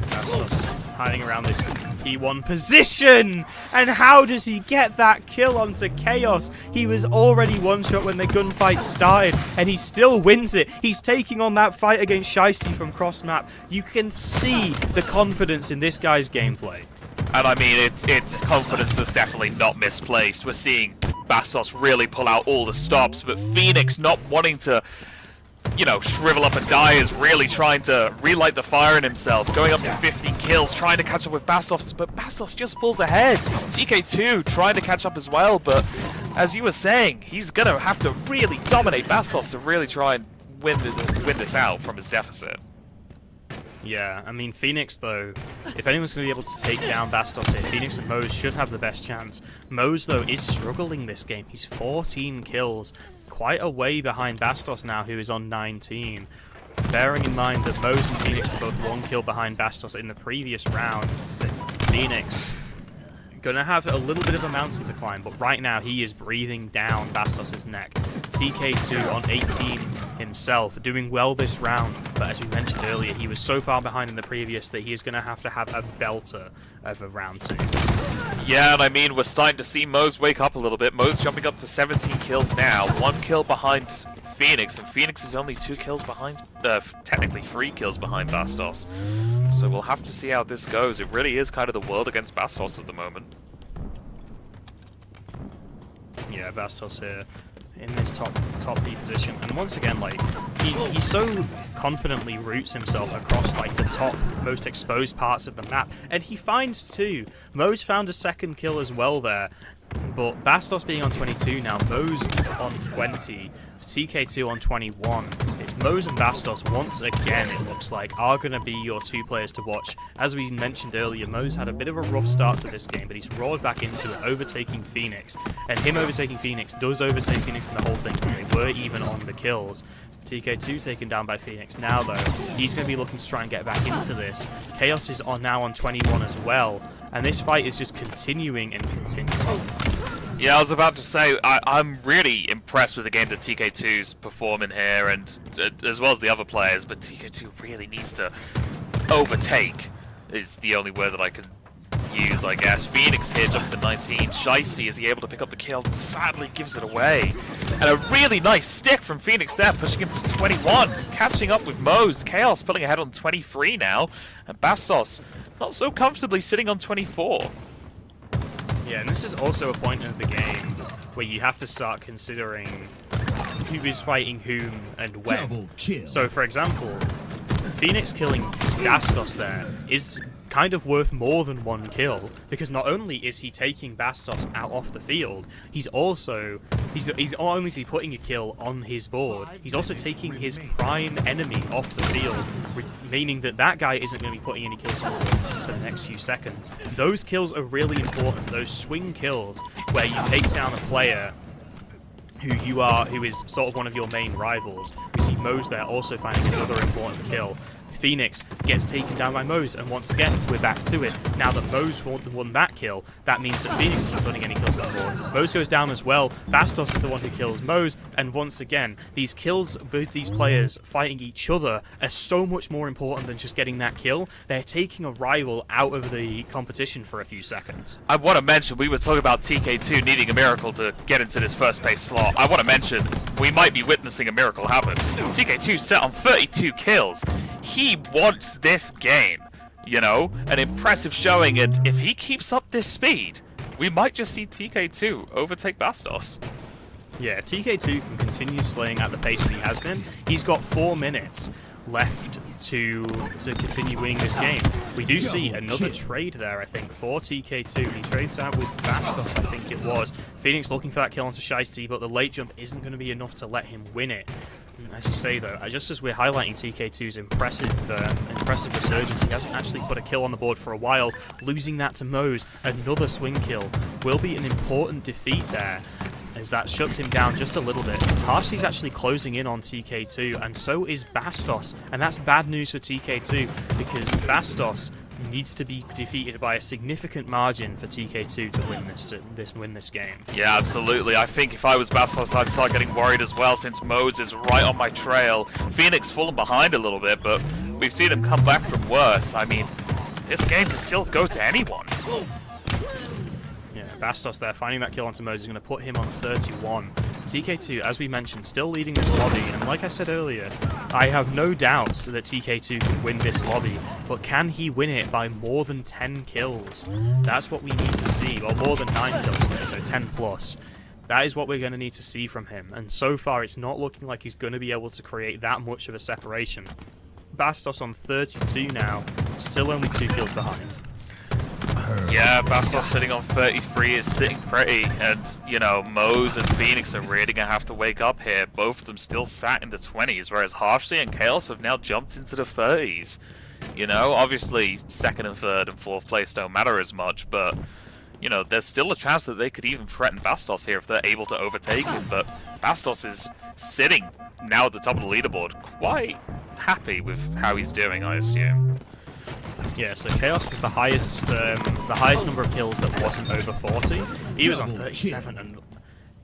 Bastos hiding around this P1 position, and how does he get that kill onto Chaos? He was already one-shot when the gunfight started, and he still wins it. He's taking on that fight against Shiesty from cross-map. You can see the confidence in this guy's gameplay. And I mean, it's confidence that's definitely not misplaced. We're seeing Bastos really pull out all the stops, but Phoenix not wanting to, you know, shrivel up and die, is really trying to relight the fire in himself, going up to 15 kills, trying to catch up with Bastos, but Bastos just pulls ahead. TK2 trying to catch up as well, but as you were saying, he's gonna have to really dominate Bastos to really try and win this out from his deficit. Yeah, I mean, Phoenix, though, if anyone's going to be able to take down Bastos here, Phoenix and Moze should have the best chance. Moze, though, is struggling this game. He's 14 kills, quite a way behind Bastos now, who is on 19. Bearing in mind that Moze and Phoenix were both 1 kill behind Bastos in the previous round, Phoenix gonna have a little bit of a mountain to climb, but right now he is breathing down Bastos' neck. TK2 on 18 himself, doing well this round, but as we mentioned earlier, he was so far behind in the previous that he is gonna have to have a belter of a round 2. Yeah, and I mean, we're starting to see Moze wake up a little bit. Moze jumping up to 17 kills now, 1 kill behind Phoenix, and Phoenix is only 2 kills behind, technically 3 kills behind Bastos. So we'll have to see how this goes. It really is kind of the world against Bastos at the moment. Yeah, Bastos here in this top B position, and once again, like, he so confidently roots himself across like the top most exposed parts of the map, and he finds 2. Moze found a 2nd kill as well there, but Bastos being on 22 now, Moze on 20, TK2 on 21. It's Moze and Bastos once again, it looks like, are going to be your 2 players to watch. As we mentioned earlier, Moze had a bit of a rough start to this game, but he's roared back into it, overtaking Phoenix. And him overtaking Phoenix does overtake Phoenix in the whole thing, because they were even on the kills. TK2 taken down by Phoenix now, though. He's going to be looking to try and get back into this. Chaos is now on 21 as well, and this fight is just continuing and continuing. Yeah, I was about to say, I'm really impressed with the game that TK2's performing here, and as well as the other players, but TK2 really needs to overtake, is the only word that I can use, I guess. Phoenix here jumping to 19. Shiesty, is he able to pick up the kill? Sadly gives it away. And a really nice stick from Phoenix there, pushing him to 21, catching up with Moze. Chaos pulling ahead on 23 now, and Bastos not so comfortably sitting on 24. Yeah, and this is also a point of the game where you have to start considering who is fighting whom and when. Double kill. So, for example, Phoenix killing Bastos there is kind of worth more than 1 kill, because not only is he taking Bastos out off the field, he's also he's not only is he putting a kill on his board, he's also taking his prime enemy off the field, meaning that that guy isn't going to be putting any kills on for the next few seconds. Those kills are really important, those swing kills where you take down a player who is sort of one of your main rivals. We see Moze there also finding another important kill. Phoenix gets taken down by Moze, and once again, we're back to it. Now that Moze won that kill, that means that Phoenix isn't putting any kills on the board. Moze goes down as well. Bastos is the one who kills Moze, and once again, these kills, both these players fighting each other, are so much more important than just getting that kill. They're taking a rival out of the competition for a few seconds. I want to mention, we were talking about TK2 needing a miracle to get into this first place slot. I want to mention, we might be witnessing a miracle happen. TK2 set on 32 kills. He wants this game, you know, an impressive showing, and if he keeps up this speed, we might just see TK2 overtake Bastos. Yeah, TK2 can continue slaying at the pace that he has been. He's got 4 minutes left to continue winning this game. We do see another trade there, I think, for TK2. He trades out with Bastos, I think it was. Phoenix looking for that kill onto Shiesty, but the late jump isn't going to be enough to let him win it. As you say, though, just as we're highlighting TK2's impressive resurgence, he hasn't actually put a kill on the board for a while. Losing that to Moze, another swing kill, will be an important defeat there, as that shuts him down just a little bit. Harshly's actually closing in on TK2, and so is Bastos, and that's bad news for TK2, because Bastos needs to be defeated by a significant margin for TK2 to win this game. Yeah, absolutely. I think if I was Bastos, I'd start getting worried as well, since Moze is right on my trail. Phoenix fallen behind a little bit, but we've seen him come back from worse. I mean, this game can still go to anyone. Yeah, Bastos there, finding that kill onto Moze is going to put him on 31. TK2, as we mentioned, still leading this lobby, and like I said earlier, I have no doubts that TK2 can win this lobby, but can he win it by more than 10 kills? That's what we need to see, or more than 9 kills, so 10 plus. That is what we're going to need to see from him, and so far it's not looking like he's going to be able to create that much of a separation. Bastos on 32 now, still only 2 kills behind. Yeah, Bastos sitting on 33 is sitting pretty, and, you know, Moze and Phoenix are really going to have to wake up here. Both of them still sat in the 20s, whereas Harshly and Chaos have now jumped into the 30s. You know, obviously, 2nd and 3rd and 4th place don't matter as much, but, you know, there's still a chance that they could even threaten Bastos here if they're able to overtake him, but Bastos is sitting now at the top of the leaderboard, quite happy with how he's doing, I assume. Yeah, so Chaos was the highest number of kills that wasn't over 40. He was on 37, and,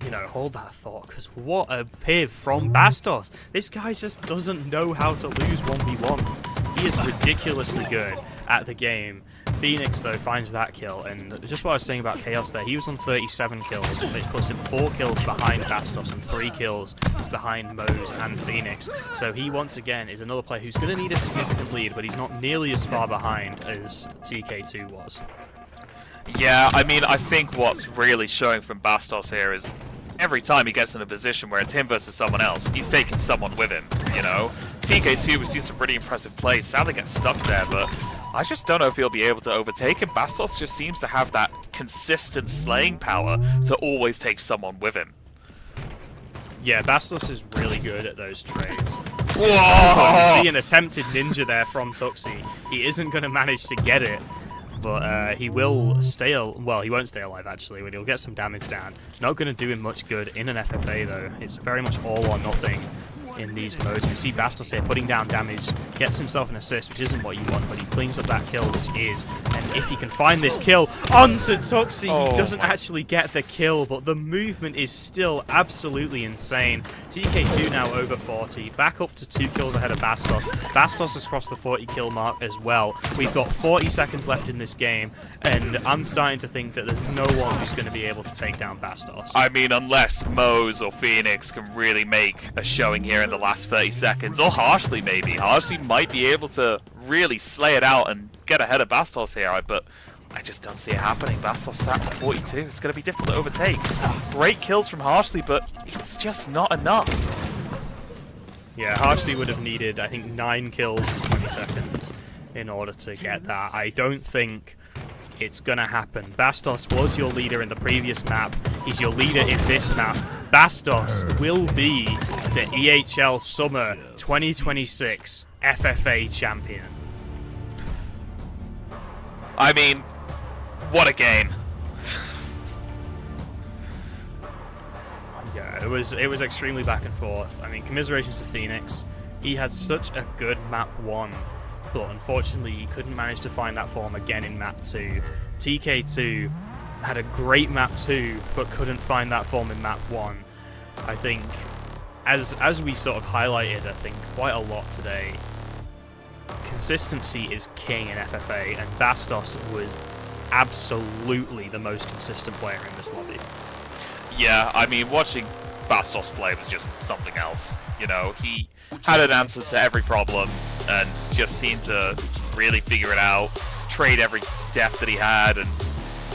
you know, hold that thought, because what a piv from Bastos. This guy just doesn't know how to lose 1v1s. He is ridiculously good at the game. Phoenix, though, finds that kill, and just what I was saying about Chaos there, he was on 37 kills, which puts him 4 kills behind Bastos and 3 kills behind Moze and Phoenix. So he, once again, is another player who's going to need a significant lead, but he's not nearly as far behind as TK2 was. Yeah, I mean, I think what's really showing from Bastos here is every time he gets in a position where it's him versus someone else, he's taking someone with him, you know? TK2 was used some pretty impressive plays, sadly gets stuck there, but I just don't know if he'll be able to overtake him. Bastos just seems to have that consistent slaying power to always take someone with him. Yeah, Bastos is really good at those trades. Whoa! See an attempted ninja there from Tuxi. He isn't going to manage to get it, but he will stay well, he won't stay alive actually, but he'll get some damage down. Not going to do him much good in an FFA though. It's very much all or nothing in these modes. We see Bastos here putting down damage, gets himself an assist, which isn't what you want, but he cleans up that kill, which is. And if he can find this kill onto Tuxi, he doesn't actually get the kill, but the movement is still absolutely insane. TK2 now over 40, back up to 2 kills ahead of Bastos. Bastos has crossed the 40 kill mark as well. We've got 40 seconds left in this game, and I'm starting to think that there's no one who's going to be able to take down Bastos. I mean, unless Moze or Phoenix can really make a showing here in the last 30 seconds, or Harshly maybe. Harshly might be able to really slay it out and get ahead of Bastos here, but I just don't see it happening. Bastos sat at 42. It's going to be difficult to overtake. Great kills from Harshly, but it's just not enough. Yeah, Harshly would have needed, I think, 9 kills in 20 seconds in order to get that. I don't think it's gonna happen. Bastos was your leader in the previous map. He's your leader in this map. Bastos will be the EHL Summer 2026 FFA champion. I mean, what a game. Yeah, it was extremely back and forth. I mean, commiserations to Phoenix. He had such a good map 1. But unfortunately, he couldn't manage to find that form again in map 2. TK2 had a great map 2, but couldn't find that form in map 1. I think, as we sort of highlighted, I think, quite a lot today, consistency is king in FFA, and Bastos was absolutely the most consistent player in this lobby. Yeah, I mean, watching Bastos play was just something else. You know, he had an answer to every problem and just seemed to really figure it out, trade every death that he had, and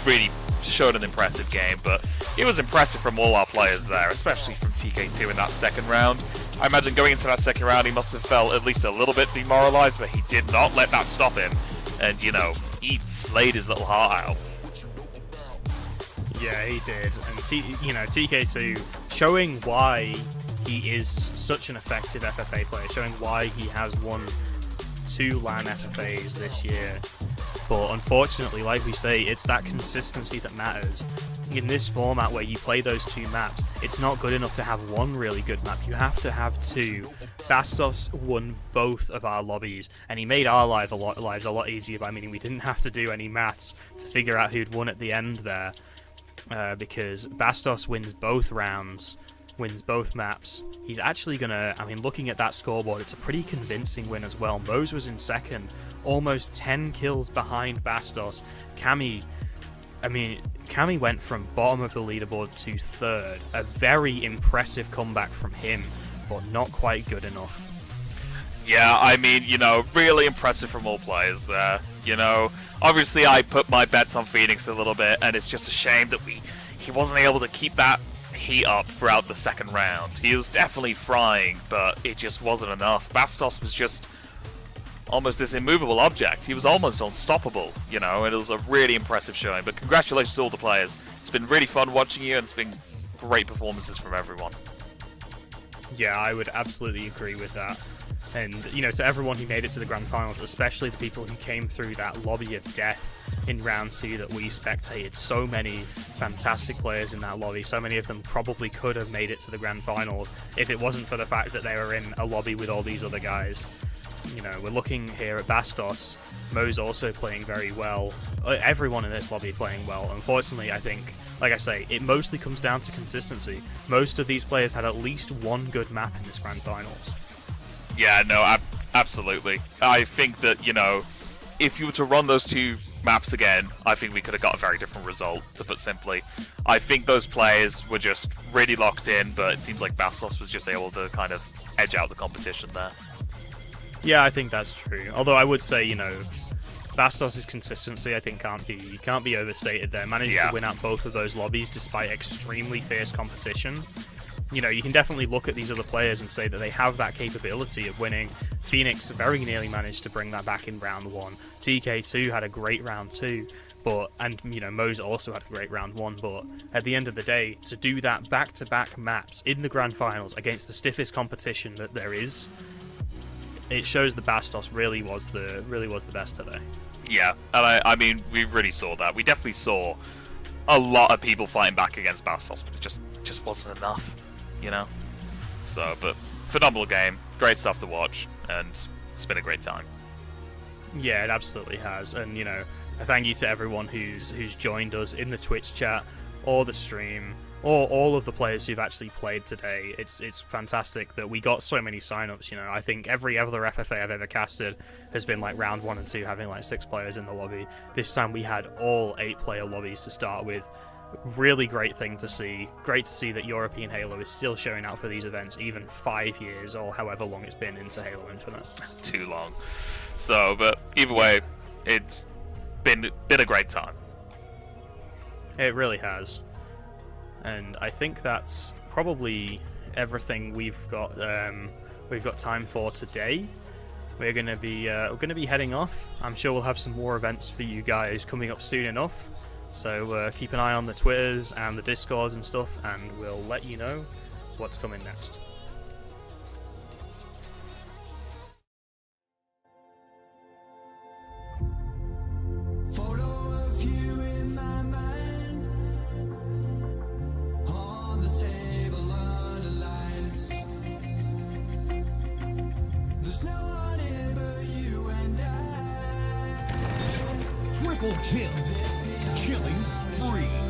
really showed an impressive game. But it was impressive from all our players there, especially from TK2 in that second round. I imagine going into that second round he must have felt at least a little bit demoralized, but he did not let that stop him. And, you know, he slayed his little heart out. Yeah, he did. And TK2 showing why he is such an effective FFA player, showing why he has won 2 LAN FFAs this year. But unfortunately, like we say, it's that consistency that matters. In this format where you play those 2 maps, it's not good enough to have 1 really good map. You have to have 2. Bastos won both of our lobbies, and he made our lives a lot easier by meaning we didn't have to do any maths to figure out who'd won at the end there. Because Bastos wins both rounds, wins both maps. He's actually gonna, I mean, looking at that scoreboard, it's a pretty convincing win as well. Mose was in second, almost 10 kills behind Bastos. Cammy went from bottom of the leaderboard to third. A very impressive comeback from him, but not quite good enough. Yeah, I mean, you know, really impressive from all players there. You know, obviously I put my bets on Phoenix a little bit, and it's just a shame that he wasn't able to keep that heat up throughout the second round. He was definitely frying, but it just wasn't enough. Bastos was just almost this immovable object. He was almost unstoppable, you know, and it was a really impressive showing. But congratulations to all the players. It's been really fun watching you, and it's been great performances from everyone. Yeah, I would absolutely agree with that. And, you know, to everyone who made it to the Grand Finals, especially the people who came through that lobby of death in round 2 that we spectated, so many fantastic players in that lobby. So many of them probably could have made it to the Grand Finals if it wasn't for the fact that they were in a lobby with all these other guys. You know, we're looking here at Bastos. Mo's also playing very well. Everyone in this lobby playing well. Unfortunately, I think, like I say, it mostly comes down to consistency. Most of these players had at least 1 good map in this Grand Finals. Yeah, no, absolutely. I think that, you know, if you were to run those 2 maps again, I think we could have got a very different result, to put simply. I think those players were just really locked in, but it seems like Bastos was just able to kind of edge out the competition there. Yeah, I think that's true. Although I would say, you know, Bastos' consistency, I think, can't be overstated there. Managing to win out both of those lobbies despite extremely fierce competition. You know, you can definitely look at these other players and say that they have that capability of winning. Phoenix very nearly managed to bring that back in round 1. TK2 had a great round 2, and you know, Mose also had a great round 1. But at the end of the day, to do that back-to-back maps in the Grand Finals against the stiffest competition that there is, it shows the Bastos really was the best today. Yeah, and I mean, we really saw that. We definitely saw a lot of people fighting back against Bastos, but it just wasn't enough. You know, so, but phenomenal game, great stuff to watch, and it's been a great time. Yeah, it absolutely has, and you know, a thank you to everyone who's joined us in the Twitch chat or the stream, or all of the players who've actually played today. It's fantastic that we got so many signups. You know, I think every other FFA I've ever casted has been like round 1 and 2, having like 6 players in the lobby. This time we had all 8-player lobbies to start with. Really great thing to see. Great to see that European Halo is still showing out for these events, even 5 years or however long it's been into Halo Infinite. Too long. So, but either way, it's been a great time. It really has. And I think that's probably everything we've got time for today. We're gonna be heading off. I'm sure we'll have some more events for you guys coming up soon enough. So keep an eye on the Twitters and the Discords and stuff, and we'll let you know what's coming next. Photo of you in my mind, on the table under lights. There's no one here but you and I. Triple kill. Killing spree.